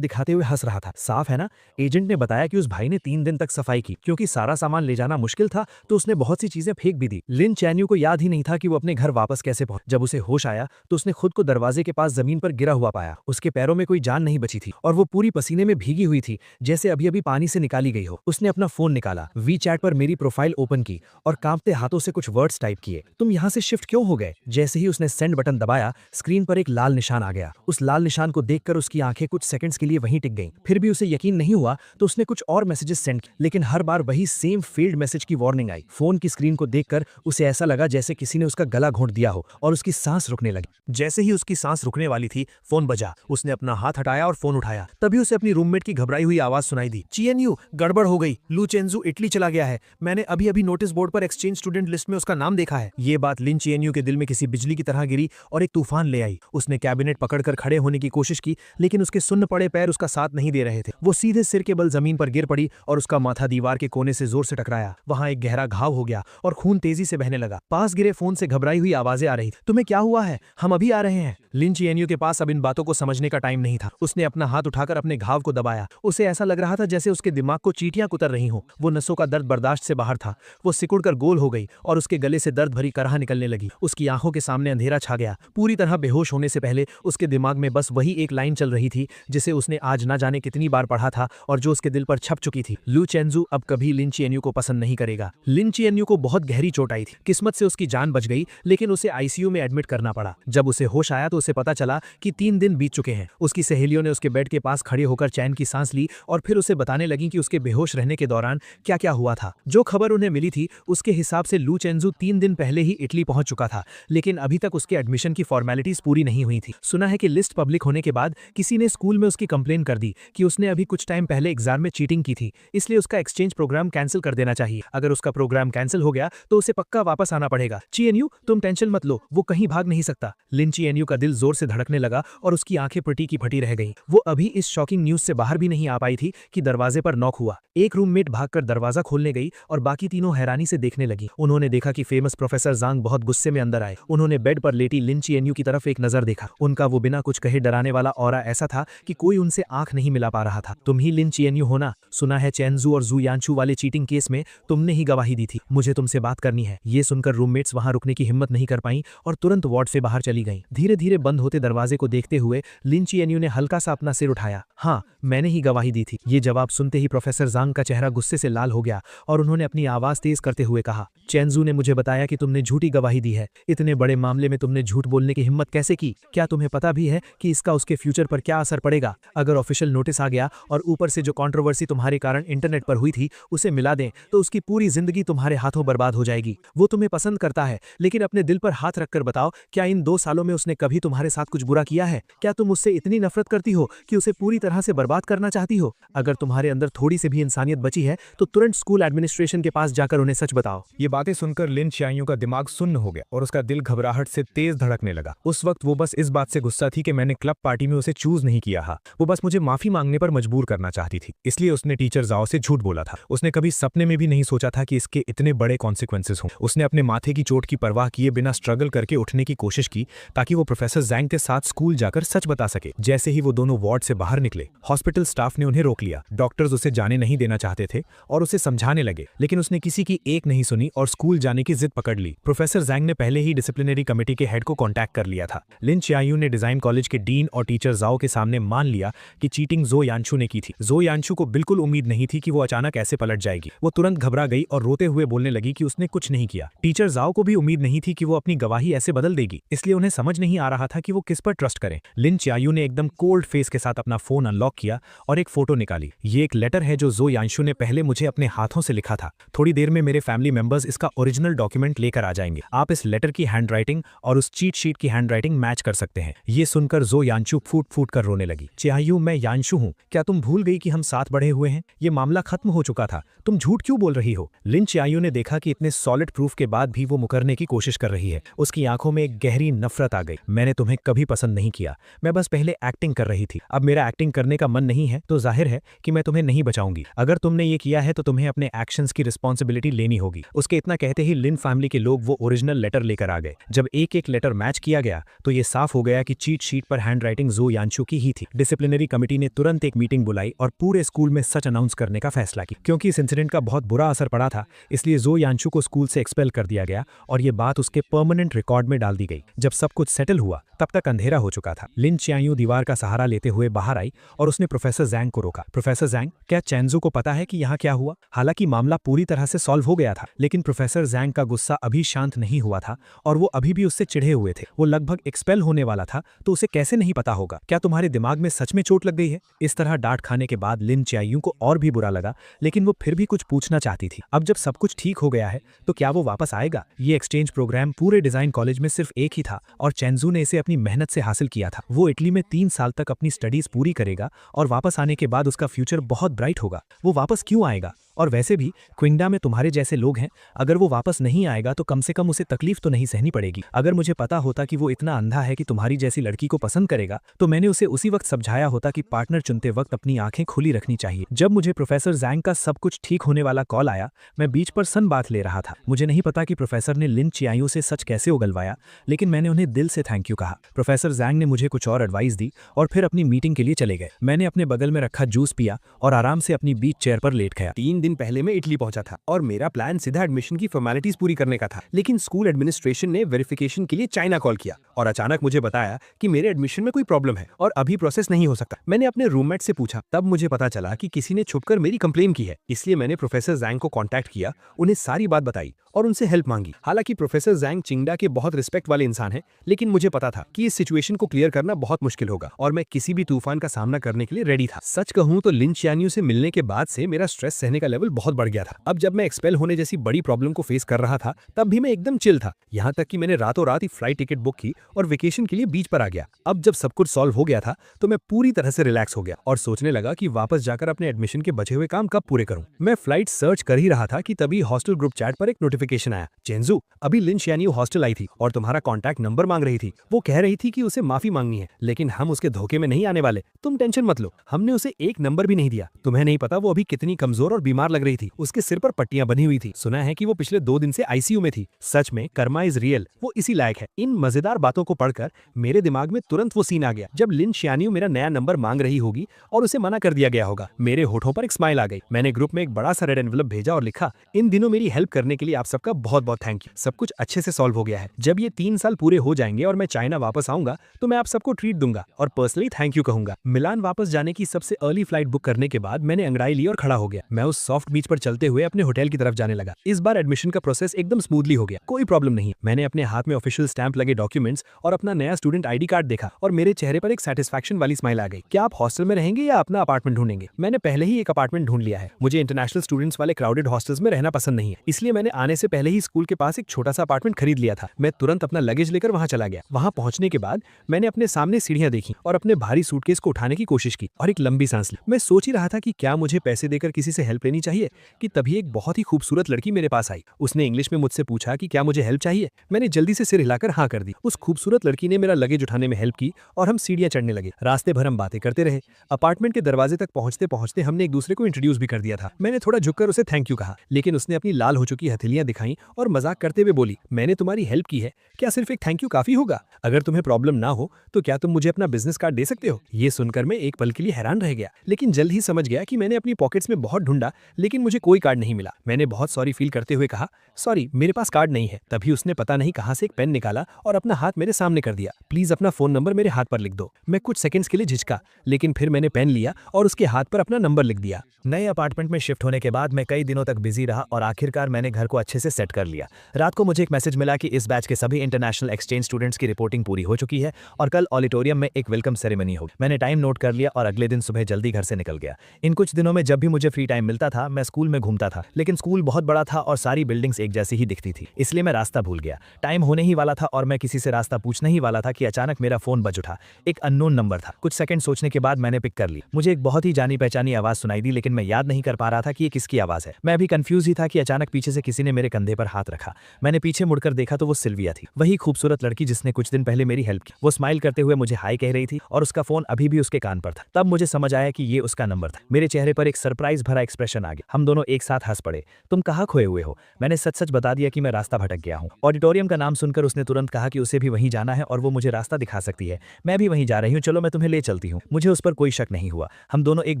दिखाते हुए हंस रहा था। साफ है ना? एजेंट ने बताया कि उस भाई ने 3 दिन तक सफाई की क्योंकि सारा सामान ले जाना मुश्किल था तो उसने बहुत सी चीजें फेंक भी दी। लिन चैन यू को याद ही नहीं था कि वो अपने घर वापस कैसे पहुंच। जब उसे होश आया तो उसने खुद को दरवाजे के पास जमीन पर गिरा हुआ पाया। उसके पैरों में कोई जान नहीं बची थी और वो पूरी पसीने में भीगी हुई थी जैसे अभी अभी पानी से निकाली गई हो। उसने अपना फोन निकाला, वी चैट पर मेरी प्रोफाइल ओपन की और कांपते हाथों से कुछ वर्ड्स टाइप किए। तुम यहाँ से शिफ्ट क्यों हो गए? जैसे ही उसने सेंड बटन दबाया स्क्रीन पर एक लाल निशान आ गया। उस लाल निशान को देखकर उसकी आंखें कुछ सेकंड्स के लिए वहीं टिक गईं। फिर भी उसे यकीन नहीं हुआ तो उसने कुछ और मैसेजेस सेंड किए, लेकिन हर बार वही सेम फेल्ड मैसेज की वार्निंग आई। फोन की स्क्रीन को देखकर उसे ऐसा लगा जैसे किसी ने उसका गला घोंट दिया हो और उसकी सांस रुकने लगी। जैसे ही उसकी सांस रुकने वाली थी फोन बजा। उसने अपना हाथ हटाया और फोन उठाया। तभी उसे अपनी रूममेट की घबराई हुई आवाज सुनाई दी, चियन चिएनयू, गड़बड़ हो गई। लू चेंजू इटली चला गया है। मैंने अभी अभी नोटिस बोर्ड पर एक्सचेंज स्टूडेंट लिस्ट में उसका नाम देखा है। ये बात लिन चिएनयू के दिल में किसी बिजली की तरह गिरी और एक तूफान ले आई। उसने कैबिनेट पकड़कर खड़े होने की कोशिश की, लेकिन उसके सुन्न पड़े पैर उसका साथ नहीं दे रहे थे। वो सीधे सिर के बल जमीन पर गिर पड़ी और उसका माथा दीवार के कोने से जोर से टकराया। वहां एक गहरा घाव हो गया और खून तेजी से बहने लगा। पास गिरे फोन से घबराई हुई आवाजें आ रही। तुम्हें क्या हुआ है? हम अभी आ रहे हैं। लिन चिएनयू के पास अब इन बातों को समझने का टाइम नहीं था। उसने अपना हाथ उठाकर अपने घाव को दबाया। उसे ऐसा लग रहा था जैसे उसके दिमाग को चींटियां कुतर रही हों। वो नसों का दर्द बर्दाश्त से बाहर था। वो सिकुड़कर गोल हो गई और उसके गले से दर्द भरी कराह निकलने लगी। उसकी आंखों के सामने अंधेरा छा गया। पूरी तरह बेहोश होने से पहले उसके दिमाग में बस वही एक लाइन चल रही थी जिसे उसने आज ना जाने कितनी बार पढ़ा था और जो उसके दिल पर छप चुकी थी। लू चेंजू अब कभी लिन चिएनयू को पसंद नहीं करेगा। लिन चिएनयू को बहुत गहरी चोट आई थी। किस्मत से उसकी जान बच गई, लेकिन उसे आईसीयू में एडमिट करना पड़ा। जब उसे होश आया तो उसे पता चला कि 3 दिन बीत चुके हैं। उसकी सहेलियों ने उसके बेड के पास खड़े होकर चैन की सांस ली और फिर उसे बताने लगी कि उसके बेहोश रहने के दौरान क्या क्या हुआ था। जो खबर उन्हें मिली थी उसके हिसाब से लू चेंजू 3 दिन पहले ही इटली पहुंच चुका था, लेकिन अभी तक उसके एडमिशन की फॉर्मेलिटीज पूरी नहीं हुई थी। सुना है कि लिस्ट पब्लिक होने के बाद किसी ने स्कूल में उसकी कंप्लेन कर दी कि उसने अभी कुछ टाइम पहले एग्जाम में चीटिंग की थी, इसलिए उसका एक्सचेंज प्रोग्राम कैंसिल कर देना चाहिए। अगर उसका प्रोग्राम कैंसिल हो गया तो उसे पक्का वापस आना पड़ेगा। चिएनयू, तुम टेंशन मत लो, वो कहीं भाग नहीं सकता। लिन चिएनयू का दिल जोर से धड़कने लगा और उसकी आंखें फटी की फटी रह गईं। वो अभी इस शॉकिंग न्यूज से बाहर भी नहीं आ पाई थी कि दरवाजे पर नॉक हुआ। एक रूममेट भागकर दरवाजा खोलने गई और बाकी तीनों हैरानी से देखने लगी। उन्होंने देखा कि फेमस प्रोफेसर जांग बहुत गुस्से में अंदर आए। उन्होंने बेड पर लेटी लिन चिएनयू की तरफ एक नजर देखा। उनका वो बिना कुछ कहे डराने वाला ऑरा ऐसा था कि कोई उनसे आंख नहीं मिला पा रहा था। तुम ही लिन चिएनयू हो ना? सुना है चेंजू और जू यानचू वाले चीटिंग केस में तुमने ही गवाही दी थी। मुझे तुमसे बात करनी है। ये सुनकर रूममेट्स वहां रुकने की हिम्मत नहीं कर पाई और तुरंत वार्ड से बाहर चली गईं। धीरे धीरे बंद होते दरवाजे को देखते हुए लिन चिएनयू ने हल्का सा अपना सिर उठाया। हाँ, मैंने ही गवाही दी थी। ये जवाब सुनते ही प्रोफेसर जांग का चेहरा गुस्से से लाल हो गया और उन्होंने अपनी आवाज तेज करते हुए कहा, चेंजू ने मुझे बताया कि तुमने झूठी गवाही दी है। इतने बड़े मामले में तुमने झूठ बोलने की हिम्मत कैसे की? क्या तुम्हें पता भी है कि इसका उसके फ्यूचर पर क्या असर पड़ेगा? अगर ऑफिशियल नोटिस आ गया और ऊपर से जो कंट्रोवर्सी तुम्हारे कारण इंटरनेट पर हुई थी उसे मिला दें तो उसकी पूरी जिंदगी तुम्हारे हाथों बर्बाद हो जाएगी। वो तुम्हें पसंद करता है, लेकिन अपने दिल पर हाथ रखकर बताओ, क्या इन 2 सालों में उसने कभी तुम्हारे साथ कुछ बुरा किया है? क्या तुम उससे इतनी नफरत करती हो कि उसे पूरी तरह से बर्बाद करना चाहती हो? अगर तुम्हारे अंदर थोड़ी सी भी इंसानियत बची है तो तुरंत स्कूल एडमिनिस्ट्रेशन के पास जाकर उन्हें सच बताओ। ये बातें सुनकर लिन चिएनयू का दिमाग सुन्न हो गया और उसका दिल घबराहट से तेज धड़कने लगा। उस वक्त वो बस इस बात से गुस्सा थी कि मैंने क्लब पार्टी में उसे चूज नहीं किया था। वो बस मुझे माफी मांगने पर मजबूर करना चाहती थी, इसलिए उसने टीचर जाओ से झूठ बोला था। उसने कभी सपने में भी नहीं सोचा था कि इसके इतने बड़े कॉन्सिक्वेंसेस हों। उसने अपने माथे की चोट की परवाह किए बिना स्ट्रगल करके उठने की कोशिश की ताकि वो प्रोफेसर जैंग के साथ स्कूल जाकर सच बता सके। जैसे ही वो दोनों वार्ड से बाहर निकले, हॉस्पिटल स्टाफ ने उन्हें रोक लिया। डॉक्टर्स उसे जाने नहीं देना चाहते थे और उसे समझाने लगे, लेकिन उसने किसी की एक नहीं सुनी और स्कूल जाने की जिद पकड़ ली। प्रोफेसर जैंग ने पहले ही डिसिप्लिनरी कमेटी के हेड को कांटेक्ट कर लिया था। लिन चिएनयू ने डिजाइन कॉलेज के डीन और टीचर जाओ के सामने मान लिया कि चीटिंग जो यानचू ने की थी। जो यानचू को बिल्कुल उम्मीद नहीं थी कि वो अचानक ऐसे पलट जाएगी। वो तुरंत घबरा गई और रोते हुए बोलने लगी कि उसने कुछ नहीं किया। टीचर जाओ को भी उम्मीद नहीं थी कि वो अपनी गवाही ऐसे बदल देगी, इसलिए उन्हें समझ नहीं आ रहा था कि वो किस पर ट्रस्ट करें। लिन चिएनयू ने एकदम कोल्ड फेस के साथ अपना फोन अनलॉक किया और एक फोटो निकाली। ये एक लेटर है जो यानचू ने पहले मुझे अपने हाथों से लिखा था। थोड़ी देर में मेरे फैमिली मेंबर्स इसका ओरिजिनल डॉक्यूमेंट लेकर आ जाएंगे। आप इस लेटर की हैंडराइटिंग और उस चीट शीट की हैंडराइटिंग मैच कर सकते हैं। ये सुनकर यानचू फूट फूट कर रोने लगी। चिएनयू, मैं यानचू हूँ। क्या तुम भूल गई कि हम साथ बढ़े हुए हैं? ये मामला खत्म हो चुका था। तुम झूठ क्यों बोल रही हो? लिन चिएनयू ने देखा कि इतने सॉलिड प्रूफ के बाद भी वो मुकरने की कोशिश कर रही है। उसकी आंखों में एक गहरी नफरत आ गई। मैंने तुम्हें कभी पसंद नहीं किया। मैं बस पहले एक्टिंग कर रही थी। अब मेरा एक्टिंग करने का मन नहीं है तो जाहिर है कि मैं तुम्हें नहीं बचाऊंगी। अगर तुमने ये किया है तो तुम्हें अपने एक्शंस की रिस्पॉन्सिबिलिटी लेनी होगी। उसके इतना कहते ही लिन फैमिली के लोग वो ओरिजिनल लेटर लेकर आ गए। जब एक एक लेटर मैच किया गया तो ये साफ हो गया कि चीट शीट पर हैंडराइटिंग यानचू की ही थी। डिसिप्लिनरी कमेटी ने तुरंत एक मीटिंग बुलाई और पूरे स्कूल में सच अनाउंस करने का फैसला किया। क्योंकि इस इंसिडेंट का बहुत बुरा असर पड़ा था, इसलिए यानचू को स्कूल से एक्सपेल कर दिया गया और ये बात उसके परमानेंट रिकॉर्ड में डाल दी गई। जब सब कुछ सेटल हुआ तब तक अंधेरा हो चुका था। लिन चिएनयू दीवार का सहारा लेते हुए बाहर आई और उसने प्रोफेसर जैंग को रोका। प्रोफेसर जैंग, क्या चेंजू को पता है कि यहाँ क्या हुआ? हालांकि मामला पूरी तरह से सॉल्व हो गया था, लेकिन प्रोफेसर जैंग का गुस्सा अभी शांत नहीं हुआ था और वो अभी भी उससे चिढ़े हुए थे। वो लगभग एक्सपेल होने वाला था, तो उसे कैसे नहीं पता होगा? क्या तुम्हारे दिमाग में सच में चोट लग गई है? इस तरह डांट खाने के बाद लिन चिएनयू को और भी बुरा लगा, लेकिन वो फिर भी कुछ पूछना चाहती थी। अब जब सब कुछ ठीक हो गया है तो क्या वो वापस आएगा? ये एक्सचेंज प्रोग्राम पूरे डिजाइन कॉलेज में सिर्फ एक ही था और चेंजू ने इसे अपनी मेहनत से हासिल किया था। वो इटली में 3 साल तक अपनी स्टडीज पूरी करेगा और वापस आने के बाद उसका फ्यूचर बहुत बहुत ब्राइट होगा, वो वापस क्यों आएगा? और वैसे भी क्विंगडा में तुम्हारे जैसे लोग हैं, अगर वो वापस नहीं आएगा तो कम से कम उसे तकलीफ तो नहीं सहनी पड़ेगी। अगर मुझे पता होता कि वो इतना अंधा है कि तुम्हारी जैसी लड़की को पसंद करेगा तो मैंने उसे उसी वक्त समझाया होता कि पार्टनर चुनते वक्त अपनी आंखें खुली रखनी चाहिए। जब मुझे प्रोफेसर जैंग का सब कुछ ठीक होने वाला कॉल आया, मैं बीच पर सन बाथ ले रहा था। मुझे नहीं पता कि प्रोफेसर ने लिन चियाओ से सच कैसे उगलवाया, लेकिन मैंने उन्हें दिल से थैंक यू कहा। प्रोफेसर जैंग ने मुझे कुछ और एडवाइस दी और फिर अपनी मीटिंग के लिए चले गए। मैंने अपने बगल में रखा जूस पिया और आराम से अपनी बीच चेयर पर लेट गया। 3 दिन पहले मैं इटली पहुंचा था और मेरा प्लान सीधा एडमिशन की फॉर्मेलिटीज पूरी करने का था, लेकिन स्कूल एडमिनिस्ट्रेशन ने वेरिफिकेशन के लिए चाइना कॉल किया और अचानक मुझे बताया कि मेरे एडमिशन में कोई प्रॉब्लम है और अभी प्रोसेस नहीं हो सकता। मैंने अपने रूममेट से पूछा, तब मुझे पता चला कि किसी ने छुपकर मेरी कंप्लेन की है। इसलिए मैंने प्रोफेसर जैंग को कांटेक्ट किया, उन्हें सारी बात बताई और उनसे हेल्प मांगी। हालांकि प्रोफेसर जैंग चिंगडा के बहुत रिस्पेक्ट वाले इंसान हैं, लेकिन मुझे पता था कि इस सिचुएशन को क्लियर करना बहुत मुश्किल होगा और मैं किसी भी तूफान का सामना करने के लिए रेडी था। सच कहूं तो लिन चियाओ से मिलने के बाद से मेरा स्ट्रेस सहने का लेवल बहुत बढ़ गया था। अब जब मैं एक्सपेल होने जैसी बड़ी प्रॉब्लम को फेस कर रहा था तब भी मैं एकदम चिल था, यहाँ तक कि मैंने रातों रात ही फ्लाइट टिकट बुक की और वेकेशन के लिए बीच पर आ गया। अब जब सब कुछ सॉल्व हो गया था तो मैं पूरी तरह से रिलैक्स हो गया और सोचने लगा कि वापस जाकर अपने एडमिशन के बचे हुए काम कब पूरे करूं। मैं फ्लाइट सर्च कर ही रहा था कि तभी हॉस्टल ग्रुप चैट पर एक नोटिफिकेशन आया, चेंजू अभी लिन चियाओ हॉस्टल आई थी और तुम्हारा कॉन्टैक्ट नंबर मांग रही थी। वो कह रही थी कि उसे माफी मांगनी है, लेकिन हम उसके धोखे में नहीं आने वाले, तुम टेंशन मत लो। हमने उसे एक नंबर भी नहीं दिया। तुम्हें नहीं पता वो अभी कितनी कमजोर और बीमार लग रही थी, उसके सिर पर पट्टियां बनी हुई थी। सुना है कि वो पिछले 2 दिन से आईसीयू में थी। सच में कर्मा इज रियल, वो इसी लायक है। इन मजेदार बातों को पढ़कर मेरे दिमाग में तुरंत वो सीन आ गया जब लिन चियाओ मेरा नया नंबर मांग रही होगी और उसे मना कर दिया गया होगा। मेरे होठों पर एक स्माइल आ गई। मैंने ग्रुप में एक बड़ा सा रेड एनवेलप भेजा और लिखा, इन दिनों मेरी हेल्प करने के लिए आप सबका बहुत बहुत थैंक यू। सब कुछ अच्छे से सॉल्व हो गया है। जब ये 3 साल पूरे हो जाएंगे और मैं चाइना वापस आऊंगा तो मैं आप सबको ट्रीट दूंगा और पर्सनली थैंक यू कहूंगा। मिलान वापस जाने की सबसे अर्ली फ्लाइट बुक करने के बाद मैंने अंगड़ाई ली और खड़ा हो गया। मैं उस सॉफ्ट बीच पर चलते हुए अपने होटल की तरफ जाने लगा। इस बार एडमिशन का प्रोसेस एकदम स्मूथली हो गया, कोई प्रॉब्लम नहीं। मैंने अपने हाथ में ऑफिशियल स्टैंप लगे डॉक्यूमेंट्स और अपना नया स्टूडेंट आईडी कार्ड देखा और मेरे चेहरे पर एक सेटिस्फैक्शन वाली स्माइल आ गई। क्या आप हॉस्टल में रहेंगे या अपना अपार्टमेंट ढूंढेंगे? मैंने पहले ही एक अपार्टमेंट ढूंढ लिया है। मुझे इंटरनेशनल स्टूडेंट्स वाले क्राउडेड हॉस्टल्स में रहना पसंद नहीं है, इसलिए मैंने आने से पहले ही स्कूल के पास एक छोटा सा अपार्टमेंट खरीद लिया था। मैं तुरंत अपना लगेज लेकर वहां चला गया। वहां पहुंचने के बाद मैंने अपने सामने सीढ़ियां देखी और अपने भारी सूटकेस को उठाने की कोशिश की और एक लंबी सांस ली। मैं सोच ही रहा था कि क्या मुझे पैसे देकर किसी से हेल्प लेनी चाहिए कि तभी एक बहुत ही खूबसूरत लड़की मेरे पास आई। उसने इंग्लिश में मुझसे पूछा कि क्या मुझे हेल्प चाहिए। मैंने जल्दी से सिर हिलाकर हाँ कर दी। उस खूबसूरत लड़की ने मेरा लगेज उठाने में हेल्प की और हम सीढ़ियां चढ़ने लगे। रास्ते भर हम बातें करते रहे। अपार्टमेंट के दरवाजे तक पहुंचते पहुंचते हमने एक दूसरे को इंट्रोड्यूस भी कर दिया था। मैंने थोड़ा झुककर उसे थैंक यू कहा, लेकिन उसने अपनी लाल हो चुकी हथेलियां दिखाई और मजाक करते हुए बोली, मैंने तुम्हारी हेल्प की है, क्या सिर्फ एक थैंक यू काफी होगा? अगर तुम्हें प्रॉब्लम ना हो तो क्या तुम मुझे अपना बिजनेस कार्ड दे सकते हो? ये सुनकर मैं एक पल के लिए हैरान रह गया, लेकिन जल्द ही समझ गया कि मैंने अपनी पॉकेट्स में बहुत ढूंढा लेकिन मुझे कोई कार्ड नहीं मिला। मैंने बहुत सॉरी फील करते हुए कहा, सॉरी मेरे पास कार्ड नहीं है। तभी उसने पता नहीं कहां से एक पेन निकाला और अपना हाथ मेरे सामने कर दिया। प्लीज अपना फोन नंबर मेरे हाथ पर लिख दो। मैं कुछ सेकंड्स के लिए झिझका, लेकिन फिर मैंने पेन लिया और उसके हाथ पर अपना नंबर लिख दिया। नए अपार्टमेंट में शिफ्ट होने के बाद मैं कई दिनों तक बिजी रहा और आखिरकार मैंने घर को अच्छे से सेट कर लिया। रात को मुझे एक मैसेज मिला कि इस बैच के सभी इंटरनेशनल एक्सचेंज स्टूडेंट्स की रिपोर्टिंग पूरी हो चुकी है और कल ऑडिटोरियम में एक वेलकम सेरेमनी होगी। मैंने टाइम नोट कर लिया और अगले दिन सुबह जल्दी घर से निकल गया। इन कुछ दिनों में जब भी मुझे फ्री टाइम मिलता था मैं स्कूल में घूमता था, लेकिन स्कूल बहुत बड़ा था और सारी बिल्डिंग्स एक जैसी ही दिखती थी, इसलिए मैं रास्ता भूल गया। टाइम होने ही वाला था और मैं किसी से रास्ता पूछने ही वाला था कि अचानक मेरा फोन बज उठा। एक अननोन नंबर था। कुछ सेकंड सोचने के बाद मैंने पिक कर ली। मुझे एक बहुत ही जानी पहचानी आवाज सुनाई दी, लेकिन मैं याद नहीं कर पा रहा था कि ये किसकी आवाज है। मैं अभी कंफ्यूज ही था कि अचानक पीछे से किसी ने मेरे कंधे पर हाथ रखा। मैंने पीछे मुड़कर देखा तो वो सिल्विया थी, वही खूबसूरत लड़की जिसने कुछ दिन पहले मेरी हेल्प की। वो स्माइल करते हुए मुझे हाय कह रही थी और उसका फोन अभी भी उसके कान पर था। तब मुझे समझ आया कि ये उसका नंबर था। मेरे चेहरे पर एक सरप्राइज भरा एक्सप्रेशन आ गया। हम दोनों एक साथ हंस पड़े। तुम कहाँ खोए हुए हो? मैंने सच सच बता दिया कि मैं रास्ता भटक गया हूँ। ऑडिटोरियम का नाम सुनकर उसने तुरंत कहा कि उसे भी वहीं जाना है और वो मुझे रास्ता दिखा सकती है। मैं भी वहीं जा रही हूँ, चलो मैं तुम्हें ले चलती हूँ। मुझे उस पर कोई शक नहीं हुआ। हम दोनों एक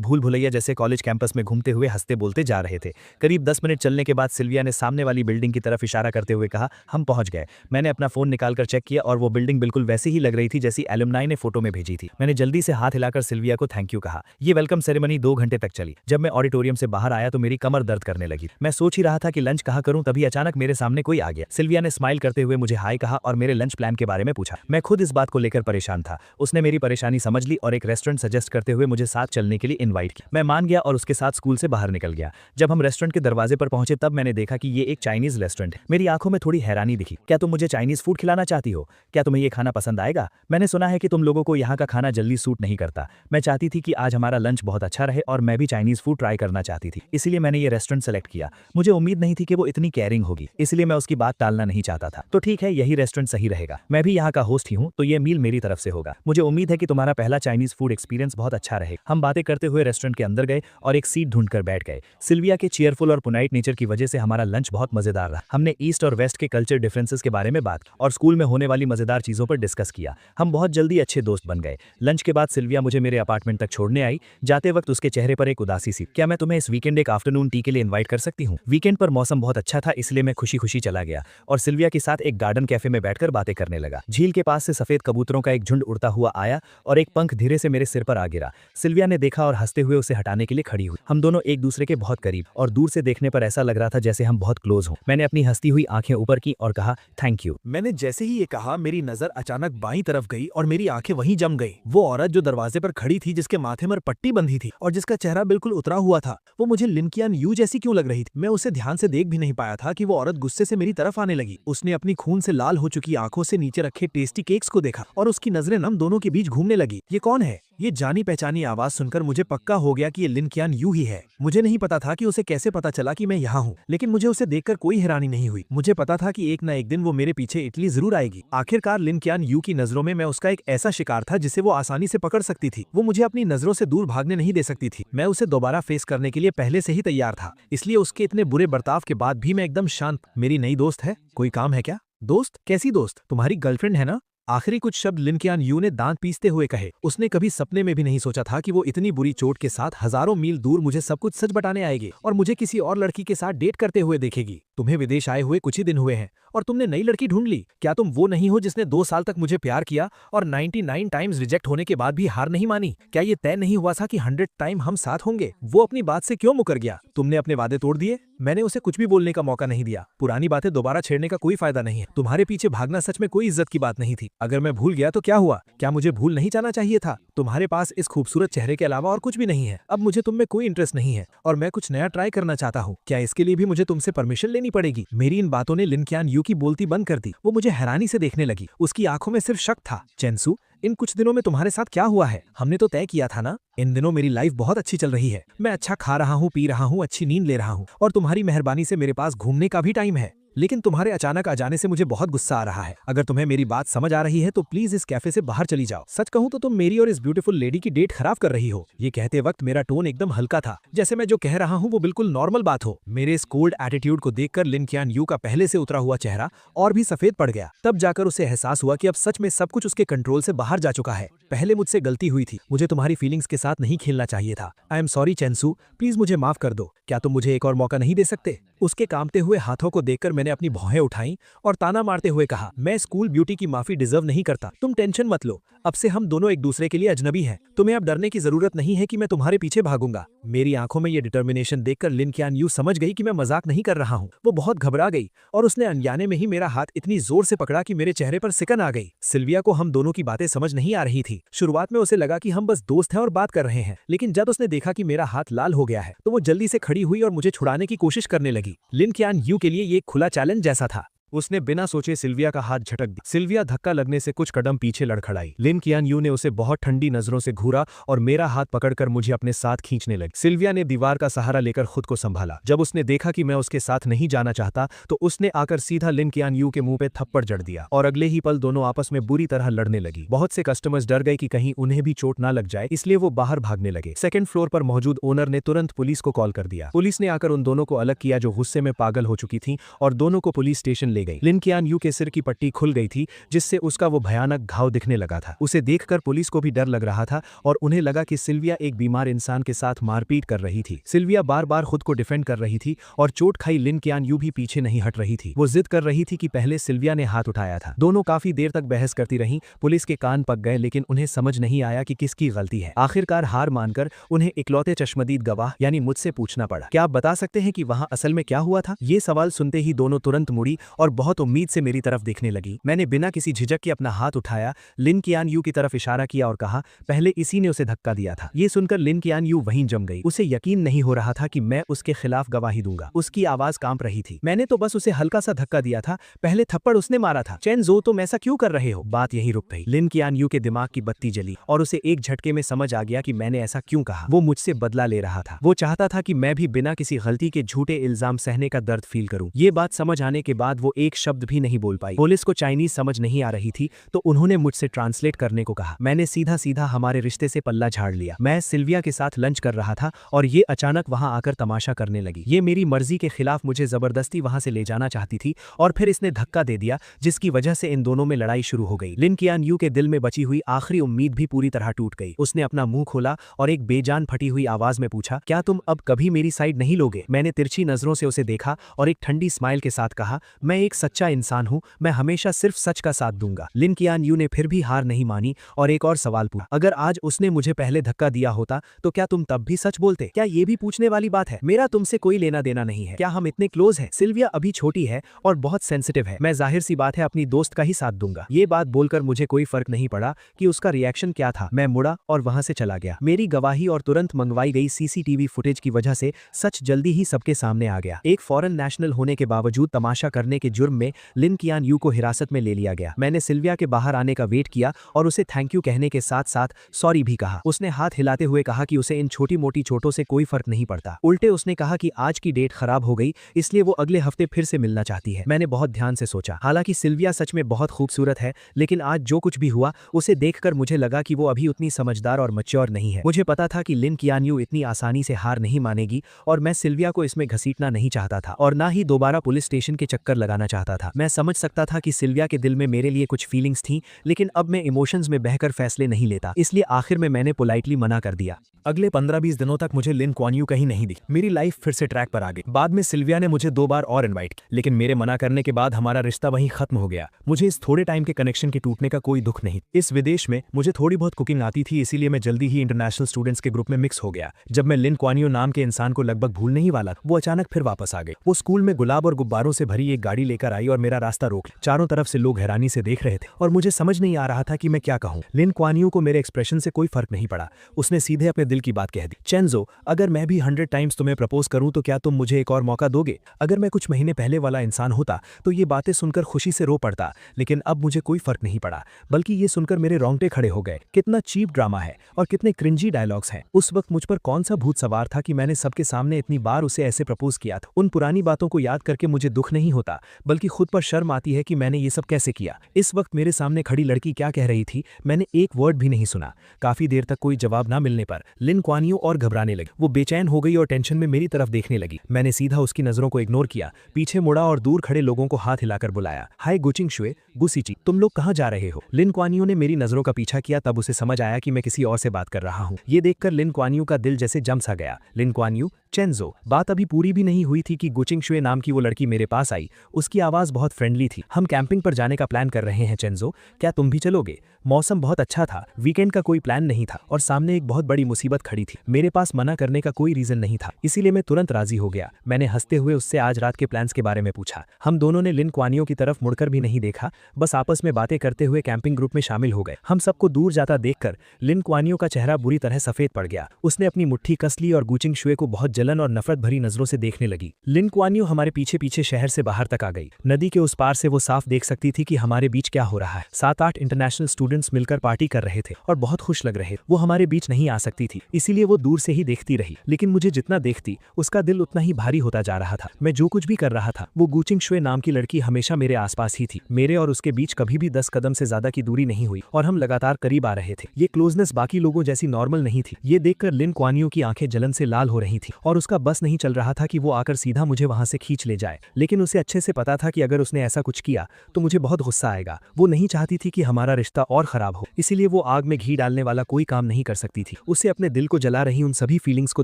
भूल भुलैया जैसे कॉलेज कैंपस में घूमते हुए हंसते बोलते जा रहे थे। करीब 10 मिनट चलने के बाद सिल्विया ने सामने वाली बिल्डिंग की तरफ इशारा करते हुए कहा, हम पहुंच गए। मैंने अपना फोन निकालकर चेक किया और वो बिल्डिंग बिल्कुल वैसी ही लग रही थी जैसी एलुमनाई ने फोटो में भेजी थी। मैंने जल्दी से हाथ हिलाकर सिल्विया को थैंक यू कहा। ये वेलकम सेरेमनी 2 घंटे तक चली। जब मैं ऑडिटोरियम से बाहर आया आया तो मेरी कमर दर्द करने लगी। मैं सोच ही रहा था कि लंच कहाँ करूं, तभी अचानक मेरे सामने कोई आ गया। सिल्विया ने स्माइल करते हुए मुझे हाय कहा और मेरे लंच प्लान के बारे में पूछा। मैं खुद इस बात को लेकर परेशान था। उसने मेरी परेशानी समझ ली और एक रेस्टोरेंट सजेस्ट करते हुए मुझे साथ चलने के लिए इन्वाइट किया। मैं मान गया और उसके साथ स्कूल से बाहर निकल गया। जब हम रेस्टोरेंट के दरवाजे पर पहुंचे तब मैंने देखा कि ये एक चाइनीज रेस्टोरेंट है। मेरी आंखों में थोड़ी हैरानी दिखी। क्या तुम मुझे चाइनीज फूड खिलाना चाहती हो? क्या तुम्हें ये खाना पसंद आएगा? मैंने सुना है कि तुम लोगों को यहाँ का खाना जल्दी सूट नहीं करता। मैं चाहती थी कि आज हमारा लंच बहुत अच्छा रहे और मैं भी चाइनीज फूड ट्राई करना चाहती थी, इसलिए मैंने ये रेस्टोरेंट सेलेक्ट किया। मुझे उम्मीद नहीं थी कि वो इतनी केयरिंग होगी, इसलिए मैं उसकी बात टालना नहीं चाहता था। तो ठीक है, यही रेस्टोरेंट सही रहेगा। मैं भी यहाँ का होस्ट ही हूँ, तो ये मील मेरी तरफ से होगा। मुझे उम्मीद है कि तुम्हारा पहला चाइनीज फूड एक्सपीरियंस बहुत अच्छा रहे। हम बातें करते हुए रेस्टोरेंट के अंदर गए और एक सीट ढूंढकर बैठ गए। सिल्विया के चीयरफुल और पोलाइट नेचर की वजह से हमारा लंच बहुत मजेदार रहा। हमने ईस्ट और वेस्ट के कल्चर डिफरेंसेस के बारे में बात की और स्कूल में होने वाली मजेदार चीजों पर डिस्कस किया। हम बहुत जल्दी अच्छे दोस्त बन गए। लंच के बाद सिल्विया मुझे मेरे अपार्टमेंट तक छोड़ने आई। जाते वक्त उसके चेहरे पर एक उदासी सी। क्या मैं तुम्हें इस वीकेंड एक आफ्टरनून टी के लिए इन्वाइट कर सकती हूँ? वीकेंड पर मौसम बहुत अच्छा था, इसलिए मैं खुशी खुशी चला गया और सिल्विया के साथ एक गार्डन कैफे में बैठकर बातें करने लगा। झील के पास से सफेद कबूतरों का एक झुंड उड़ता हुआ आया और एक पंख धीरे से मेरे सिर पर आ गिरा। सिल्विया ने देखा और हंसते हुए उसे हटाने के लिए खड़ी हुई। हम दोनों एक दूसरे के बहुत करीब और दूर से देखने पर ऐसा लग रहा था जैसे हम बहुत क्लोज हों। मैंने अपनी हंसती हुई आंखें ऊपर की और कहा थैंक यू। मैंने जैसे ही ये कहा मेरी नजर अचानक बाईं तरफ गई और मेरी आंखें वहीं जम गई। वो औरत जो दरवाजे पर खड़ी थी, जिसके माथे पर पट्टी बंधी थी और जिसका चेहरा बिल्कुल उतरा हुआ था, वो मुझे लिन कियान यू जैसी क्यों लग रही थी? मैं उसे ध्यान से देख भी नहीं पाया था कि वो औरत गुस्से से मेरी तरफ आने लगी। उसने अपनी खून से लाल हो चुकी आंखों से नीचे रखे टेस्टी केक्स को देखा और उसकी नजरें हम दोनों के बीच घूमने लगी। ये कौन है? ये जानी पहचानी आवाज सुनकर मुझे पक्का हो गया कि ये लिन कियान यू ही है। मुझे नहीं पता था कि उसे कैसे पता चला कि मैं यहाँ हूँ, लेकिन मुझे उसे देखकर कोई हैरानी नहीं हुई। मुझे पता था कि एक न एक दिन वो मेरे पीछे इटली जरूर आएगी। आखिरकार लिन कियान यू की नजरों में मैं उसका एक ऐसा शिकार था जिसे वो आसानी से पकड़ सकती थी। वो मुझे अपनी नजरों से दूर भागने नहीं दे सकती थी। मैं उसे दोबारा फेस करने के लिए पहले से ही तैयार था, इसलिए उसके इतने बुरे बर्ताव के बाद भी मैं एकदम शांत। मेरी नई दोस्त है, कोई काम है क्या? दोस्त? कैसी दोस्त? तुम्हारी गर्लफ्रेंड है ना? आखिरी कुछ शब्द लिन कियान यू ने दांत पीसते हुए कहे। उसने कभी सपने में भी नहीं सोचा था कि वो इतनी बुरी चोट के साथ हजारों मील दूर मुझे सब कुछ सच बताने आएगी और मुझे किसी और लड़की के साथ डेट करते हुए देखेगी। तुम्हें विदेश आए हुए कुछ ही दिन हुए हैं और तुमने नई लड़की ढूंढ ली। क्या तुम वो नहीं हो जिसने 2 साल तक मुझे प्यार किया और 99 टाइम्स रिजेक्ट होने के बाद भी हार नहीं मानी? क्या ये तय नहीं हुआ था कि 100 टाइम हम साथ होंगे? वो अपनी बात से क्यों मुकर गया? तुमने अपने वादे तोड़ दिए। मैंने उसे कुछ भी बोलने का मौका नहीं दिया। पुरानी बातें दोबारा छेड़ने का कोई फायदा नहीं है। तुम्हारे पीछे भागना सच में कोई इज्जत की बात नहीं थी। अगर मैं भूल गया तो क्या हुआ? क्या मुझे भूल नहीं जाना चाहिए था? तुम्हारे पास इस खूबसूरत चेहरे के अलावा और कुछ भी नहीं है। अब मुझे तुम में कोई इंटरेस्ट नहीं है और मैं कुछ नया ट्राई करना चाहता हूँ। क्या इसके लिए भी मुझे तुमसे परमिशन लेनी पड़ेगी? मेरी इन बातों ने लिन कियान यू की बोलती बंद कर दी। वो मुझे हैरानी से देखने लगी। उसकी आंखों में सिर्फ शक था। चेंसू, इन कुछ दिनों में तुम्हारे साथ क्या हुआ है? हमने तो तय किया था ना। इन दिनों मेरी लाइफ बहुत अच्छी चल रही है। मैं अच्छा खा रहा हूँ, पी रहा हूँ, अच्छी नींद ले रहा हूँ और तुम्हारी मेहरबानी से मेरे पास घूमने का भी टाइम है। लेकिन तुम्हारे अचानक आ जाने से मुझे बहुत गुस्सा आ रहा है। अगर तुम्हें मेरी बात समझ आ रही है तो प्लीज इस कैफे से बाहर चली जाओ। सच कहूं तो तुम मेरी और इस ब्यूटीफुल लेडी की डेट खराब कर रही हो। ये कहते वक्त मेरा टोन एकदम हल्का था, जैसे मैं जो कह रहा हूं वो बिल्कुल नॉर्मल बात हो। मेरे इस कोल्ड एटीट्यूड को देखकर लिन कियान यू का पहले से उतरा हुआ चेहरा और भी सफेद पड़ गया। तब जाकर उसे एहसास हुआ कि अब सच में सब कुछ उसके कंट्रोल से बाहर जा चुका है। पहले मुझसे गलती हुई थी। मुझे तुम्हारी फीलिंग्स के साथ नहीं खेलना चाहिए था। आई एम सॉरी चेंसू, प्लीज मुझे माफ कर दो। क्या तुम मुझे एक और मौका नहीं दे सकते? उसके कांपते हुए हाथों को देखकर मैंने अपनी भौहें उठाई और ताना मारते हुए कहा, मैं स्कूल ब्यूटी की माफी डिजर्व नहीं करता। तुम टेंशन मत लो, अब से हम दोनों एक दूसरे के लिए अजनबी हैं। तुम्हें अब डरने की जरूरत नहीं है कि मैं तुम्हारे पीछे भागूंगा। मेरी आंखों में ये डिटर्मिनेशन देखकर लिन कियान यू समझ गई कि मैं मजाक नहीं कर रहा हूँ। वो बहुत घबरा गई और उसने अनजाने में ही मेरा हाथ इतनी जोर से पकड़ा कि मेरे चेहरे पर सिकन आ गई। सिल्विया को हम दोनों की बातें समझ नहीं आ रही थी। शुरुआत में उसे लगा कि हम बस दोस्त हैं और बात कर रहे हैं, लेकिन जब उसने देखा कि मेरा हाथ लाल हो गया है तो वो जल्दी से खड़ी हुई और मुझे छुड़ाने की कोशिश करने लगी। लिन कियान यू के लिए ये एक खुला चैलेंज जैसा था। उसने बिना सोचे सिल्विया का हाथ झटक दिया। सिल्विया धक्का लगने से कुछ कदम पीछे लड़खड़ाई। लिन कियान यू ने उसे बहुत ठंडी नजरों से घूरा और मेरा हाथ पकड़कर मुझे अपने साथ खींचने लगी। सिल्विया ने दीवार का सहारा लेकर खुद को संभाला। जब उसने देखा कि मैं उसके साथ नहीं जाना चाहता तो उसने आकर सीधा लिन कियान यू के मुंह पे थप्पड़ जड़ दिया और अगले ही पल दोनों आपस में बुरी तरह लड़ने लगी। बहुत से कस्टमर्स डर गए कि कहीं उन्हें भी चोट ना लग जाए, इसलिए वो बाहर भागने लगे। सेकंड फ्लोर पर मौजूद ओनर ने तुरंत पुलिस को कॉल कर दिया। पुलिस ने आकर उन दोनों को अलग किया जो गुस्से में पागल हो चुकी थी और दोनों को पुलिस स्टेशन ले गई। लिन कियान यू के सिर की पट्टी खुल गई थी, जिससे उसका वो भयानक घाव दिखने लगा था। उसे देखकर पुलिस को भी डर लग रहा था और उन्हें लगा कि सिल्विया एक बीमार इंसान के साथ मारपीट कर रही थी। सिल्विया बार बार खुद को डिफेंड कर रही थी और चोट खाई लिन कियान यू भी पीछे नहीं हट रही थी। वो जिद कर रही थी कि पहले सिल्विया ने हाथ उठाया था। दोनों काफी देर तक बहस करती रहीं। पुलिस के कान पक गए, लेकिन उन्हें समझ नहीं आया कि किसकी गलती है। आखिरकार हार मानकर उन्हें इकलौते चश्मदीद गवाह यानी मुझसे पूछना पड़ा, क्या आप बता सकते हैं कि वहां असल में क्या हुआ था? ये सवाल सुनते ही दोनों तुरंत मुड़ी और बहुत उम्मीद से मेरी तरफ देखने लगी। मैंने बिना किसी झिझक के अपना हाथ उठाया, लिन कियान यू की तरफ इशारा किया और कहा, पहले इसी ने उसे धक्का दिया था। ये सुनकर लिन कियान यू वहीं जम गई। उसे यकीन नहीं हो रहा था कि मैं उसके खिलाफ गवाही दूंगा। उसकी आवाज कांप रही थी। मैंने तो बस उसे हल्का सा धक्का दिया था, पहले थप्पड़ उसने मारा था। चेन जो, तुम ऐसा क्यों कर रहे हो? बात यहीं रुक गई। लिन कियान यू के दिमाग की बत्ती जली और उसे एक झटके में समझ आ गया कि मैंने ऐसा क्यों कहा। वो मुझसे बदला ले रहा था। वो चाहता था कि मैं भी बिना किसी गलती के झूठे इल्जाम सहने का दर्द फील करूं। ये बात समझ आने के बाद वो एक शब्द भी नहीं बोल पाई। पुलिस को चाइनीज समझ नहीं आ रही थी, तो उन्होंने मुझसे ट्रांसलेट करने को कहा। मैंने सीधा सीधा हमारे रिश्ते से पल्ला झाड़ लिया। मैं सिल्विया के साथ लंच कर रहा था और ये अचानक वहां आकर तमाशा करने लगी। ये मेरी मर्जी के खिलाफ मुझे जबरदस्ती वहां से ले जाना चाहती थी और फिर इसने धक्का दे दिया, जिसकी वजह से इन दोनों में लड़ाई शुरू हो गई। लिन कियान यू के दिल में बची हुई आखिरी उम्मीद भी पूरी तरह टूट गई। उसने अपना मुंह खोला और एक बेजान फटी हुई आवाज में पूछा, क्या तुम अब कभी मेरी साइड नहीं लोगे? मैंने तिरछी नजरों से उसे देखा और एक ठंडी स्माइल के साथ कहा, मैं एक सच्चा इंसान हूं, मैं हमेशा सिर्फ सच का साथ दूंगा। लिन कियान यू ने फिर भी हार नहीं मानी और एक और सवाल पूछा, अगर आज उसने मुझे पहले धक्का दिया होता तो क्या तुम तब भी सच बोलते? क्या ये भी पूछने वाली बात है? मेरा तुमसे कोई लेना देना नहीं है। क्या हम इतने क्लोज हैं? सिल्विया अभी छोटी है और बहुत सेंसिटिव है। मैं जाहिर सी बात है अपनी दोस्त का ही साथ दूंगा। ये बात बोलकर मुझे कोई फर्क नहीं पड़ा कि उसका रिएक्शन क्या था। मैं मुड़ा और वहां से चला गया। मेरी गवाही और तुरंत मंगवाई गई सीसीटीवी फुटेज की वजह से सच जल्दी ही सबके सामने आ गया। एक फॉरेन नेशनल होने के बावजूद तमाशा करने के जुर्म में लिन कियान यू को हिरासत में ले लिया गया। मैंने सिल्विया के बाहर आने का वेट किया और उसे थैंक यू कहने के साथ साथ सॉरी भी कहा। उसने हाथ हिलाते हुए कहा कि उसे इन छोटी मोटी चोटों से कोई फर्क नहीं पड़ता। उल्टे उसने कहा कि आज की डेट खराब हो गई, इसलिए वो अगले हफ्ते फिर से मिलना चाहती है। मैंने बहुत ध्यान से सोचा। हालांकि सिल्विया सच में बहुत खूबसूरत है, लेकिन आज जो कुछ भी हुआ उसे देखकर मुझे लगा कि वो अभी उतनी समझदार और मैच्योर नहीं है। मुझे पता था कि लिन कियान यू इतनी आसानी से हार नहीं मानेगी और मैं सिल्विया को इसमें घसीटना नहीं चाहता था और ना ही दोबारा पुलिस स्टेशन के चक्कर लगाना चाहता था। मैं समझ सकता था कि सिल्विया के दिल में मेरे लिए कुछ फीलिंग्स थी, लेकिन अब मैं इमोशंस में बहकर फैसले नहीं लेता, इसलिए आखिर में मैंने पोलाइटली मना कर दिया। अगले 15-20 दिनों तक मुझे लिन क्वान यू कहीं नहीं दिखी। मेरी लाइफ फिर से ट्रैक पर आ गई। बाद में सिल्विया ने मुझे 2 बार और इनवाइट किया, लेकिन मेरे मना करने के बाद हमारा रिश्ता वहीं खत्म हो गया। मुझे इस थोड़े टाइम के कनेक्शन के टूटने का कोई दुख नहीं। इस विदेश में मुझे थोड़ी बहुत कुकिंग आती थी, इसीलिए मैं जल्दी ही इंटरनेशनल स्टूडेंट्स के ग्रुप में मिक्स हो गया। जब मैं लिन क्वान यू नाम के इंसान को लगभग भूलने ही वाला, वो अचानक फिर वापस आ गई। वो स्कूल में गुलाब और गुब्बारों से भरी एक गाड़ी लेकर आई और मेरा रास्ता रोक लिया। चारों तरफ से लोग हैरानी से देख रहे थे और मुझे समझ नहीं आ रहा था कि मैं क्या कहूं। लिन क्वान यू को मेरे एक्सप्रेशन से कोई फर्क नहीं पड़ा। उसने सीधे अपने दिल की बात कह दी, चेंजो, अगर मैं भी 100 टाइम्स तुम्हें प्रपोज करूं तो क्या तुम मुझे एक और मौका दोगे? अगर मैं कुछ महीने पहले वाला इंसान होता तो ये बातें सुनकर खुशी से रो पड़ता, लेकिन अब मुझे कोई फर्क नहीं पड़ा, बल्कि ये सुनकर मेरे रोंगटे खड़े हो गए। कितना चीप ड्रामा है और कितने क्रिंजी डायलॉग्स हैं। उस वक्त मुझ पर कौन सा भूत सवार था कि मैंने सबके सामने इतनी बार उसे ऐसे प्रपोज किया था। उन पुरानी बातों को याद करके मुझे दुख नहीं होता, बल्कि खुद पर शर्म आती है कि मैंने ये सब कैसे किया। इस वक्त मेरे सामने खड़ी लड़की क्या कह रही थी, मैंने एक वर्ड भी नहीं सुना। काफी देर तक कोई जवाब ना मिलने पर लिन क्वान यू और घबराने लगी। वो बेचैन हो गई और टेंशन में मेरी तरफ देखने लगी। मैंने सीधा उसकी नजरों को इग्नोर किया, पीछे मुड़ा और दूर खड़े लोगों को हाथ हिलाकर बुलाया, हाय गुचिंग शुए, गुसीची, तुम लोग कहाँ जा रहे हो? लिन क्वान यू ने मेरी नजरों का पीछा किया, तब उसे समझ आया कि मैं किसी और से बात कर रहा हूँ। ये देखकर लिन क्वान यू का दिल जैसे जम सा गया। लिन क्वान यू, चेंजो। बात अभी पूरी भी नहीं हुई थी कि गुचिंग शुए नाम की वो लड़की मेरे पास आई। उसकी आवाज बहुत फ्रेंडली थी। हम कैंपिंग पर जाने का प्लान कर रहे हैं चेंजो, क्या तुम भी चलोगे? मौसम बहुत अच्छा था, वीकेंड का कोई प्लान नहीं था और सामने एक बहुत बड़ी मुसीबत खड़ी थी। मेरे पास मना करने का कोई रीजन नहीं था, इसीलिए मैं तुरंत राजी हो गया। मैंने हंसते हुए उससे आज रात के प्लान्स के बारे में पूछा। हम दोनों ने लिन क्वान यू की तरफ मुड़कर भी नहीं देखा, बस आपस में बातें करते हुए कैंपिंग ग्रुप में शामिल हो गए। हम सबको दूर जाता देखकर लिन क्वान यू का चेहरा बुरी तरह सफेद पड़ गया। उसने अपनी मुट्ठी कस ली और गुचिंग शुए को बहुत जलन और नफरत भरी नजरों से देखने लगी। लिन क्वान यू हमारे पीछे पीछे शहर से बाहर तक आ गई। नदी के उस पार से वो साफ देख सकती थी कि हमारे बीच क्या हो रहा है। 7-8 इंटरनेशनल स्टूडेंट्स मिलकर पार्टी कर रहे थे और बहुत खुश लग रहे थे। वो हमारे बीच नहीं आ सकती थी, इसीलिए वो दूर से ही देखती रही, लेकिन मुझे जितना देखती उसका दिल उतना ही भारी होता जा रहा था। मैं जो कुछ भी कर रहा था, वो गुचिंग शुए नाम की लड़की हमेशा मेरे आसपास ही थी। मेरे और उसके बीच कभी भी 10 कदम से ज्यादा की दूरी नहीं हुई और हम लगातार करीब आ रहे थे। ये क्लोजनेस बाकी लोगों जैसी नॉर्मल नहीं थी। ये देखकर लिन क्वान यू की आंखें जलन से लाल हो रही थी और उसका बस नहीं चल रहा था कि वो आकर सीधा मुझे वहां से खींच ले जाए। लेकिन उसे अच्छे से पता था कि अगर उसने ऐसा कुछ किया तो मुझे बहुत गुस्सा आएगा। वो नहीं चाहती थी कि हमारा रिश्ता और खराब हो, इसीलिए वो आग में घी डालने वाला कोई काम नहीं कर सकती थी। उसे अपने दिल को जला रही उन सभी फीलिंग्स को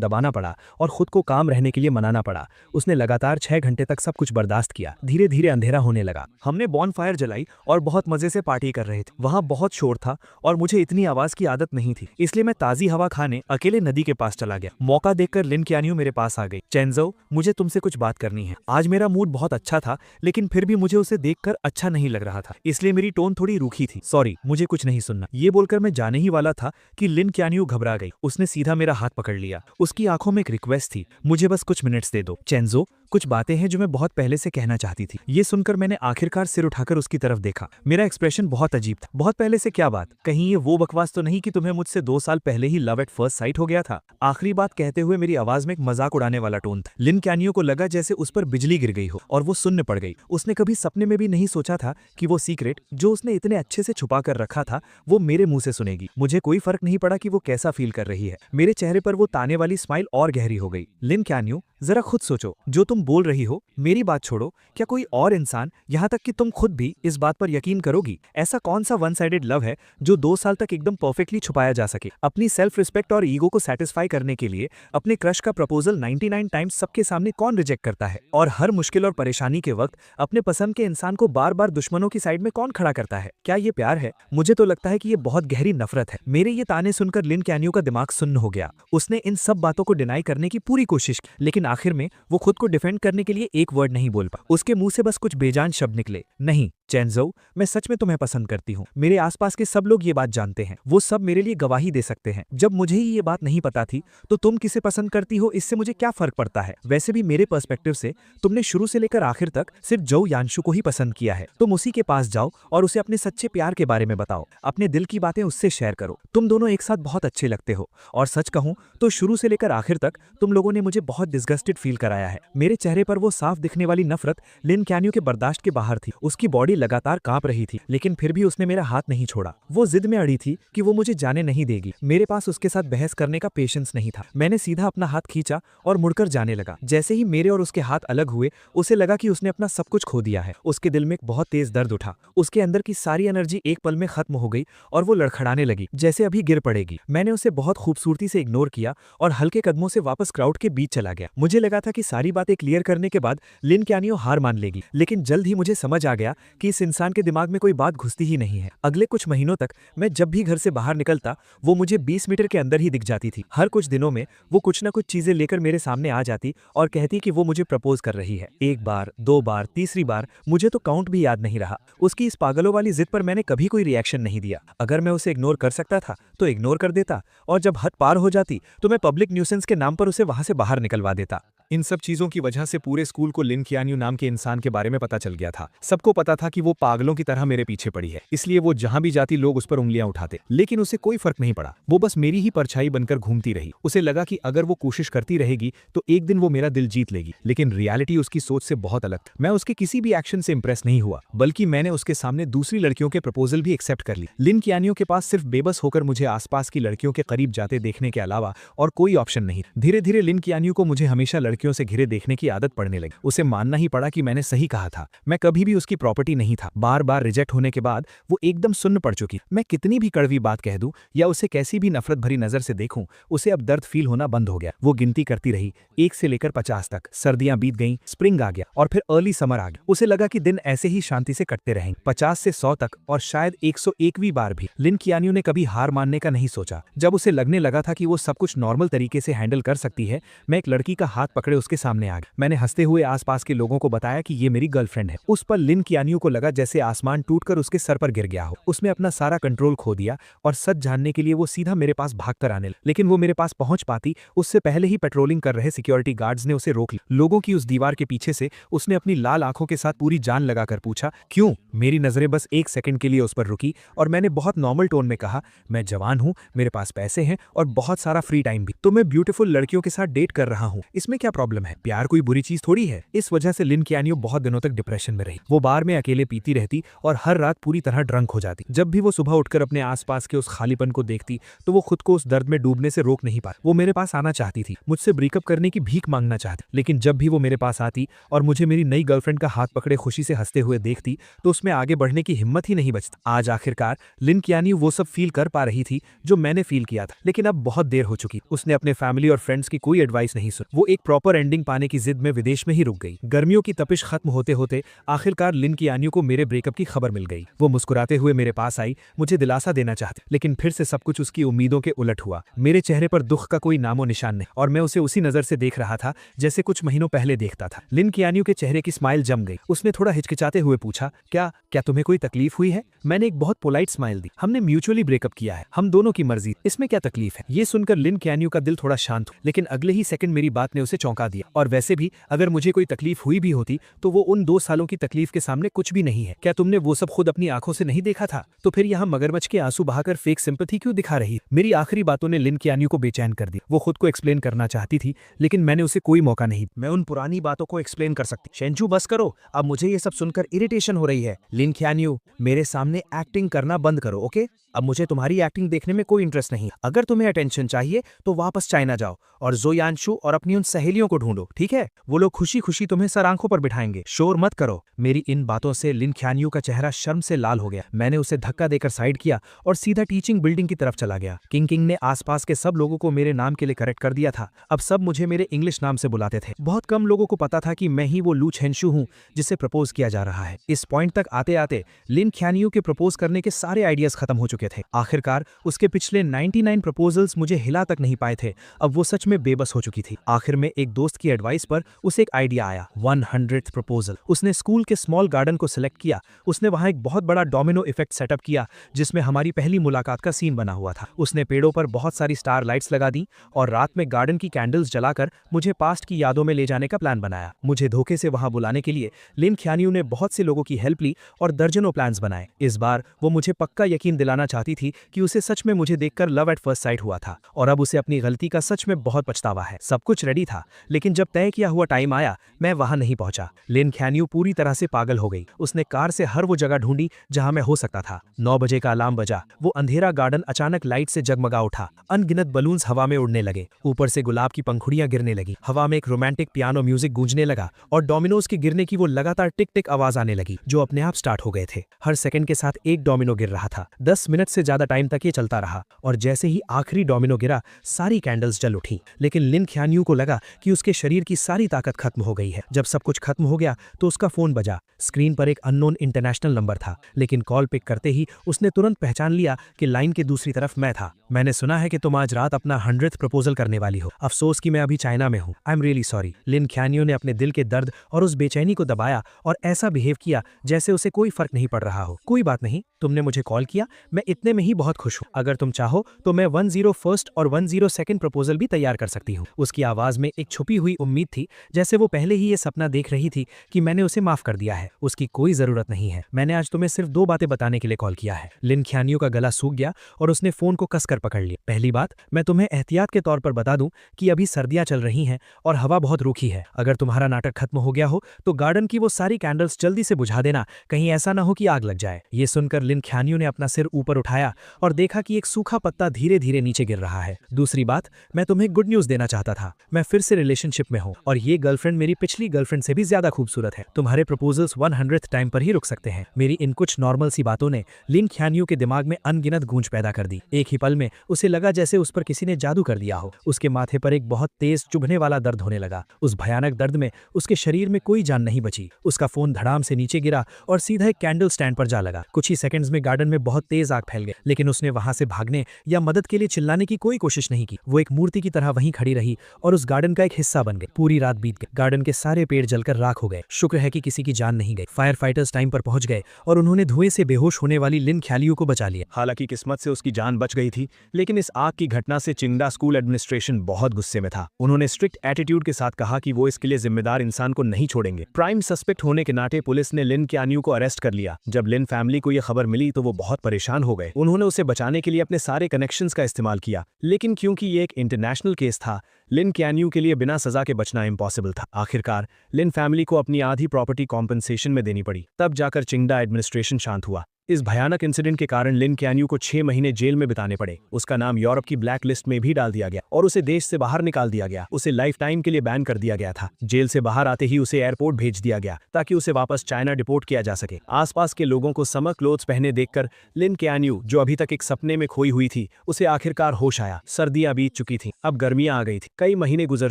दबाना पड़ा और खुद को काम रहने के लिए मनाना पड़ा। उसने लगातार 6 घंटे तक सब कुछ बर्दाश्त किया। धीरे धीरे अंधेरा होने लगा। हमने बॉनफायर जलाई और बहुत मजे से पार्टी कर रहे थे। वहां बहुत शोर था और मुझे इतनी आवाज की आदत नहीं थी, इसलिए मैं ताजी हवा खाने अकेले नदी के पास चला गया। मौका देखकर लिन क्यानियो मेरे पास आ गई। चेंजो, मुझे तुमसे कुछ बात करनी है। आज मेरा मूड बहुत अच्छा था, लेकिन फिर भी मुझे उसे देखकर अच्छा नहीं लग रहा था, इसलिए मेरी टोन थोड़ी रूखी थी। सॉरी, मुझे कुछ नहीं सुनना। ये बोलकर मैं जाने ही वाला था कि लिन क्यानियो घबरा गई। उसने सीधा मेरा हाथ पकड़ लिया। उसकी आंखों में एक रिक्वेस्ट थी, मुझे बस कुछ मिनट्स दे दो। चेंजो, कुछ बातें हैं जो मैं बहुत पहले से कहना चाहती थी। ये सुनकर मैंने आखिरकार सिर उठाकर उसकी तरफ देखा। मेरा एक्सप्रेशन बहुत अजीब था। बहुत पहले से क्या बात? कहीं ये वो बकवास तो नहीं कि तुम्हें मुझसे 2 साल पहले ही लव एट फर्स्ट साइट हो गया था? आखिरी बात कहते हुए मेरी आवाज में एक मजाक उड़ाने वाला टोन था। लिन क्यानियो को लगा जैसे उस पर बिजली गिर गई हो और वो सुन्न पड़ गई। उसने कभी सपने में भी नहीं सोचा था कि वो सीक्रेट जो उसने इतने अच्छे से छुपा कर रखा था वो मेरे मुंह से सुनेगी। मुझे कोई फर्क नहीं पड़ा कि वो कैसा फील कर रही है। मेरे चेहरे पर वो ताने वाली स्माइल और गहरी हो गई। लिन क्यानियो, जरा खुद सोचो, जो तुम बोल रही हो, मेरी बात छोड़ो, क्या कोई और इंसान, यहाँ तक कि तुम खुद भी इस बात पर यकीन करोगी? ऐसा कौन सा वन साइडेड लव है जो 2 साल तक एकदम परफेक्टली छुपाया जा सके? अपनी सेल्फ रिस्पेक्ट और ईगो को सेटिस्फाई करने के लिए अपने क्रश का प्रपोजल 99 टाइम्स सबके सामने कौन रिजेक्ट करता है? और हर मुश्किल और परेशानी के वक्त अपने पसंद के इंसान को बार बार दुश्मनों की साइड में कौन खड़ा करता है? क्या ये प्यार है? मुझे तो लगता है कि ये बहुत गहरी नफरत है। मेरे ये ताने सुनकर लिन क्यानियो का दिमाग सुन्न हो गया। उसने इन सब बातों को डिनाई करने की पूरी कोशिश की, लेकिन आखिर में वो खुद को डिफेंड करने के लिए एक वर्ड नहीं बोल पाया। उसके मुंह से बस कुछ बेजान शब्द निकले, नहीं चेंजो, मैं सच में तुम्हें पसंद करती हूँ। मेरे आसपास के सब लोग ये बात जानते हैं। वो सब मेरे लिए गवाही दे सकते हैं। जब मुझे ही ये बात नहीं पता थी तो तुम किसे पसंद करती हो इससे मुझे क्या फर्क पड़ता है? वैसे भी मेरे पर्सपेक्टिव से तुमने शुरू से लेकर आखिर तक सिर्फ जो यानशु को ही पसंद किया है। तुम उसी के पास जाओ और उसे अपने सच्चे प्यार के बारे में बताओ। अपने दिल की बातें उससे शेयर करो। तुम दोनों एक साथ बहुत अच्छे लगते हो और सच कहूं तो शुरू से लेकर आखिर तक तुम लोगों ने मुझे बहुत डिस्गस्टेड फील कराया है। मेरे चेहरे पर वो साफ दिखने वाली नफरत लिन क्यानियो के बर्दाश्त के बाहर थी। उसकी बॉडी लगातार कांप रही थी, लेकिन फिर भी उसने मेरा हाथ नहीं छोड़ा। वो जिद में अड़ी थी कि वो मुझे जाने नहीं देगी। मेरे पास उसके साथ बहस करने का पेशेंस नहीं था। मैंने सीधा अपना हाथ खींचा और मुड़कर जाने लगा। जैसे ही मेरे और उसके हाथ अलग हुए, उसे लगा कि उसने अपना सब कुछ खो दिया है। उसके दिल में एक बहुत तेज दर्द उठा। उसके अंदर की सारी एनर्जी एक पल में खत्म हो गई और वो लड़खड़ाने लगी जैसे अभी गिर पड़ेगी। मैंने उसे बहुत खूबसूरती से इग्नोर किया और हल्के कदमों से वापस क्राउड के बीच चला गया। मुझे लगा था कि सारी बातें क्लियर करने के बाद लिन क्यानियो हार मान लेगी, लेकिन जल्द ही मुझे समझ आ गया कि इस इंसान के दिमाग में कोई बात घुसती ही नहीं है। अगले कुछ महीनों तक मैं जब भी घर से बाहर निकलता वो मुझे 20 मीटर के अंदर ही दिख जाती थी। हर कुछ दिनों में वो कुछ ना कुछ चीजें लेकर मेरे सामने आ जाती और कहती कि वो मुझे प्रपोज कर रही है। 1 बार, 2 बार, तीसरी बार, मुझे तो काउंट भी याद नहीं रहा। उसकी इस पागलों वाली जिद पर मैंने कभी कोई रिएक्शन नहीं दिया। अगर मैं उसे इग्नोर कर सकता था तो इग्नोर कर देता, और जब हद पार हो जाती तो मैं पब्लिक न्यूसेंस के नाम पर उसे वहां से बाहर निकलवा देता। इन सब चीजों की वजह से पूरे स्कूल को लिन क्यानियो नाम के इंसान के बारे में पता चल गया था। सबको पता था कि वो पागलों की तरह मेरे पीछे पड़ी है, इसलिए वो जहां भी जाती लोग उस पर उंगलियां उठाते, लेकिन उसे कोई फर्क नहीं पड़ा। वो बस मेरी ही परछाई बनकर घूमती रही। उसे लगा कि अगर वो कोशिश करती रहेगी तो एक दिन वो मेरा दिल जीत लेगी, लेकिन रियलिटी उसकी सोच से बहुत अलग था। मैं उसके किसी भी एक्शन से इंप्रेस नहीं हुआ, बल्कि मैंने उसके सामने दूसरी लड़कियों के प्रपोजल भी एक्सेप्ट कर ली। लिन क्यानियो के पास सिर्फ बेबस होकर मुझे आसपास की लड़कियों के करीब जाते देखने के अलावा और कोई ऑप्शन नहीं। धीरे धीरे लिन क्यानियो को मुझे हमेशा लड़कियों से घिरे देखने की आदत पड़ने लगी। उसे मानना ही पड़ा कि मैंने सही कहा था। मैं कभी भी उसकी प्रॉपर्टी नहीं था। बार बार रिजेक्ट होने के बाद वो एकदम सुन्न पड़ चुकी। मैं कितनी भी कड़वी बात कह दूं या उसे कैसी भी नफरत भरी नजर से देखूं, उसे अब दर्द फील होना बंद हो गया। वो गिनती करती रही 1 से लेकर 50 तक। सर्दियां बीत गईं, स्प्रिंग आ गया और फिर अर्ली समर आ गया। उसे लगा कि दिन ऐसे ही शांति से कटते रहेंगे, 50 से 100 तक और शायद 101वीं बार भी। लिन क्यानियो ने कभी हार मानने का नहीं सोचा। जब उसे लगने लगा था कि वो सब कुछ नॉर्मल तरीके से हैंडल कर सकती है, मैं एक लड़की का हाथ पकड़े उसके सामने आ गया। मैंने हंसते हुए आसपास के लोगों को बताया कि ये मेरी गर्लफ्रेंड है। उस पर लिन क्यानियो को लगा जैसे आसमान टूटकर उसके सर पर गिर गया हो। उसने अपना सारा कंट्रोल खो दिया और सच जानने के लिए वो सीधा मेरे पास भागकर आने लगी। लेकिन वो मेरे पास पहुंच पाती उससे पहले ही पेट्रोलिंग कर रहे सिक्योरिटी गार्ड्स ने उसे रोक लिया। लोगों की उस दीवार के पीछे से उसने अपनी लाल आंखों के साथ पूरी जान लगाकर पूछा, क्यों? मेरी नजरें बस 1 सेकंड के लिए उस पर रुकी और मैंने बहुत नॉर्मल टोन में कहा, मैं जवान हूं, मेरे पास पैसे हैं और बहुत सारा फ्री टाइम भी, तो मैं ब्यूटीफुल लड़कियों के साथ डेट कर रहा हूं, इसमें क्या प्रॉब्लम है, प्यार कोई बुरी चीज थोड़ी है। इस वजह से लिन कियानियो बहुत दिनों तक डिप्रेशन में रही। वो बार में अकेले पीती रहती और हर रात पूरी तरह ड्रंक हो जाती। जब भी वो सुबह उठकर अपने आसपास के उस खालीपन को देखती तो वो खुद को उस दर्द में डूबने से रोक नहीं पाती। वो मेरे पास आना चाहती थी, मुझसे ब्रेकअप करने की भीख मांगना चाहती, लेकिन जब भी वो मेरे पास आती और मुझे मेरी नई गर्लफ्रेंड का हाथ पकड़े खुशी से हंसते हुए देखती तो उसमें आगे बढ़ने की हिम्मत ही नहीं बचती। आज आखिरकार लिन कियानियो वो सब फील कर पा रही थी जो मैंने फील किया था, लेकिन अब बहुत देर हो चुकी। उसने अपने फैमिली और फ्रेंड्स की कोई एडवाइस नहीं सुनी। वो एक प्रॉपर एंडिंग पाने की जिद में विदेश में ही रुक गई। गर्मियों की तपिश खत्म होते होते आखिरकार लिन कियानियो को मेरे ब्रेकअप की खबर मिल गई। वो मुस्कुराते हुए मेरे पास आई, मुझे दिलासा देना चाहती, लेकिन फिर से सब कुछ उसकी उम्मीदों के उलट हुआ। मेरे चेहरे पर दुख का कोई नामो निशान नहीं और मैं उसे उसी नजर से देख रहा था जैसे कुछ महीनों पहले देखता था। लिन कियानियो के चेहरे की स्माइल जम गई। उसने थोड़ा हिचकिचाते हुए पूछा, क्या क्या तुम्हें कोई तकलीफ हुई है? मैंने एक बहुत पोलाइट स्माइल दी। हमने म्यूचुअली ब्रेकअप किया है, हम दोनों की मर्जी, इसमें क्या तकलीफ है? ये सुनकर लिन कियानियो का दिल थोड़ा शांत हुआ, लेकिन अगले ही सेकंड मेरी बात ने उसे चौंका दिया। और वैसे भी अगर मुझे कोई तकलीफ हुई भी होती तो वो उन 2 सालों की तकलीफ के सामने कुछ भी नहीं है। क्या तुमने वो सब खुद अपनी आंखों से नहीं देखा था? तो फिर यहाँ मगरमच्छ के आंसू बहाकर फेक सिंपैथी क्यों दिखा रही? मेरी आखिरी बातों ने लिन कियानियो को बेचैन कर दिया। वो खुद को एक्सप्लेन करना चाहती थी, लेकिन मैंने उसे कोई मौका नहीं। मैं उन पुरानी बातों को एक्सप्लेन कर सकती। शेंजू बस करो, अब मुझे ये सब सुनकर इरिटेशन हो रही है। लिन कियानियो, मेरे सामने एक्टिंग करना बंद करो, ओके? अब मुझे तुम्हारी एक्टिंग देखने में कोई इंटरेस्ट नहीं। अगर तुम्हें अटेंशन चाहिए तो वापस चाइना जाओ और जोयांशु और अपनी उन सहेलियों को ढूंढो, ठीक है? वो लोग खुशी खुशी तुम्हें सर आंखों पर बिठाएंगे। शोर मत करो। मेरी इन बातों से लिन कियानियो का चेहरा शर्म से लाल हो गया। मैंने उसे धक्का देकर साइड किया और सीधा टीचिंग बिल्डिंग की तरफ चला गया। किंग ने आसपास के सब लोगों को मेरे नाम के लिए करेक्ट कर दिया था। अब सब मुझे मेरे इंग्लिश नाम से बुलाते थे। बहुत कम लोगों को पता था कि मैं ही वो लू चेंशु हूं जिसे प्रपोज किया जा रहा है। इस पॉइंट तक आते आते लिन कियानियो के प्रपोज करने के सारे आइडियाज खत्म हो चुके थे। आखिरकार उसके पिछले 99 प्रपोजल्स मुझे हिला तक नहीं पाए थे। अब वो सच में बेबस हो चुकी थी। आखिर में एक दोस्त की एडवाइस पर उसे एक आइडिया आया, 100th प्रपोजल। उसने स्कूल के स्मॉल गार्डन को सिलेक्ट किया। उसने वहां एक बहुत बड़ा डोमिनो इफेक्ट सेटअप किया जिसमें हमारी पहली मुलाकात का सीन बना हुआ था। उसने पेड़ों पर बहुत सारी स्टार लाइट्स लगा दी और रात में गार्डन की कैंडल्स जलाकर मुझे पास्ट की यादों में ले जाने का प्लान बनाया। मुझे धोखे से वहां बुलाने के लिए लिन कियानियो ने बहुत से लोगों की हेल्प ली और दर्जनों प्लान्स बनाए। इस बार वो मुझे पक्का यकीन दिलाना चाहती थी कि उसे सच में मुझे देखकर लव एट फर्स्ट साइट हुआ था और अब उसे अपनी गलती का सच में बहुत पछतावा है। सब कुछ रेडी था, लेकिन जब तय किया हुआ टाइम आया मैं वहां नहीं पहुंचा। लिन कियानियो पूरी तरह से पागल हो गई। उसने कार से हर वो जगह ढूंढी जहां मैं हो सकता था। 9 बजे का अलार्म बजा। वो अंधेरा गार्डन अचानक लाइट से जगमगा उठा। अनगिनत बलून्स हवा में उड़ने लगे। ऊपर से गुलाब की पंखुड़ियां गिरने लगी। हवा में एक रोमांटिक पियानो म्यूजिक गूंजने लगा और डोमिनोज के गिरने की वो लगातार टिक टिक आवाज आने लगी जो अपने आप स्टार्ट हो गए थे। हर सेकंड के साथ एक डोमिनो गिर रहा था। 10 मिनट से ज्यादा टाइम तक ये चलता रहा और जैसे ही आखिरी डोमिनो गिरा सारी कैंडल्स जल उठी। लेकिन लिन कियानियो को लगा कि उसके शरीर की सारी ताकत खत्म हो गई है। जब सब कुछ खत्म हो गया तो उसका फोन बजा। स्क्रीन पर एक अननोन इंटरनेशनल नंबर था, लेकिन कॉल पिक करते ही उसने तुरंत पहचान लिया कि लाइन के दूसरी तरफ मैं था। मैंने सुना है कि तुम आज रात अपना 100th प्रपोजल करने वाली हो। अफसोस कि मैं अभी चाइना में हूँ। I am really sorry. लिन कियानियो ने अपने दिल के दर्द और उस बेचैनी को दबाया और ऐसा बिहेव किया जैसे उसे कोई फर्क नहीं पड़ रहा हो। कोई बात नहीं, तुमने मुझे कॉल किया, मैं इतने में ही बहुत खुश हूँ। अगर तुम चाहो तो मैं 101st और 102nd प्रपोजल भी तैयार कर सकती हूँ। उसकी आवाज में एक छुपी हुई उम्मीद थी, जैसे वो पहले ही ये सपना देख रही थी कि मैंने उसे माफ कर दिया है। उसकी कोई जरूरत नहीं है। मैंने आज तुम्हें सिर्फ 2 बातें बताने के लिए कॉल किया है। लिन कियानियो का गला सूख गया और उसने फोन को कसकर पकड़ लिया। पहली बात, मैं तुम्हें एहतियात के तौर पर बता दूं कि अभी सर्दियां चल रही हैं और हवा बहुत रूखी है। अगर तुम्हारा नाटक खत्म हो गया हो तो गार्डन की वो सारी कैंडल्स जल्दी से बुझा देना, कहीं ऐसा ना हो कि आग लग जाए। ये सुनकर लिन कियानियो ने अपना सिर ऊपर उठाया और देखा कि एक सूखा पत्ता धीरे धीरे नीचे गिर रहा है। दूसरी बात, मैं तुम्हें गुड न्यूज देना चाहता था। मैं फिर से रिलेशनशिप में हूँ और ये गर्लफ्रेंड मेरी पिछली गर्लफ्रेंड से भी ज्यादा खूबसूरत है। तुम्हारे प्रपोजल्स 100th टाइम पर ही रुक सकते हैं। मेरी इन कुछ नॉर्मल सी बातों ने लिन कियानियो के दिमाग में अनगिनत गूंज पैदा कर दी। एक ही पल में उसे लगा जैसे उस पर किसी ने जादू कर दिया हो। उसके माथे पर एक बहुत तेज चुभने वाला दर्द होने लगा। उस भयानक दर्द में उसके शरीर में कोई जान नहीं बची। उसका फोन धड़ाम से नीचे गिरा और सीधा एक कैंडल स्टैंड पर जा लगा। कुछ ही सेकंड्स में गार्डन में बहुत तेज आग फैल गई, लेकिन उसने वहां से भागने या मदद के लिए चिल्लाने की कोई कोशिश नहीं की। वो एक मूर्ति की तरह वहीं खड़ी रही और उस गार्डन का एक हिस्सा बन गई। पूरी रात बीत गई। गार्डन के सारे पेड़ जलकर राख हो गए। शुक्र है कि किसी की जान नहीं गई। फायर फाइटर्स टाइम पर पहुंच गए और उन्होंने धुएं से बेहोश होने वाली लिन कियानियो को बचा लिया। हालांकि किस्मत से उसकी जान बच गई थी, लेकिन इस आग की घटना से चिंगडा स्कूल एडमिनिस्ट्रेशन बहुत गुस्से में था। उन्होंने स्ट्रिक्ट एटीट्यूड के साथ कहा कि वो इसके लिए जिम्मेदार इंसान को नहीं छोड़ेंगे। प्राइम सस्पेक्ट होने के नाते पुलिस ने लिन कियानियो को अरेस्ट कर लिया। जब लिन फैमिली को यह खबर मिली तो वो बहुत परेशान हो गए। उन्होंने उसे बचाने के लिए अपने सारे कनेक्शंस का इस्तेमाल किया, लेकिन क्योंकि ये एक इंटरनेशनल केस था, लिन क्यान्यू के लिए बिना सजा के बचना इम्पॉसिबल था। आखिरकार लिन फैमिली को अपनी आधी प्रॉपर्टी कॉम्पनसेशन में देनी पड़ी। तब जाकर चिंगडा एडमिनिस्ट्रेशन शांत हुआ। इस भयानक इंसिडेंट के कारण लिन क्यान्यू को 6 महीने जेल में बिताने पड़े। उसका नाम यूरोप की ब्लैक लिस्ट में भी डाल दिया गया और उसे देश से बाहर निकाल दिया गया। उसे लाइफ टाइम के लिए बैन कर दिया गया था। जेल से बाहर आते ही उसे एयरपोर्ट भेज दिया गया ताकि उसे वापस चाइना डिपोर्ट किया जा सके। आसपास के लोगों को समर क्लोथ्स पहने देखकर लिन क्यान्यू, जो अभी तक एक सपने में खोई हुई थी, उसे आखिरकार होश आया। सर्दियां बीत चुकी थीं, अब गर्मियां आ गई थी। कई महीने गुजर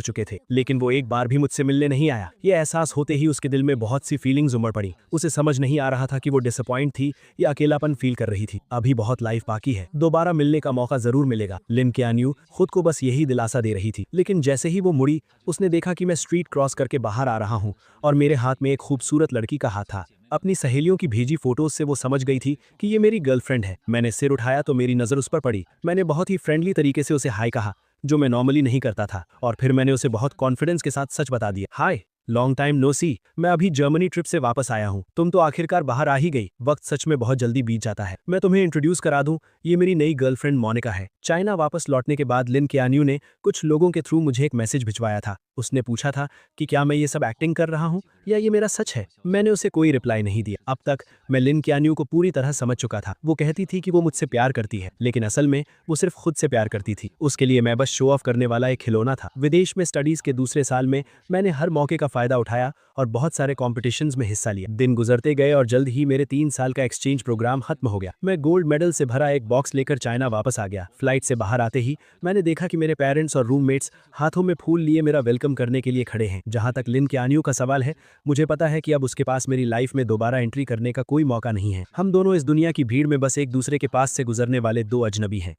चुके थे, लेकिन वो एक बार भी मुझसे मिलने नहीं आया। ये एहसास होते ही उसके दिल में बहुत सी फीलिंग्स उमड़ पड़ी। उसे समझ नहीं आ रहा था कि वो डिसअपॉइंट थी या अकेलापन फील कर रही थी। अभी बहुत लाइफ बाकी है, दोबारा मिलने का मौका जरूर मिलेगा। लिन क्यान्यू खुद को बस यही दिलासा दे रही थी। लेकिन जैसे ही वो मुड़ी, उसने देखा कि मैं स्ट्रीट क्रॉस करके बाहर आ रहा हूँ और मेरे हाथ में एक खूबसूरत लड़की का हाथ था। अपनी सहेलियों की भेजी फोटोज से वो समझ गई थी कि ये मेरी गर्लफ्रेंड है। मैंने सिर उठाया तो मेरी नजर उस पर पड़ी। मैंने बहुत ही फ्रेंडली तरीके से उसे हाय कहा, जो मैं नॉर्मली नहीं करता था, और फिर मैंने उसे बहुत कॉन्फिडेंस के साथ सच बता दिया। हाय, लॉन्ग टाइम नो सी, मैं अभी जर्मनी ट्रिप से वापस आया हूँ। तुम तो आखिरकार बाहर आ ही गई। वक्त सच में बहुत जल्दी बीत जाता है। मैं तुम्हें इंट्रोड्यूस करा दूं, ये मेरी नई गर्लफ्रेंड मोनिका है। चाइना वापस लौटने के बाद लिन क्यान्यू ने कुछ लोगों के थ्रू मुझे एक मैसेज भिजवाया था। उसने पूछा था कि क्या मैं ये सब एक्टिंग कर रहा हूँ या ये मेरा सच है। मैंने उसे कोई रिप्लाई नहीं दिया। अब तक मैं लिन क्यान्यू को पूरी तरह समझ चुका था। वो कहती थी कि वो मुझसे प्यार करती है, लेकिन असल में वो सिर्फ खुद से प्यार करती थी। उसके लिए मैं बस शो ऑफ करने वाला एक खिलौना था। विदेश में स्टडीज के दूसरे साल में मैंने हर मौके का फायदा उठाया और बहुत सारे कॉम्पिटिशन्स में हिस्सा लिया। दिन गुजरते गए और जल्द ही मेरे 3 साल का एक्सचेंज प्रोग्राम खत्म हो गया। मैं गोल्ड मेडल से भरा एक बॉक्स लेकर चाइना वापस आ गया। फ्लाइट से बाहर आते ही मैंने देखा कि मेरे पेरेंट्स और रूममेट्स हाथों में फूल लिए मेरा वेलकम करने के लिए खड़े हैं। जहां तक लिन क्यान्यू का सवाल है, मुझे पता है कि अब उसके पास मेरी लाइफ में दोबारा एंट्री करने का कोई मौका नहीं है। हम दोनों इस दुनिया की भीड़ में बस एक दूसरे के पास से गुजरने वाले 2 अजनबी हैं।